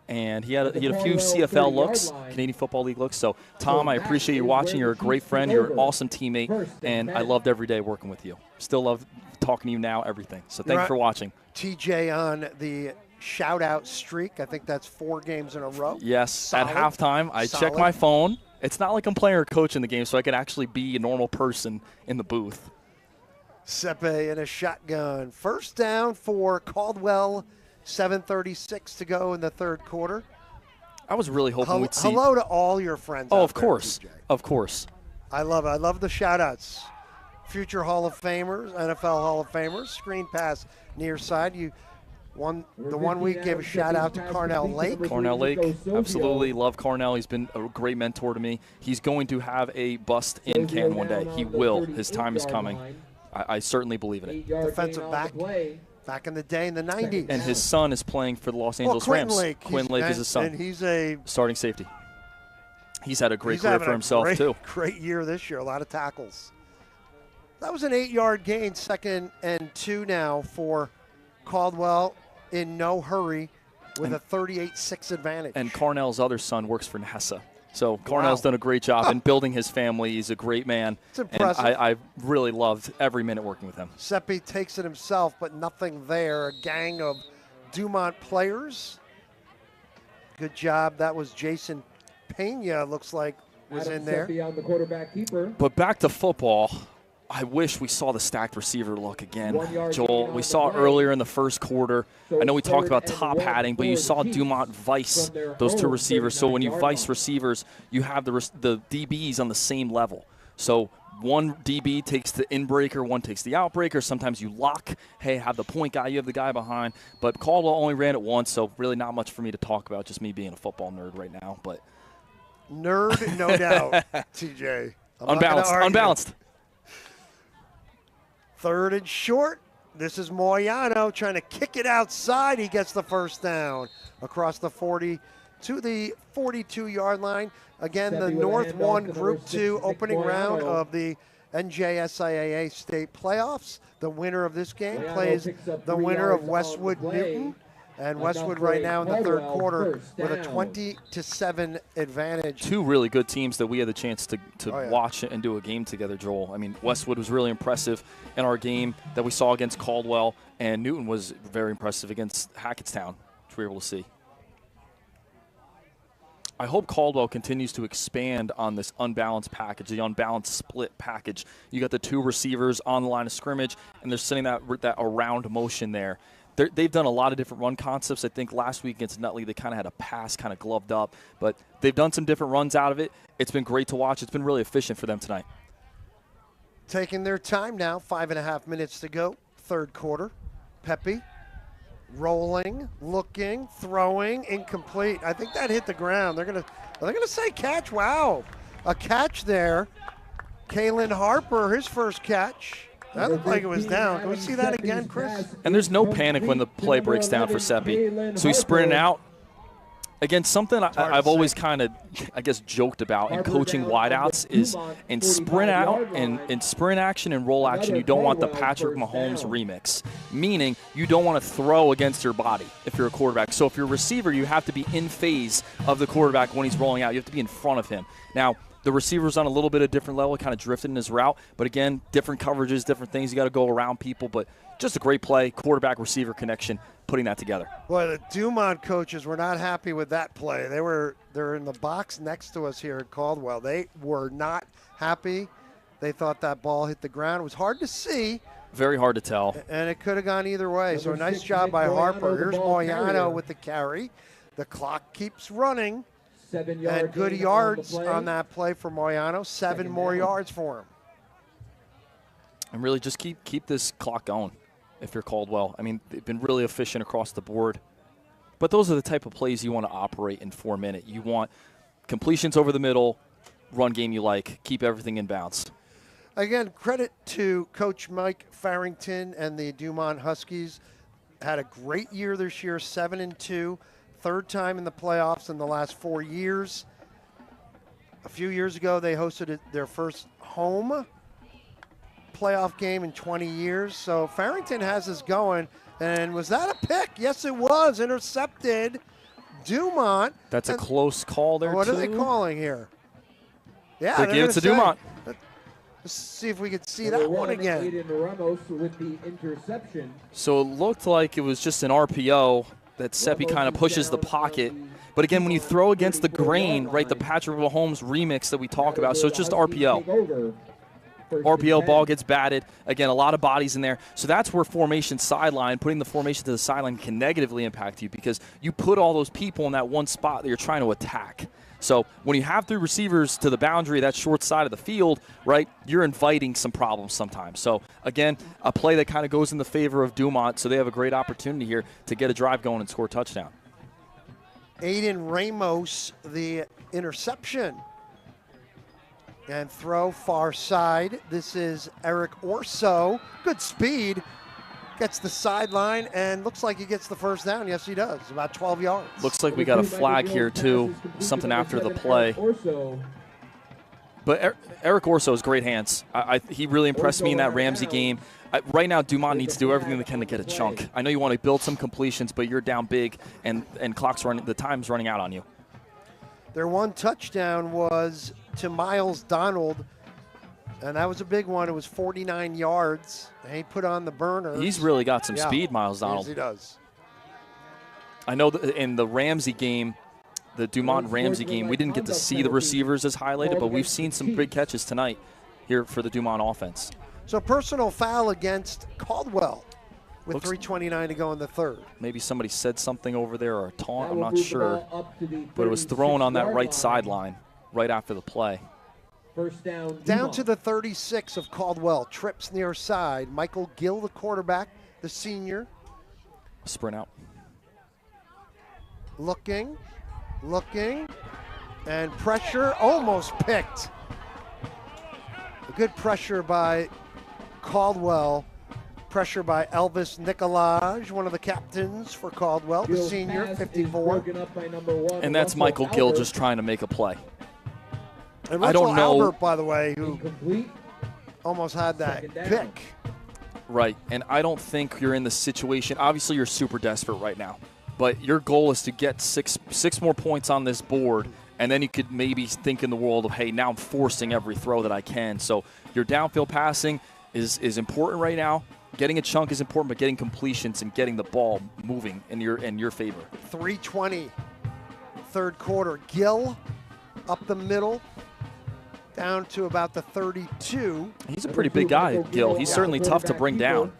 S17: And he had a few CFL looks, Canadian Football League looks. So, Tom, I appreciate you watching. You're a great friend. You're an awesome teammate. And I loved every day working with you. Still love talking to you now, everything. So thank you for watching.
S16: TJ on the shout-out streak. I think that's 4 games in a row.
S17: Yes,
S16: Solid.
S17: at halftime, I check my phone. It's not like I'm playing or coaching the game, so I can actually be a normal person in the booth.
S16: Sepe in a shotgun. First down for Caldwell. 7:36 to go in the third quarter.
S17: I was really hoping we'd see.
S16: Hello to all your friends.
S17: Oh,
S16: out
S17: of
S16: there,
S17: course.
S16: TJ.
S17: Of course.
S16: I love it. I love the shout-outs. Future Hall of Famers, NFL Hall of Famers, screen pass near side. The one week gave a shout-out to Carnell Lake.
S17: Carnell Lake, absolutely. Love Carnell. He's been a great mentor to me. He's going to have a bust in Canton one day. He will. His time is coming. I certainly believe in it.
S16: Defensive back in the day in the 90s.
S17: And his son is playing for the Los Angeles Rams. Quinn Lake is his son.
S16: And he's a
S17: starting safety. He's had a great career for himself, too.
S16: Great year this year. A lot of tackles. That was an 8-yard gain, 2nd and 2 now for Caldwell in no hurry with a 38-6 advantage.
S17: And Carnell's other son works for NASA. So Carnell's done a great job in building his family. He's a great man.
S16: It's impressive.
S17: And I really loved every minute working with him.
S16: Seppi takes it himself, but nothing there. A gang of Dumont players. Good job. That was Jason Pena, looks like, was in there.
S2: On the quarterback keeper.
S17: But back to football. I wish we saw the stacked receiver look again, Joel. We saw it earlier in the first quarter. I know we talked about top hatting, but you saw Dumont vice those 2 receivers. So when you vice receivers, you have the DBs on the same level. So one DB takes the in-breaker, one takes the out-breaker. Sometimes you lock, hey, have the point guy, you have the guy behind. But Caldwell only ran it once, so really not much for me to talk about, just me being a football nerd right now. But
S16: nerd, no doubt, TJ.
S17: Unbalanced.
S16: 3rd and short. This is Moyano trying to kick it outside. He gets the first down across the 40 to the 42-yard line. Again, the North 1 Group 2 opening round of the NJSIAA state playoffs. The winner of this game plays the winner of Westwood Newton. And Westwood right now in the third quarter with a 20-7 advantage.
S17: 2 really good teams that we had the chance to watch and do a game together, Joel. I mean, Westwood was really impressive in our game that we saw against Caldwell, and Newton was very impressive against Hackettstown, which we were able to see. I hope Caldwell continues to expand on this unbalanced package, the unbalanced split package. You got the 2 receivers on the line of scrimmage, and they're sending that around motion there. They've done a lot of different run concepts. I think last week against Nutley, they kind of had a pass kind of gloved up. But they've done some different runs out of it. It's been great to watch. It's been really efficient for them tonight.
S16: Taking their time now, 5.5 minutes to go, third quarter. Pepe rolling, looking, throwing, incomplete. I think that hit the ground. Are they gonna say catch? Wow, a catch there. Kalen Harper, his first catch. That looked like it was down. Can we see that again, Chris?
S17: And there's no panic when the play breaks down for Seppi. So he's sprinting out. Again, something I've always kind of, I guess, joked about in coaching wideouts is in sprint out and in sprint action and roll action, you don't want the Patrick Mahomes remix, meaning you don't want to throw against your body if you're a quarterback. So if you're a receiver, you have to be in phase of the quarterback when he's rolling out. You have to be in front of him. Now, The receiver's on a little bit of different level, kind of drifted in his route. But, again, different coverages, different things. You got to go around people. But just a great play, quarterback-receiver connection, putting that together.
S16: Boy, the Dumont coaches were not happy with that play. They're in the box next to us here at Caldwell. They were not happy. They thought that ball hit the ground. It was hard to see.
S17: Very hard to tell.
S16: And it could have gone either way. So a nice job by Harper. Here's Moyano with the carry. The clock keeps running.
S2: 7 yards.
S16: And good yards on that play for Moyano. 7 more yards for him.
S17: And really just keep this clock going if you're Caldwell. I mean, they've been really efficient across the board. But those are the type of plays you want to operate in 4 minutes. You want completions over the middle, run game you like, keep everything in bounds.
S16: Again, credit to Coach Mike Farrington and the Dumont Huskies. Had a great year this year, 7-2. Third time in the playoffs in the last 4 years. A few years ago, they hosted their first home playoff game in 20 years. So Farrington has us going. And was that a pick? Yes, it was. Intercepted. Dumont.
S17: That's a close call there,
S16: what
S17: too.
S16: What are they calling here? Yeah,
S17: they give it to Dumont.
S16: Let's see if we can see that one again.
S2: Aiden Ramos with the interception.
S17: So it looked like it was just an RPO that Seppi kind of pushes the pocket. But again, when you throw against the grain, right, the Patrick Mahomes remix that we talk about, so it's just RPO. RPO, ball gets batted. Again, a lot of bodies in there. So that's where formation sideline, putting the formation to the sideline can negatively impact you because you put all those people in that one spot that you're trying to attack. So when you have 3 receivers to the boundary, that short side of the field, right, you're inviting some problems sometimes. So, again, a play that kind of goes in the favor of Dumont, so they have a great opportunity here to get a drive going and score a touchdown.
S16: Aiden Ramos, the interception. And throw far side. This is Eric Orso. Good speed. Gets the sideline and looks like he gets the first down. Yes, he does. About 12 yards.
S17: Looks like we got a flag here, too. Something after the play. But Eric Orso has great hands. He really impressed me in that Ramsey game. Right now, Dumont needs to do everything they can to get a chunk. I know you want to build some completions, but you're down big, and clock's running. The time's running out on you.
S16: Their one touchdown was to Miles Donald, and that was a big one. It was 49 yards. And he put on the burner.
S17: He's really got some speed, Miles Donald.
S16: Yes, he does.
S17: I know that in the Ramsey game, the Dumont-Ramsey game, we didn't get to see the receivers as highlighted, but we've seen some big catches tonight here for the Dumont offense.
S16: So personal foul against Caldwell with 3:29 to go in the third.
S17: Maybe somebody said something over there or a taunt, I'm not sure. But it was thrown on that right sideline right after the play.
S2: First down.
S16: Down to the 36 of Caldwell. Trips near side. Michael Gill, the quarterback, the senior.
S17: Sprint out.
S16: Looking, and pressure almost picked. A good pressure by Caldwell. Pressure by Elvis Nicolaj, one of the captains for Caldwell, the senior, 54.
S17: And that's Michael Gill just trying to make a play.
S16: And Russell
S17: I don't know.
S16: Albert, by the way, who almost had that pick.
S17: Right, and I don't think you're in the situation. Obviously, you're super desperate right now. But your goal is to get six more points on this board, and then you could maybe think in the world of, hey, now I'm forcing every throw that I can. So your downfield passing is important right now. Getting a chunk is important, but getting completions and getting the ball moving in your favor.
S16: 3:20, third quarter. Gill up the middle, down to about the 32.
S17: He's a pretty big guy, Gill. He's certainly tough to bring down.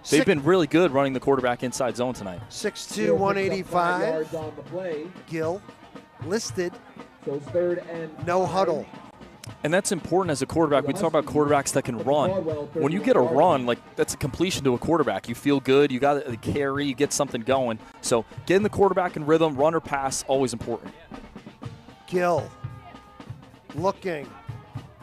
S17: They've been really good running the quarterback inside zone tonight.
S16: 6'2", 185. Gill listed.
S2: So third and
S16: no huddle.
S17: And that's important as a quarterback. We talk about quarterbacks that can run. When you get a run, like that's a completion to a quarterback. You feel good. You got a carry. You get something going. So getting the quarterback in rhythm, run or pass, always important.
S16: Gill looking.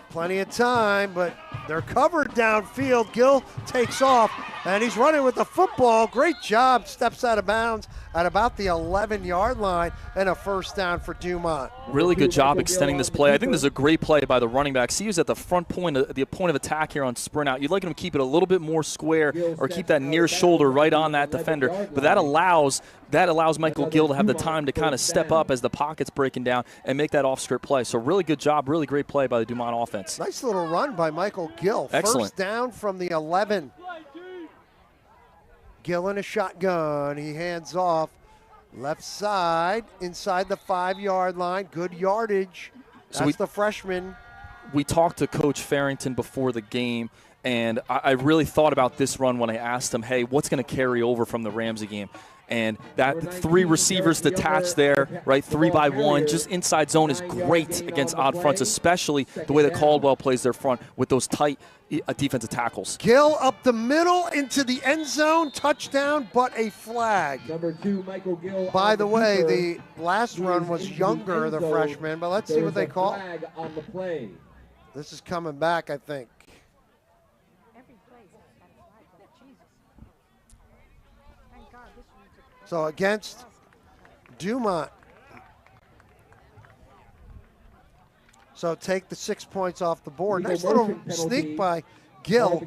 S16: Plenty of time, but they're covered downfield. Gill takes off, and he's running with the football. Great job. Steps out of bounds at about the 11-yard line and a first down for Dumont.
S17: Really good job extending this play. I think this is a great play by the running back. See, he was at the front point, the point of attack here on sprint out. You'd like him to keep it a little bit more square or keep that near shoulder right on that defender. But that allows Michael Gill to have the time to kind of step up as the pocket's breaking down and make that off-script play. So really good job, really great play by the Dumont offense.
S16: Nice little run by Michael Gill.
S17: Excellent.
S16: First down from the 11. Gill in a shotgun. He hands off. Left side, inside the 5-yard line. Good yardage. That's the freshman.
S17: We talked to Coach Farrington before the game, and I really thought about this run when I asked him, hey, what's going to carry over from the Ramsey game? And that 3 receivers detached there, right, 3 by 1, just inside zone is great against odd fronts, especially the way that Caldwell plays their front with those tight defensive tackles.
S16: Gill up the middle into the end zone, touchdown, but a flag.
S2: Number 2, Michael Gill.
S16: By the way, the last run was Younger, the freshman, but let's see what they call.
S2: Flag on the play.
S16: This is coming back, I think. So against Dumont. So take the 6 points off the board. Nice little sneak by Gill,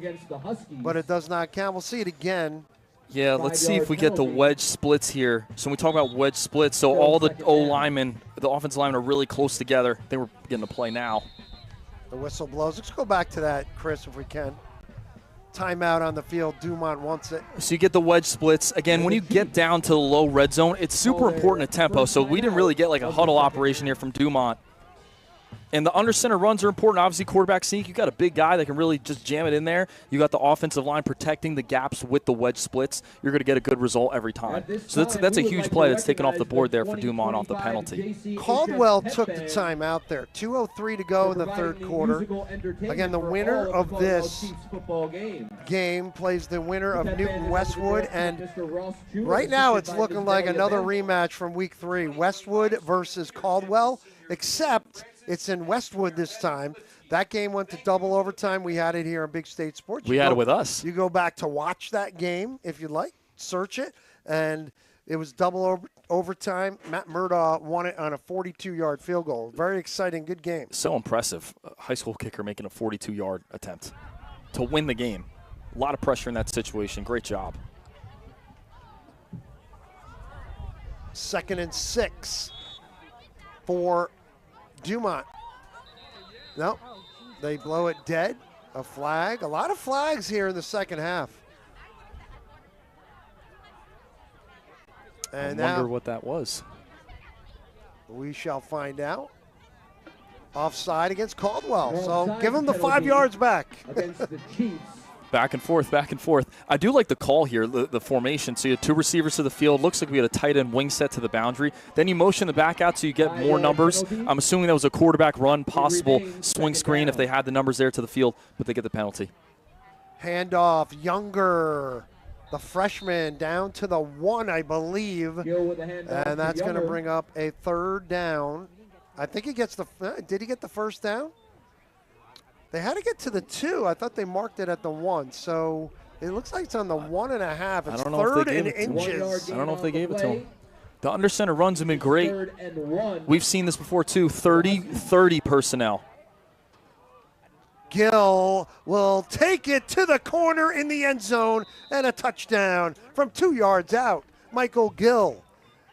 S16: but it does not count. We'll see it again.
S17: Yeah, let's see if we get the wedge splits here. So when we talk about wedge splits, so all the O-linemen, the offensive linemen are really close together. They were getting to play now.
S16: The whistle blows. Let's go back to that, Chris, if we can. Timeout on the field. Dumont wants it.
S17: So you get the wedge splits. Again, when you get down to the low red zone, it's super important at tempo. So we didn't really get like a huddle operation here from Dumont. And the under center runs are important. Obviously, quarterback sneak, you got a big guy that can really just jam it in there. You got the offensive line protecting the gaps with the wedge splits. You're going to get a good result every time. So that's a huge play that's taken off the board there for Dumont off the penalty.
S16: Caldwell took the time out there. 2:03 to go in the third quarter. Again, the winner of this game plays the winner of Newton Westwood. And right now it's looking like another rematch from week 3. Westwood versus Caldwell, except it's in Westwood this time. That game went to double overtime. We had it here on Big State Sports.
S17: We had it with us.
S16: You go back to watch that game if you'd like. Search it. And it was double overtime. Matt Murdaugh won it on a 42-yard field goal. Very exciting, good game.
S17: So impressive. A high school kicker making a 42-yard attempt to win the game. A lot of pressure in that situation. Great job.
S16: 2nd and 6 for Dumont. No, they blow it dead. A flag. A lot of flags here in the second half. And
S17: I wonder what that was.
S16: We shall find out. Offside against Caldwell. So give him the 5 yards back.
S2: Against the Chiefs.
S17: Back and forth, back and forth. I do like the call here, the formation. So you had 2 receivers to the field. Looks like we had a tight end wing set to the boundary. Then you motion the back out so you get more numbers. I'm assuming that was a quarterback run, possible swing screen if they had the numbers there to the field, but they get the penalty.
S16: Handoff, Younger, the freshman, down to the 1, I believe. And that's going to bring up a 3rd down. I think he gets did he get the first down? They had to get to the 2. I thought they marked it at the 1. So it looks like it's on the 1.5. It's 3rd and inches.
S17: I don't know if they gave it to him. The under center runs have been great. We've seen this before too. 30-30 personnel.
S16: Gill will take it to the corner in the end zone and a touchdown from 2 yards out. Michael Gill.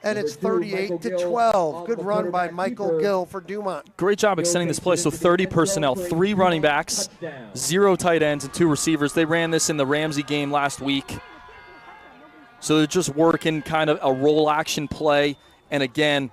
S16: And it's 38-12. Good run by Michael Gill for Dumont.
S17: Great job extending this play. So 30 personnel, 3 running backs, 0 tight ends, and 2 receivers. They ran this in the Ramsey game last week. So they're just working kind of a roll action play. And again,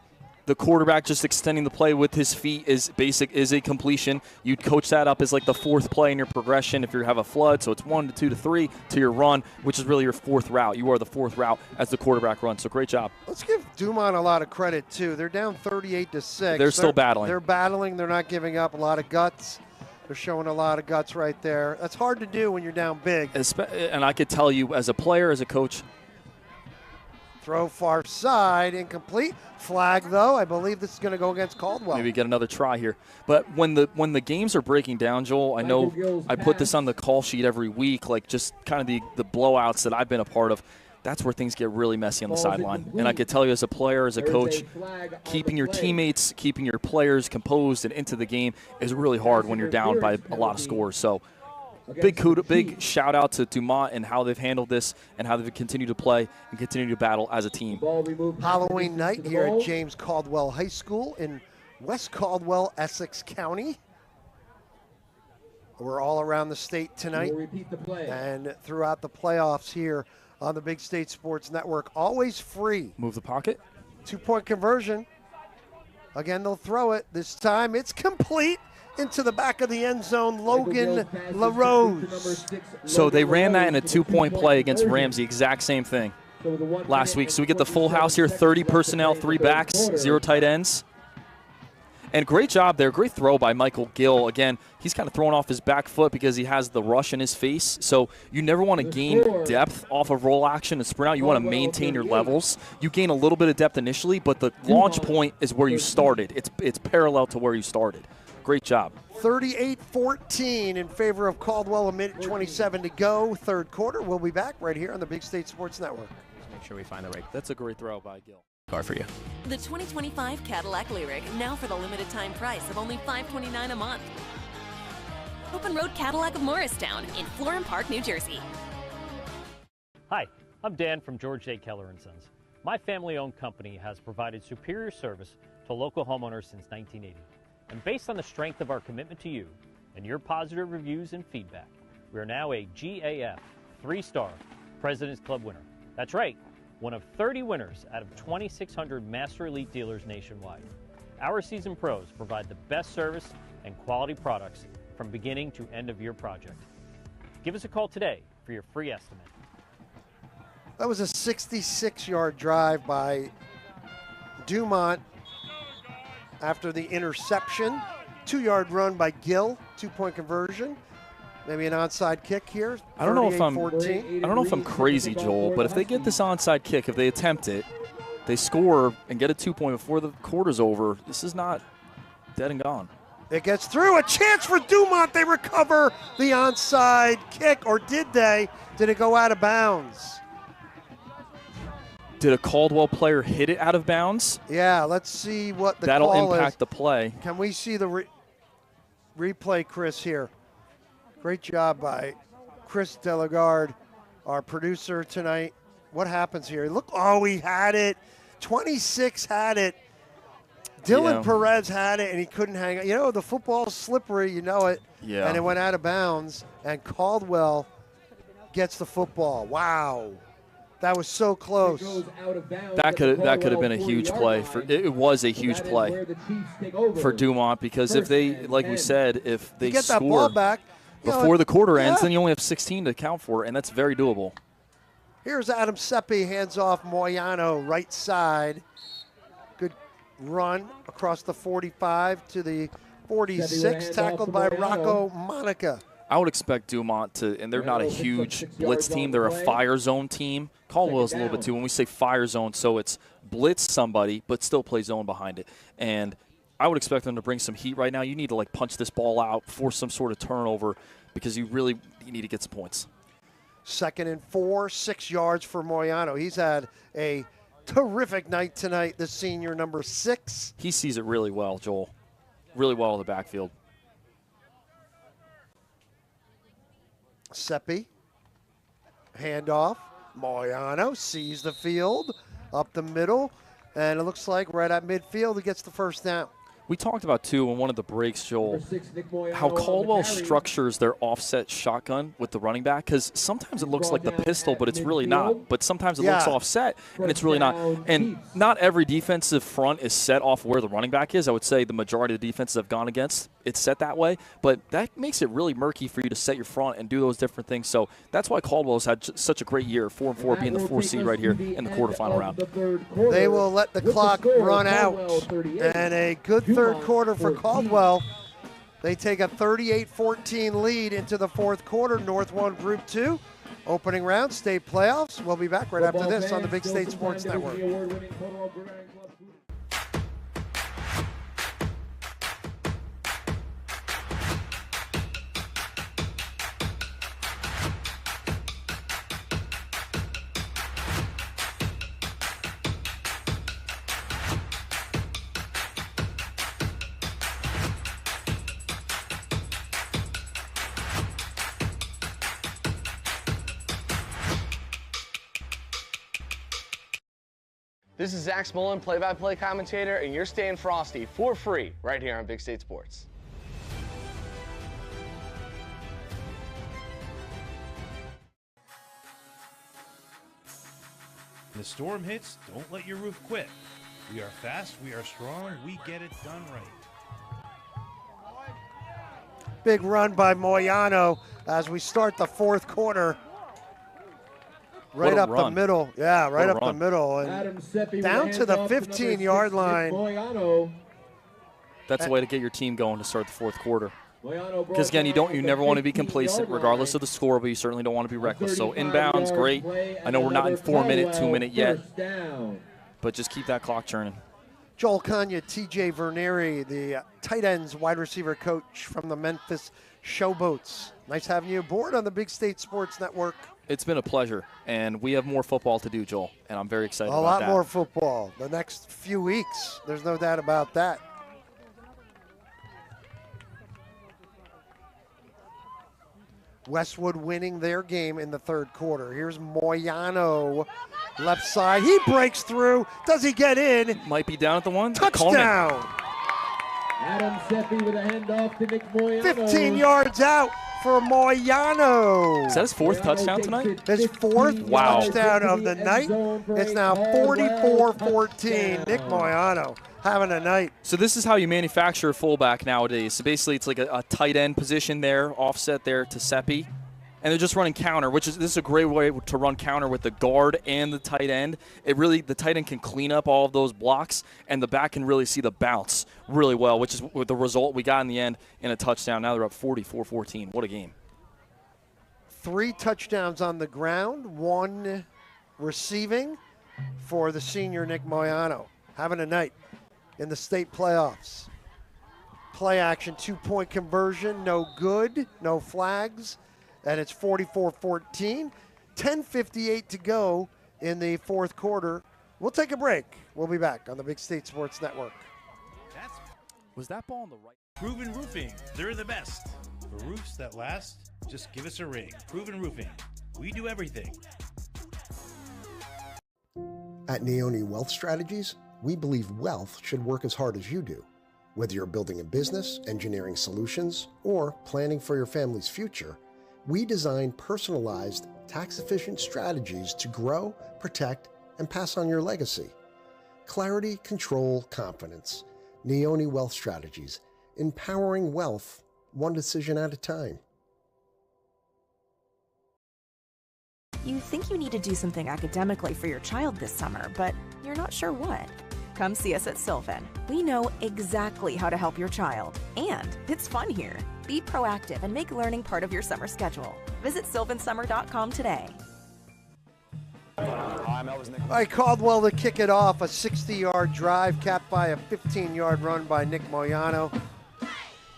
S17: the quarterback just extending the play with his feet is a completion. You'd coach that up as like the 4th play in your progression if you have a flood. So it's 1 to 2 to 3 to your run, which is really your 4th route. You are the 4th route as the quarterback runs. So great job.
S16: Let's give Dumont a lot of credit too. They're down 38-6.
S17: They're still battling.
S16: They're battling. They're not giving up. A lot of guts. They're showing a lot of guts right there. That's hard to do when you're down big.
S17: And I could tell you as a player, as a coach.
S16: Throw far side, incomplete. Flag, though. I believe this is going to go against Caldwell.
S17: Maybe get another try here. But when the games are breaking down, Joel, I know I put this on the call sheet every week, like just kind of the blowouts that I've been a part of. that's where things get really messy on the sideline. And I could tell you as a player, as a coach, keeping your teammates, keeping your players composed and into the game is really hard when you're down by a lot of scores. So big shout out to Dumont and how they've handled this and how they've continued to play and continue to battle as a team.
S16: Halloween night here at James Caldwell High School in West Caldwell, Essex County. We're all around the state tonight and throughout the playoffs here on the Big State Sports Network. Always free.
S17: Move the pocket.
S16: 2-point conversion. Again, they'll throw it. This time it's complete into the back of the end zone. Logan LaRose.
S17: So they ran that in a 2-point play against Ramsey. Exact same thing last week. So we get the full house here, 30 personnel, 3 backs, 0 tight ends. And great job there. Great throw by Michael Gill. Again, he's kind of throwing off his back foot because he has the rush in his face. So you never want to gain depth off of roll action and sprint out. You want to maintain your levels. You gain a little bit of depth initially, but the launch point is where you started. It's parallel to where you started. Great job.
S16: 38-14 in favor of Caldwell. A minute 27 to go. Third quarter. We'll be back right here on the Big State Sports Network.
S15: Just make sure we find the right
S17: That's a great throw by Gill.
S15: car for you.
S1: The 2025 Cadillac Lyriq, now for the limited time price of only $529 a month. Open Road Cadillac of Morristown in Florham Park, New Jersey.
S3: Hi, I'm Dan from George J. Keller & Sons. My family-owned company has provided superior service to local homeowners since 1980. And based on the strength of our commitment to you and your positive reviews and feedback, we are now a GAF 3-star President's Club winner. That's right, one of 30 winners out of 2,600 Master Elite dealers nationwide. Our seasoned pros provide the best service and quality products from beginning to end of your project. Give us a call today for your free estimate.
S16: That was a 66-yard drive by Dumont after the interception. 2-yard run by Gill, 2-point conversion. Maybe an onside kick here.
S17: I don't know if I'm crazy, Joel, but if they get this onside kick, if they attempt it, they score and get a 2-point before the quarter's over, this is not dead and gone.
S16: It gets through. A chance for Dumont. They recover the onside kick, or did they? Did it go out of bounds?
S17: Did a Caldwell player hit it out of bounds?
S16: Yeah, let's see what the
S17: That'll
S16: call
S17: impact
S16: is.
S17: the play.
S16: Can we see the replay, Chris, here? Great job by Chris Delagarde, our producer tonight. What happens here? Look, oh, he had it. 26 had it. Dylan Perez had it, and he couldn't hang it. You know, the football's slippery, you know it.
S17: Yeah.
S16: And it went out of bounds, and Caldwell gets the football. Wow. That was so close.
S17: That could have been a huge play. It was a huge play for Dumont, because if they, like we said, if they
S16: get
S17: score
S16: that ball back
S17: before the quarter ends, then you only have 16 to count for, and that's very doable.
S16: Here's Adam Seppi, hands off Moyano, right side. Good run across the 45 to the 46, tackled by Rocco Monica.
S17: I would expect Dumont to, and they're not a huge blitz team. They're a fire zone team. Caldwell's a little bit too. When we say fire zone, so it's blitz somebody, but still play zone behind it. And I would expect them to bring some heat right now. You need to punch this ball out, force some sort of turnover, because you need to get some points.
S16: 2nd and 4, 6 yards for Moyano. He's had a terrific night tonight, the senior, number 6.
S17: He sees it really well, Joel. Really well in the backfield.
S16: Seppi, handoff. Moyano sees the field, up the middle, and it looks like right at midfield he gets the first down.
S17: We talked about, too, in one of the breaks, Joel, how Caldwell structures their offset shotgun with the running back, because sometimes it looks like the pistol, but it's really not. But sometimes it looks offset, and it's really not. And not every defensive front is set off where the running back is. I would say the majority of the defenses I've gone against, it's set that way. But that makes it really murky for you to set your front and do those different things. So that's why Caldwell's had such a great year, 4-4, being the 4 seed right here in the quarterfinal round.
S16: They will let the clock run out, and a good third quarter for Caldwell. They take a 38-14 lead into the fourth quarter. North 1, Group 2. Opening round, state playoffs. We'll be back right after this on the Big State Sports Network.
S7: This is Zach Smolin, play-by-play commentator, and you're staying frosty for free right here on Big State Sports.
S4: When the storm hits, don't let your roof quit. We are fast, we are strong, we get it done right.
S16: Big run by Moyano as we start the fourth quarter. Right up the middle. Yeah, right up the middle. And down to the 15-yard line.
S17: That's the way to get your team going to start the fourth quarter. Because again, you never want to be complacent regardless of the score, but you certainly don't want to be reckless. So inbounds, great. I know we're not in 4-minute, 2-minute yet, but just keep that clock churning.
S16: Joel Kanya, TJ Verneri, the tight ends wide receiver coach from the Memphis Showboats. Nice having you aboard on the Big State Sports Network.
S17: It's been a pleasure, and we have more football to do, Joel, and I'm very excited about that.
S16: A lot more football the next few weeks. There's no doubt about that. Westwood winning their game in the third quarter. Here's Moyano, left side. He breaks through. Does he get in?
S17: Might be down at the one.
S16: Touchdown.
S2: Adam Seppi with a handoff to Nick Moyano.
S16: 15 yards out for Moyano.
S17: Is that his fourth touchdown tonight?
S16: His fourth touchdown of the night. It's now 44-14. Nick Moyano having a night.
S17: So this is how you manufacture a fullback nowadays. So basically it's like a tight end position there, offset there to Seppi. And they're just running counter, this is a great way to run counter with the guard and the tight end. The tight end can clean up all of those blocks, and the back can really see the bounce really well, which is the result we got in the end in a touchdown. Now they're up 44-14. What a game.
S16: 3 touchdowns on the ground, 1 receiving for the senior Nick Moyano. Having a night in the state playoffs. Play action, 2-point conversion, no good, no flags. And it's 44-14, 10:58 to go in the fourth quarter. We'll take a break. We'll be back on the Big State Sports Network.
S17: Was that ball on the right?
S4: Proven Roofing, they're the best. For roofs that last, just give us a ring. Proven Roofing, we do everything.
S6: At Neone Wealth Strategies, we believe wealth should work as hard as you do. Whether you're building a business, engineering solutions, or planning for your family's future, we design personalized, tax-efficient strategies to grow, protect, and pass on your legacy. Clarity, control, confidence. Neone Wealth Strategies, empowering wealth, one decision at a time.
S9: You think you need to do something academically for your child this summer, but you're not sure what. Come see us at Sylvan. We know exactly how to help your child, and it's fun here. Be proactive and make learning part of your summer schedule. Visit sylvansummer.com today.
S16: All right, Caldwell to kick it off. A 60-yard drive capped by a 15-yard run by Nick Moyano.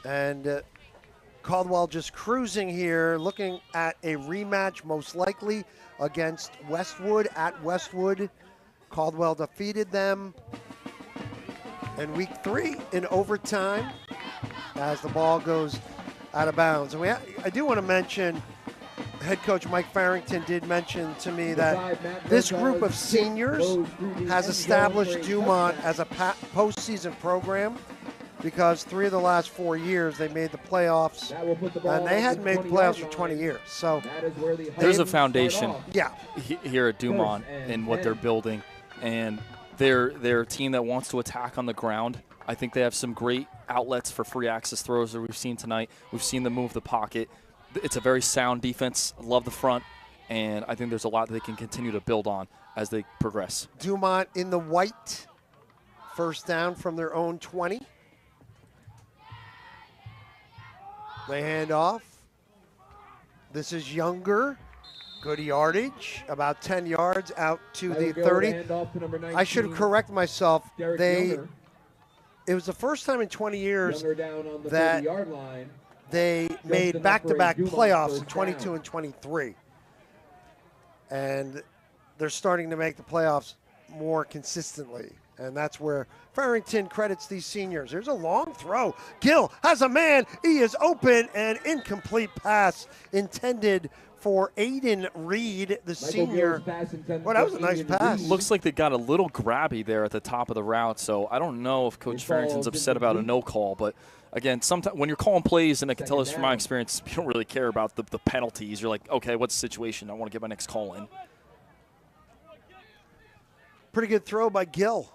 S16: And Caldwell just cruising here, looking at a rematch most likely against Westwood at Westwood. Caldwell defeated them in week 3 in overtime as the ball goes out of bounds. And I do want to mention, head coach Mike Farrington did mention to me that this group of seniors has established Dumont as a postseason program because 3 of the last 4 years they made the playoffs, and they hadn't made the playoffs for 20 years. So
S17: there's a foundation
S16: here
S17: at Dumont in what they're building, and they're a team that wants to attack on the ground. I think they have some great outlets for free access throws that we've seen tonight. We've seen them move the pocket. It's a very sound defense. I love the front, and I think there's a lot that they can continue to build on as they progress.
S16: Dumont in the white, first down from their own 20. They hand off. This is Younger. Good yardage, about 10 yards out to the 30. I should correct myself. It was the first time in 20 years that they made back-to-back playoffs in 22 and 23. And they're starting to make the playoffs more consistently. And that's where Farrington credits these seniors. There's a long throw. Gill has a man. He is open, and incomplete pass intended for Aiden Reed, the senior. Well, that was a nice pass.
S17: Looks like they got a little grabby there at the top of the route, so I don't know if Coach Farrington's upset about a no call. But, again, sometimes when you're calling plays, and I can tell this from my experience, you don't really care about the penalties. You're like, okay, what's the situation? I want to get my next call in.
S16: Pretty good throw by Gill.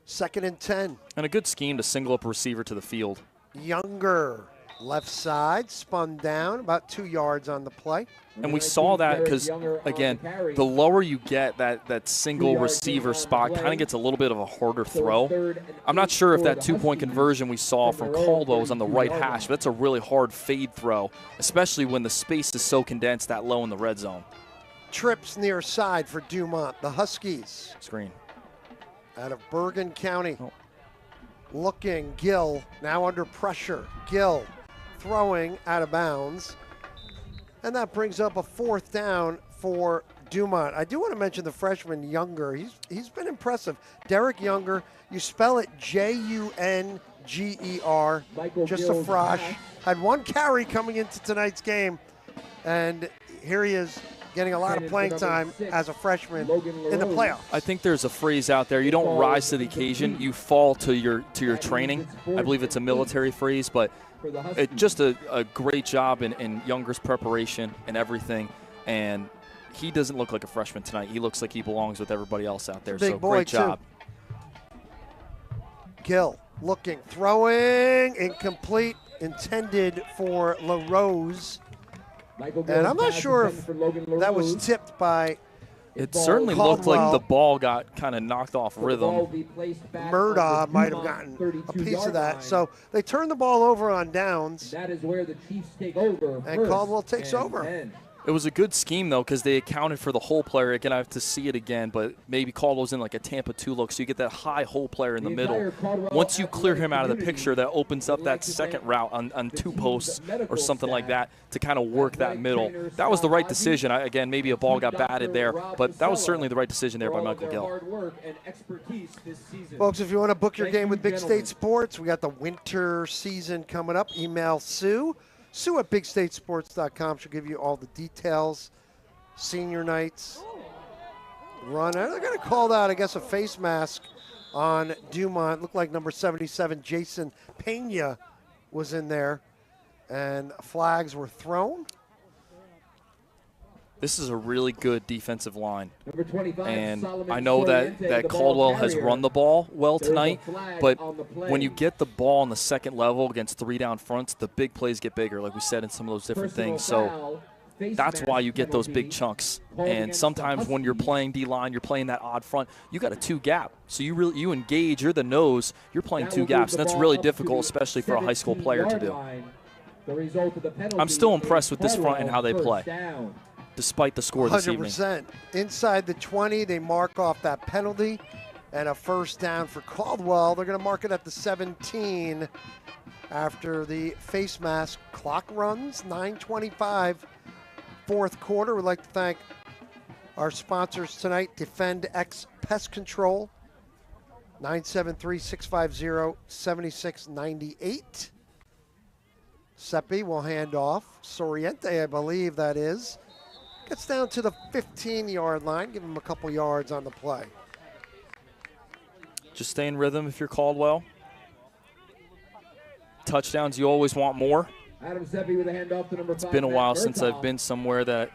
S16: 2nd and 10.
S17: And a good scheme to single up a receiver to the field.
S16: Younger, left side, spun down, about 2 yards on the play.
S17: And we saw that because, again, the lower you get, that single receiver spot kind of gets a little bit of a harder throw. I'm not sure if that 2-point conversion we saw from Caldwell was on the right hash, but that's a really hard fade throw, especially when the space is so condensed that low in the red zone.
S16: Trips near side for Dumont, the Huskies.
S17: Screen.
S16: Out of Bergen County. Looking, Gill now under pressure. Gill throwing out of bounds. And that brings up a 4th down for Dumont. I do want to mention the freshman Younger. He's been impressive. Derek Younger, you spell it Junger, just a frosh. Had 1 carry coming into tonight's game. And here he is, getting a lot of playing time as a freshman in the playoffs.
S17: I think there's a phrase out there, you don't rise to the occasion, you fall to your training. I believe it's a military phrase, but just a great job in Younger's preparation and everything. And he doesn't look like a freshman tonight. He looks like he belongs with everybody else out there.
S16: Big
S17: so
S16: boy,
S17: great job.
S16: Gill looking, throwing, incomplete, intended for LaRose. And I'm not sure if that was tipped by
S17: It certainly
S16: Caldwell.
S17: looked like the ball got kind of knocked off rhythm.
S16: Murdaugh might have gotten a piece of that. So they turn the ball over on downs.
S2: That is where the Chiefs take over.
S16: And Caldwell takes over.
S2: 10.
S17: It was a good scheme, though, because they accounted for the hole player. Again, I have to see it again, but maybe Caldwell's in like a Tampa 2 look, so you get that high hole player in the middle. Once you clear him out of the picture, that opens up that second route on 2 posts or something like that to kind of work that middle. That was the right decision. Again, maybe a ball got batted there, but that was certainly the right decision there by Michael Gill.
S16: Folks, if you want to book your game with Big State Sports, we got the winter season coming up. Email Sue. Sue at BigStateSports.com. She'll give you all the details. Senior nights. Run. They're going to call out, I guess, a face mask on Dumont. Looked like number 77, Jason Pena, was in there. And flags were thrown.
S17: This is a really good defensive line.
S2: Number 25,
S17: and
S2: Solomon
S17: I know that Caldwell has run the ball well tonight, but when you get the ball on the second level against 3 down fronts, the big plays get bigger, like we said in some of those different things. So that's why you get those big chunks. And sometimes when you're playing D-line, you're playing that odd front, you got a 2 gap. So you engage, you're the nose, you're playing 2 gaps. And that's really difficult, especially for a high school player to do. I'm still impressed with this front and how they play, despite the score this evening.
S16: 100%. Inside the 20, they mark off that penalty and a first down for Caldwell. They're going to mark it at the 17 after the face mask. Clock runs, 9:25, 4th quarter. We'd like to thank our sponsors tonight, Defend X Pest Control, 973-650-7698. Seppi will hand off. Soriente, I believe that is. Gets down to the 15-yard line. Give him a couple yards on the play.
S17: Just stay in rhythm if you're Caldwell. Touchdowns, you always want more.
S2: Adam Seppi with a handoff to number 5.
S17: It's been a while since I've been somewhere that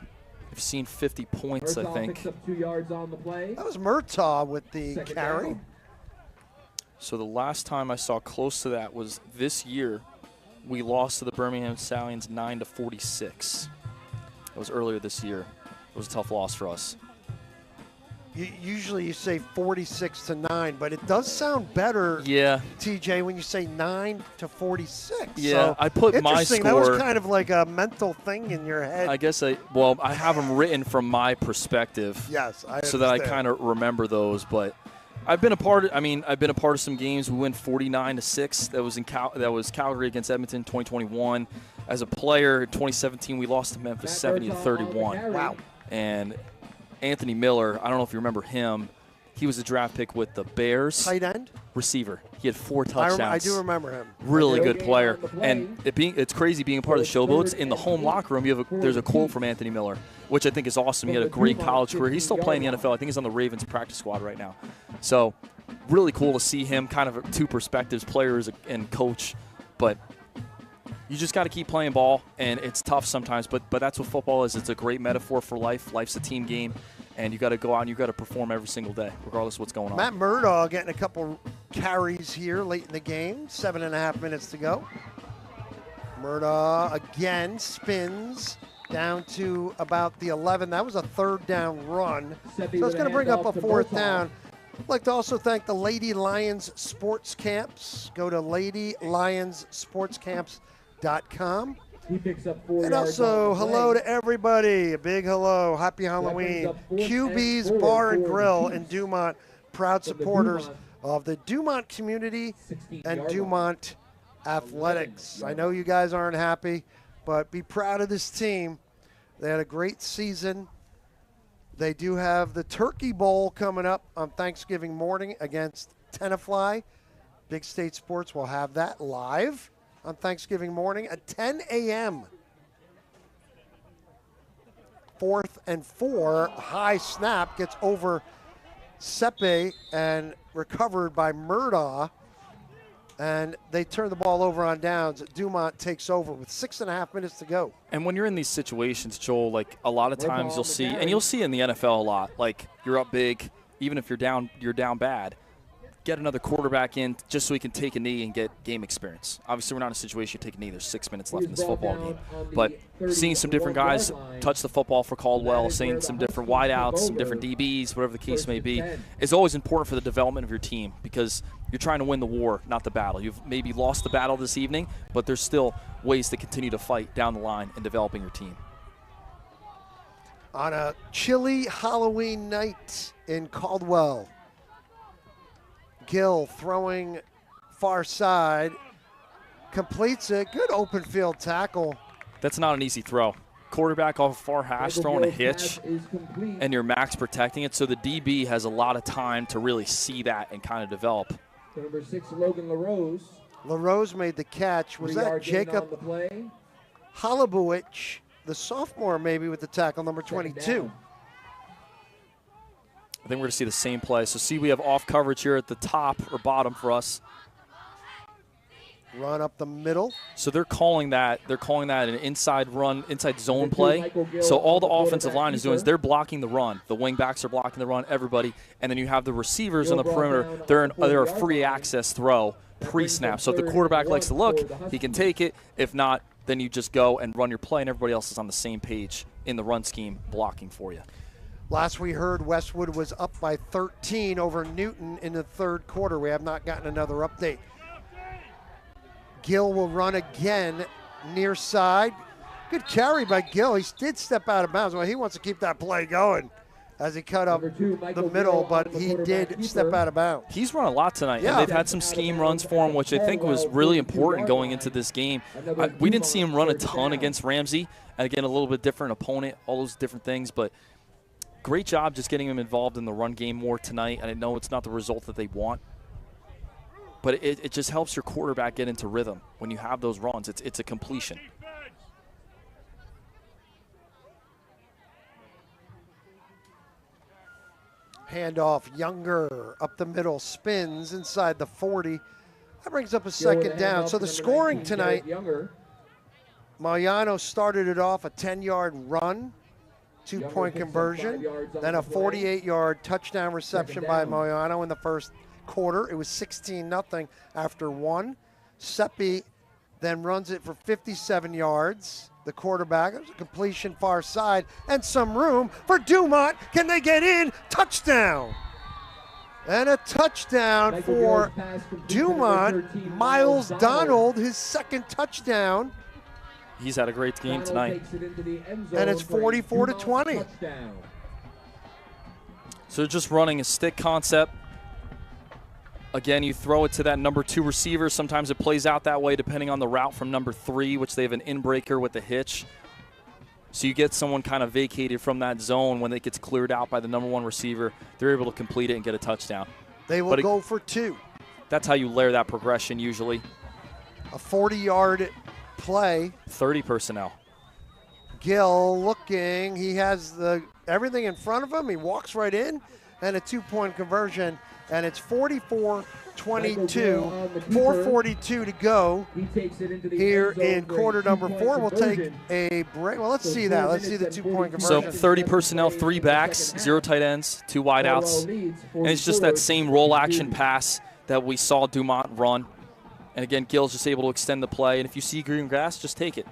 S17: I've seen 50 points, I think.
S2: Picks up 2 yards on the play.
S16: That was Murtaugh with the carry.
S2: Down.
S17: So the last time I saw close to that was this year. We lost to the Birmingham Stallions 9-46. It was earlier this year. It was a tough loss for us.
S16: Usually you say 46-9, but it does sound better, TJ, when you say 9-46.
S17: Yeah,
S16: so
S17: I put my score.
S16: That was kind of like a mental thing in your head.
S17: I guess I have them written from my perspective.
S16: Yes, I
S17: so that I
S16: understand.
S17: kind of remember those. But I've been a part of some games. We win 49-6. That was Calgary against Edmonton 2021. As a player, in 2017, we lost to Memphis 70-31.
S16: Wow.
S17: And Anthony Miller, I don't know if you remember him, He was a draft pick with the Bears.
S16: Tight end?
S17: Receiver. He had 4 touchdowns.
S16: I do remember him.
S17: Really good player. And it's crazy being a part of the Showboats. In the home locker room, there's a quote from Anthony Miller, which I think is awesome. He had a great college career. He's still playing in the NFL. I think he's on the Ravens practice squad right now. So really cool to see him, kind of two perspectives, players and coach. But you just got to keep playing ball, and it's tough sometimes. But that's what football is. It's a great metaphor for life. Life's a team game. And you got to go out and you got to perform every single day, regardless of what's going on.
S16: Matt Murdaugh getting a couple carries here late in the game. 7.5 minutes to go. Murdaugh again spins down to about the 11. That was a 3rd down run. So it's going to bring up a 4th down. I'd like to also thank the Lady Lions Sports Camps. Go to ladylionssportscamps.com.
S2: He picks up 4
S16: and
S2: yards.
S16: Also, hello to everybody. A big hello. Happy Halloween. QB's Bar and Grill in Dumont, proud supporters of the Dumont community and Dumont athletics. I know you guys aren't happy, but be proud of this team. They had a great season. They do have the Turkey Bowl coming up on Thanksgiving morning against Tenafly. Big State Sports will have that live on Thanksgiving morning at 10 a.m. 4th and 4. High snap gets over Sepe and recovered by Murdaugh. And they turn the ball over on downs. Dumont takes over with 6.5 minutes to go.
S17: And when you're in these situations, Joel, like a lot of times you'll see, and you'll see in the NFL a lot, like you're up big, even if you're down bad. Get another quarterback in just so he can take a knee and get game experience. Obviously, we're not in a situation to take a knee. There's 6 minutes left in this football game. But seeing some different guys touch the football for Caldwell, seeing some different wideouts, some different DBs, whatever the case may be, is always important for the development of your team because you're trying to win the war, not the battle. You've maybe lost the battle this evening, but there's still ways to continue to fight down the line in developing your team.
S16: On a chilly Halloween night in Caldwell, Gill throwing far side, completes it. Good open field tackle.
S17: That's not an easy throw. Quarterback off far hash throwing a hitch, and your max protecting it, so the DB has a lot of time to really see that and kind of develop.
S2: Number 6, Logan LaRose.
S16: LaRose made the catch. Was that Jacob Holubowicz, the sophomore maybe, with the tackle, number 22?
S17: I think we're going to see the same play. So see we have off coverage here at the top or bottom for us.
S16: Run up the middle.
S17: So they're calling that an inside run, inside zone play. So all the offensive line is doing is they're blocking the run. The wing backs are blocking the run, everybody. And then you have the receivers on the perimeter. They're a free access throw pre-snap. So if the quarterback likes to look, he can take it. If not, then you just go and run your play, and everybody else is on the same page in the run scheme blocking for you.
S16: Last we heard, Westwood was up by 13 over Newton in the 3rd quarter. We have not gotten another update. Gill will run again near side. Good carry by Gill. He did step out of bounds. Well, he wants to keep that play going as he cut up the middle, but he did step out of bounds.
S17: He's run a lot tonight, and they've had some scheme runs for him, which I think was really important going into this game. We didn't see him run a ton against Ramsey, and again, a little bit different opponent, all those different things, but great job just getting him involved in the run game more tonight. And I know it's not the result that they want, but it just helps your quarterback get into rhythm when you have those runs. It's a completion.
S16: Handoff, Younger up the middle, spins inside the 40. That brings up a 2nd down. So the scoring tonight, Moyano started it off a 10-yard run, 2-point conversion, then a 48-yard touchdown reception by Moyano in the 1st quarter. It was 16-0 after 1. Seppi then runs it for 57 yards. The quarterback, it was a completion far side, and some room for Dumont. Can they get in? Touchdown! And a touchdown for Dumont. Miles Donald, his 2nd touchdown.
S17: He's had a great game tonight.
S16: And it's 44-20.
S17: So just running a stick concept. Again, you throw it to that number 2 receiver. Sometimes it plays out that way depending on the route from number 3, which they have an in-breaker with a hitch. So you get someone kind of vacated from that zone when it gets cleared out by the number 1 receiver. They're able to complete it and get a touchdown.
S16: They will go for 2.
S17: That's how you layer that progression usually.
S16: A 40-yard play.
S17: 30 personnel.
S16: Gill looking. He has everything in front of him. He walks right in, and a 2-point conversion, and it's 44-22. 4:42 to go here in quarter number 4. We'll take a break. Well, let's see that. Let's see the 2-point conversion.
S17: So 30 personnel, 3 backs, 0 tight ends, 2 wideouts. And it's just that same roll action pass that we saw Dumont run. And again, Gill's just able to extend the play. And if you see green grass, just take it.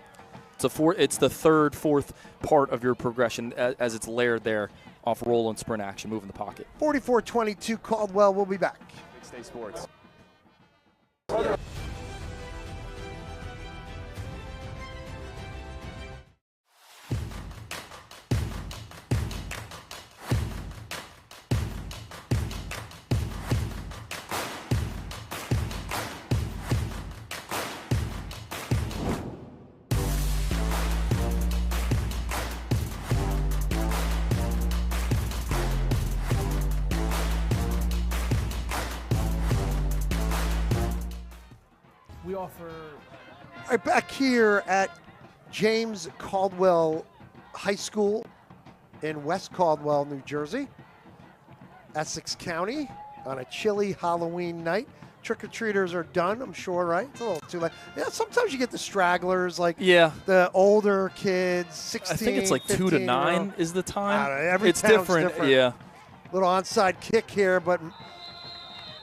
S17: It's the third, fourth part of your progression as it's layered there off roll and sprint action, moving the pocket.
S16: 44-22 Caldwell. We'll be back.
S14: Big State Sports.
S13: We offer.
S16: All right, back here at James Caldwell High School in West Caldwell, New Jersey, Essex County, on a chilly Halloween night. Trick-or-treaters are done, I'm sure, right? It's a little too late. Yeah, sometimes you get the stragglers, like the older kids, 16,
S17: I think it's like 2 to 9 is the time.
S16: I don't know, every
S17: it's
S16: town's
S17: different, yeah.
S16: Little onside kick here, but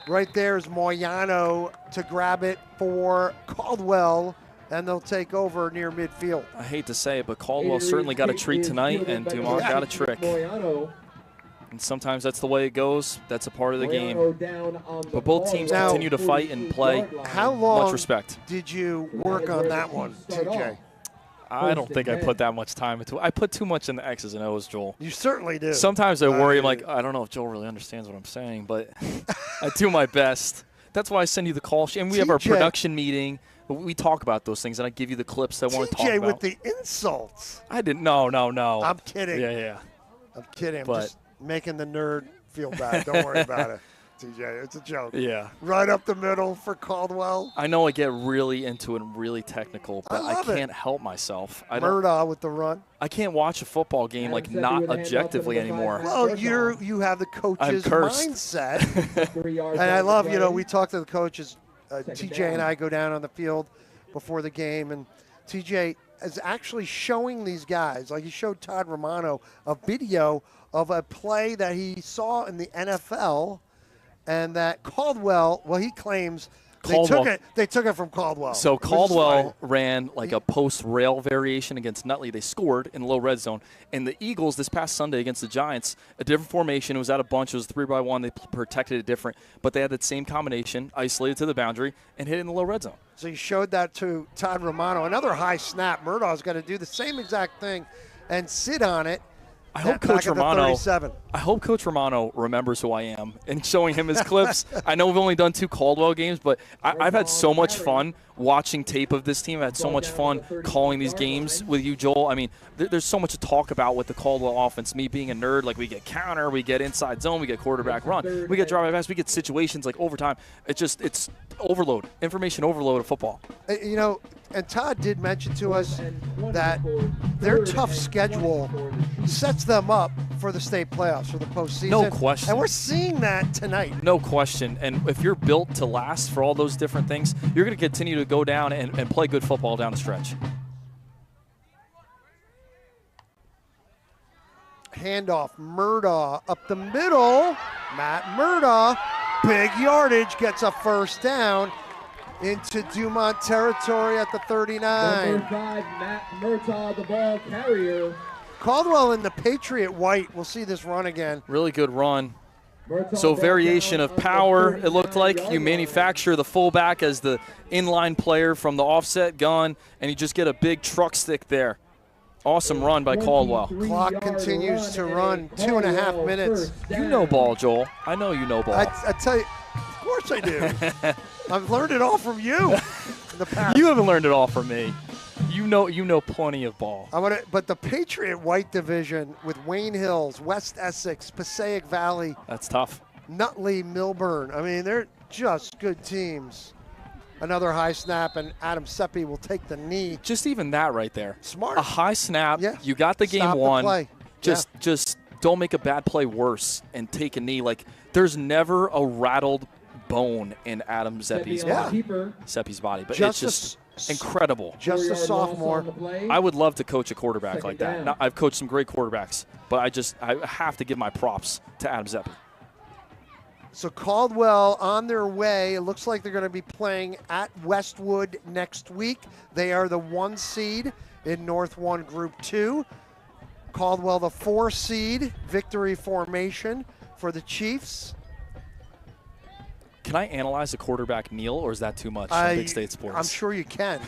S16: right there is Moyano to grab it for Caldwell, and they'll take over near midfield.
S17: I hate to say it, but Caldwell certainly got a treat tonight, and Dumont got a trick. And sometimes that's the way it goes. That's a part of the game. But both teams continue to fight and play.
S16: How long
S17: much respect.
S16: did you work on that one, TJ?
S17: I don't think I put that much time into it. I put too much in the X's and O's, Joel.
S16: You certainly do.
S17: Sometimes I worry, I'm like, I don't know if Joel really understands what I'm saying, but I do my best. That's why I send you the call sheet. And we have our production meeting. We talk about those things, and I give you the clips I want to talk about.
S16: TJ with the insults.
S17: I didn't. No.
S16: I'm kidding.
S17: Yeah.
S16: I'm kidding. I'm just making the nerd feel bad. Don't worry about it, TJ. It's a joke.
S17: Yeah.
S16: Right up the middle for Caldwell.
S17: I know I get really into it and really technical, but I can't help myself.
S16: Murdaugh with the run.
S17: I can't watch a football game like not objectively anymore.
S16: Well, you have the coach's mindset. And I love, we talk to the coaches. TJ and I go down on the field before the game, and TJ is actually showing these guys, like he showed Todd Romano, a video of a play that he saw in the NFL, and that Caldwell, well, he claims they took it from Caldwell.
S17: So Caldwell ran like a post-rail variation against Nutley. They scored in the low red zone. And the Eagles this past Sunday against the Giants, a different formation. It was out of bunch. It was 3-by-1. They protected it different. But they had that same combination, isolated to the boundary, and hit it in the low red zone.
S16: So he showed that to Todd Romano. Another high snap. Murdaugh's got to do the same exact thing and sit on it.
S17: I hope Coach Romano remembers who I am and showing him his clips. I know we've only done 2 Caldwell games, but I've had so much fun watching tape of this team. I've had so much fun calling these games with you, Joel. I mean, there's so much to talk about with the Caldwell offense. Me being a nerd, like we get counter, we get inside zone, we get quarterback run, we get drive pass, we get situations like overtime. It's overload, information overload of football.
S16: And Todd did mention to us that their tough schedule sets them up for the state playoffs, for the postseason.
S17: No question.
S16: And we're seeing that tonight.
S17: No question. And if you're built to last for all those different things, you're going to continue to go down and play good football down the stretch.
S16: Handoff, Murdaugh up the middle. Matt Murdaugh, big yardage, gets a first down into Dumont territory at the 39.
S2: Number 5, Matt Murtaugh, the ball carrier.
S16: Caldwell in the Patriot white. We'll see this run again.
S17: Really good run. So variation of power, it looked like. You manufacture the fullback as the inline player from the offset gun, and you just get a big truck stick there. Awesome run by Caldwell.
S16: Clock continues to run. 2.5 minutes.
S17: You know ball, Joel. I know you know ball.
S16: I tell you, of course I do. I've learned it all from you in the past.
S17: You haven't learned it all from me. You know plenty of ball.
S16: But the Patriot White Division with Wayne Hills, West Essex, Passaic Valley.
S17: That's tough.
S16: Nutley, Milburn. I mean, they're just good teams. Another high snap, and Adam Seppi will take the knee.
S17: Just even that right there.
S16: Smart.
S17: A high snap.
S16: Yeah.
S17: You got the game
S16: Stop
S17: won.
S16: The play.
S17: Just don't make a bad play worse and take a knee. Like, there's never a rattled bone in Adam Seppi's body. Seppi's body. But it's just incredible.
S16: Just a sophomore.
S17: I would love to coach a quarterback like that. Now, I've coached some great quarterbacks, but I have to give my props to Adam Seppi.
S16: So Caldwell on their way. It looks like they're going to be playing at Westwood next week. They are the 1 seed in North 1 Group 2. Caldwell the 4 seed, victory formation for the Chiefs.
S17: Can I analyze a quarterback kneel, or is that too much on Big State Sports?
S16: I'm sure you can.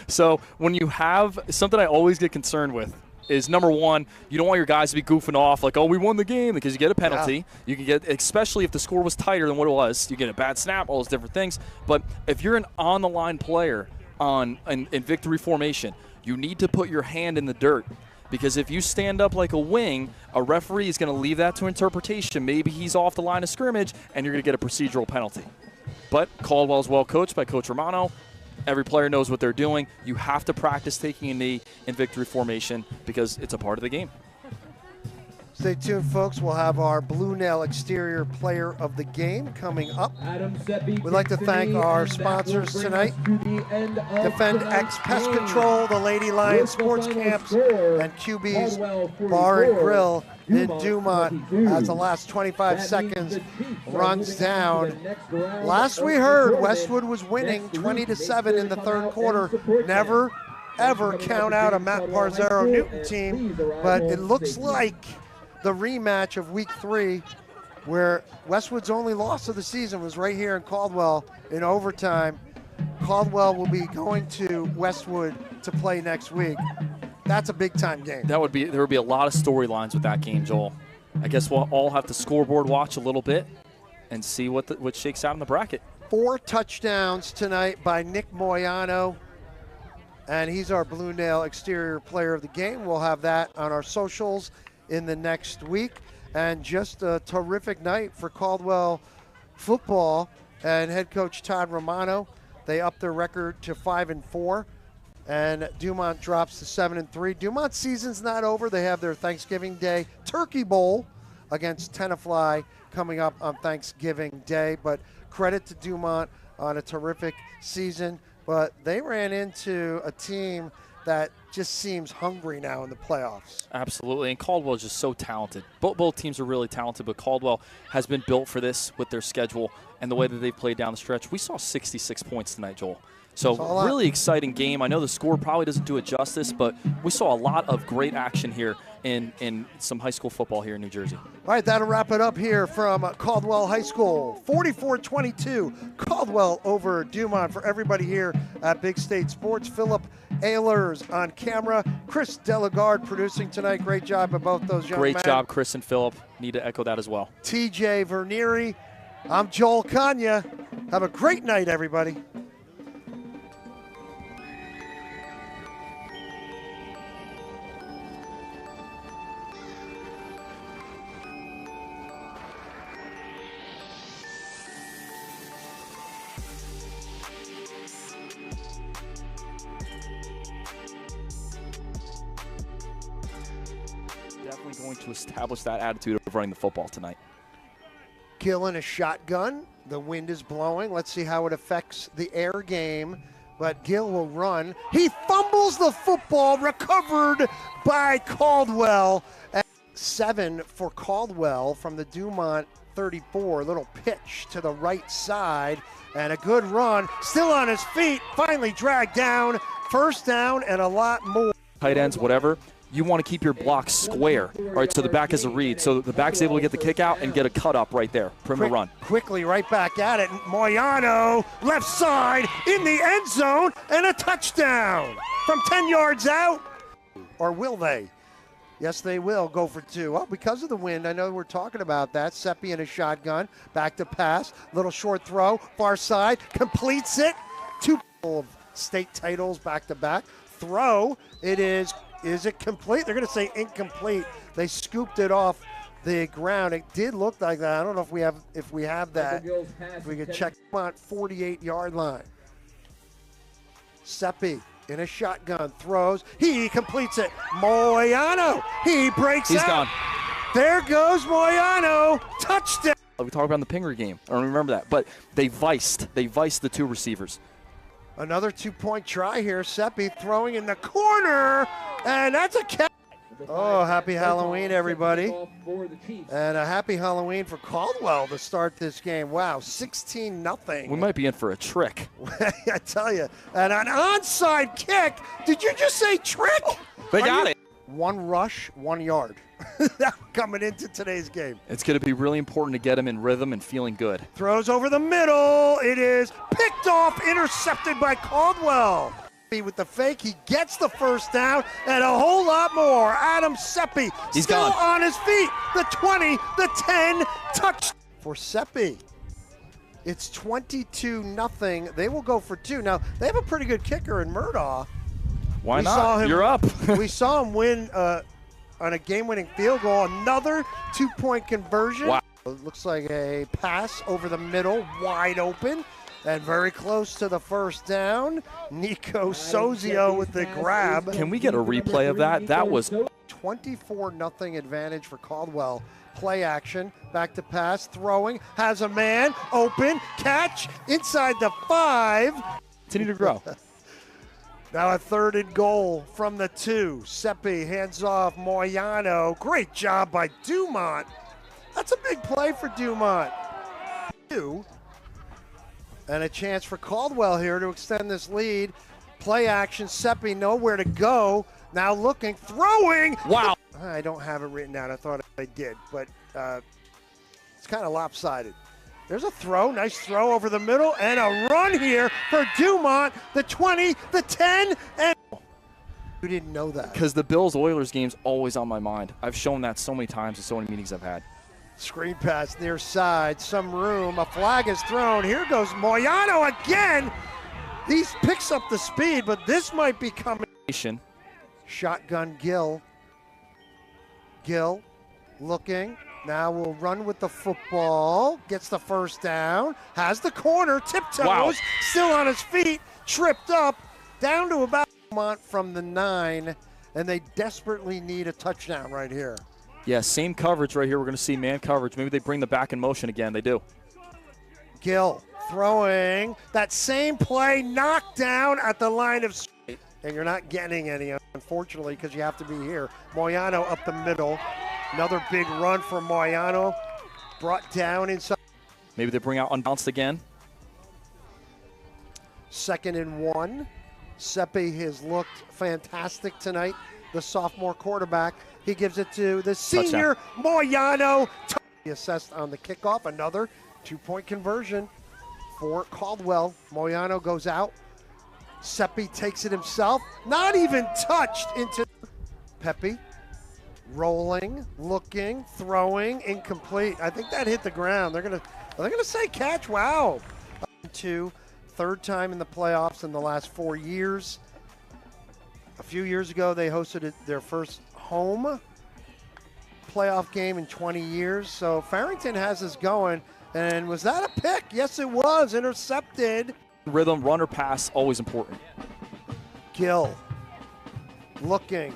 S17: So when you have something I always get concerned with is, number one, you don't want your guys to be goofing off like, oh, we won the game, because you get a penalty. Yeah. You can get, especially if the score was tighter than what it was, you get a bad snap, all those different things. But if you're an on-the-line player in victory formation, you need to put your hand in the dirt. Because if you stand up like a wing, a referee is going to leave that to interpretation. Maybe he's off the line of scrimmage, and you're going to get a procedural penalty. But Caldwell's well coached by Coach Romano. Every player knows what they're doing. You have to practice taking a knee in victory formation because it's a part of the game.
S16: Stay tuned, folks. We'll have our Blue Nail Exterior Player of the Game coming up. We'd like to thank our sponsors tonight. Defend X Pest Control, the Lady Lion Sports Camps, and QB's Bar and Grill in Dumont as the last 25 seconds runs down. Last we heard, Westwood was winning 20-7 in the third quarter. Never, ever count out a Matt Parzero Newton team, but it looks like the rematch of week 3, where Westwood's only loss of the season was right here in Caldwell in overtime. Caldwell will be going to Westwood to play next week. That's a big-time game.
S17: There would be a lot of storylines with that game, Joel. I guess we'll all have to scoreboard watch a little bit and see what shakes out in the bracket.
S16: 4 touchdowns tonight by Nick Moyano, and he's our Blue Nail Exterior Player of the Game. We'll have that on our socials in the next week. And just a terrific night for Caldwell football and head coach Todd Romano. They upped their record to 5-4, and Dumont drops to 7-3. Dumont's season's not over. They have their Thanksgiving Day Turkey Bowl against Tenafly coming up on Thanksgiving Day. But credit to Dumont on a terrific season. But they ran into a team that just seems hungry now in the playoffs.
S17: Absolutely, and Caldwell is just so talented. Both teams are really talented, but Caldwell has been built for this with their schedule and the way that they've played down the stretch. We saw 66 points tonight, Joel. So really exciting game. I know the score probably doesn't do it justice, but we saw a lot of great action here in some high school football here in New Jersey.
S16: All right, that'll wrap it up here from Caldwell High School. 44-22, Caldwell over Dumont. For everybody here at Big State Sports, Philip Ehlers on camera, Chris Delagarde producing tonight. Great job by both those young men.
S17: Great job, Chris and Philip. Need to echo that as well.
S16: TJ Vernieri. I'm Joel Kanya. Have a great night, everybody.
S17: Definitely going to establish that attitude of running the football tonight.
S16: Gill in a shotgun. The wind is blowing. Let's see how it affects the air game. But Gill will run. He fumbles the football, recovered by Caldwell. At 7 for Caldwell from the Dumont 34. A little pitch to the right side. And a good run. Still on his feet. Finally dragged down. First down and a lot more.
S17: Tight ends, whatever. You want to keep your block square, all right, so the back is a read, so the back's able to get the kick out and get a cut up right there, perimeter run.
S16: Quickly right back at it. Moyano, left side, in the end zone, and a touchdown from 10 yards out. Or will they? Yes, they will go for 2. Well, because of the wind, I know we're talking about that. Seppi in a shotgun, back to pass, little short throw, far side, completes it. 2 of state titles back to back. throw. It is it complete? They're going to say incomplete. They scooped it off the ground. It did look like that. I don't know if we have that. If we could check on 48-yard line. Seppi in a shotgun throws. He completes it. Moyano. He breaks out.
S17: He's gone.
S16: There goes Moyano. Touchdown.
S17: We talked about the Pinger game. I don't remember that. But they viced the two receivers.
S16: Another 2-point try here. Seppi throwing in the corner. And that's a catch. Oh, happy Halloween, everybody. And a happy Halloween for Caldwell to start this game. Wow, 16-0.
S17: We might be in for a trick.
S16: I tell you. And an onside kick. Did you just say trick?
S17: They got it.
S16: 1 rush, 1 yard. Coming into today's game.
S17: It's going to be really important to get him in rhythm and feeling good.
S16: Throws over the middle. It is picked off, intercepted by Caldwell. With the fake, he gets the first down and a whole lot more. Adam Seppi
S17: He's
S16: still
S17: gone.
S16: on his feet. The 20, the 10, touch for Seppi. It's 22-0. They will go for 2. Now, they have a pretty good kicker in Murdaugh.
S17: Why not? You're up.
S16: We saw him win on a game-winning field goal. Another 2-point conversion.
S17: Wow.
S16: It looks like a pass over the middle, wide open. And very close to the first down. Nico Sozio with the grab.
S17: Can we get a replay of that? That was
S16: 24-0 advantage for Caldwell. Play action, back to pass, throwing, has a man, open, catch, inside the 5.
S17: Continue to grow.
S16: Now a 3rd and goal from the 2. Seppi hands off Moyano. Great job by Dumont. That's a big play for Dumont. 2. And a chance for Caldwell here to extend this lead. Play action, Seppi nowhere to go. Now looking, throwing.
S17: Wow.
S16: I don't have it written down. I thought I did, but it's kind of lopsided. There's a throw, nice throw over the middle, and a run here for Dumont. The 20, the 10, and you didn't know that.
S17: Because the Bills-Oilers game's always on my mind. I've shown that so many times in so many meetings I've had.
S16: Screen pass near side, some room, a flag is thrown. Here goes Moyano again. He picks up the speed, but this might be coming. Shotgun Gill. Gill looking. Now will run with the football. Gets the first down. Has the corner. Tiptoes.
S17: Wow.
S16: Still on his feet. Tripped up. Down to about from the 9. And they desperately need a touchdown right here.
S17: Yeah, same coverage right here. We're going to see man coverage. Maybe they bring the back in motion again. They do.
S16: Gill throwing. That same play knocked down at the line of straight. And you're not getting any, unfortunately, because you have to be here. Moyano up the middle. Another big run for Moyano. Brought down inside.
S17: Maybe they bring out unbounced again.
S16: 2nd and 1. Seppi has looked fantastic tonight. The sophomore quarterback. He gives it to the senior, Moyano. He assessed on the kickoff. Another 2-point conversion for Caldwell. Moyano goes out. Seppi takes it himself. Not even touched into Pepe. Rolling, looking, throwing, incomplete. I think that hit the ground. Are they gonna say catch? Wow. 2, 3rd time in the playoffs in the last 4 years. A few years ago, they hosted their first home playoff game in 20 years. So Farrington has us going. And was that a pick? Yes, it was. Intercepted.
S17: Rhythm, run or pass, always important.
S16: Gill looking.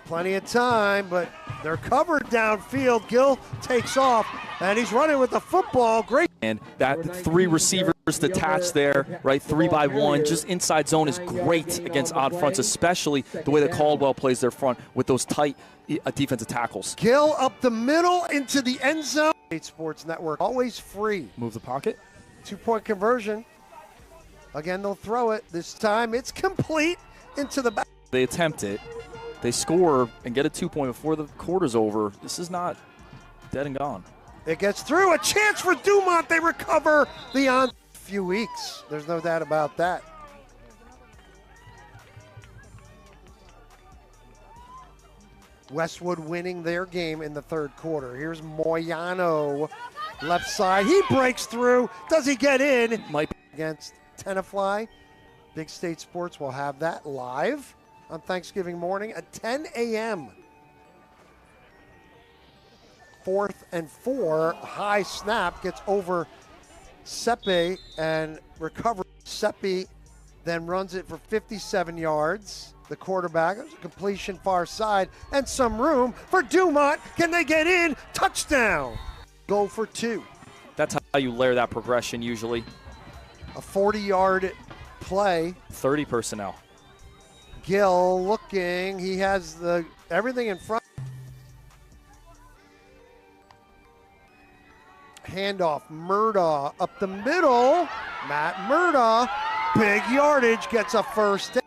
S16: Plenty of time, but they're covered downfield. Gill takes off, and he's running with the football. Great.
S17: And that 3 receivers detached there, right? 3 by 1. Just inside zone is great against odd fronts, especially the way that Caldwell plays their front with those tight defensive tackles.
S16: Gill up the middle into the end zone. Sports Network, always free.
S17: Move the pocket.
S16: 2-point conversion. Again, they'll throw it. This time it's complete into the back.
S17: They attempt it. They score and get a 2-point before the quarter's over. This is not dead and gone.
S16: It gets through. A chance for Dumont. They recover the on few weeks. There's no doubt about that. Westwood winning their game in the 3rd quarter. Here's Moyano, left side. He breaks through. Does he get in?
S17: Might
S16: against Tenafly. Big State Sports will have that live on Thanksgiving morning at 10 a.m. 4th and 4, high snap, gets over Seppi and recovers. Seppi then runs it for 57 yards. The quarterback, there's a completion far side and some room for Dumont. Can they get in? Touchdown. Go for 2.
S17: That's how you layer that progression usually.
S16: A 40-yard play.
S17: 30 personnel.
S16: Gill looking. He has everything in front. Handoff. Murdaugh up the middle. Matt Murdaugh. Big yardage. Gets a first down.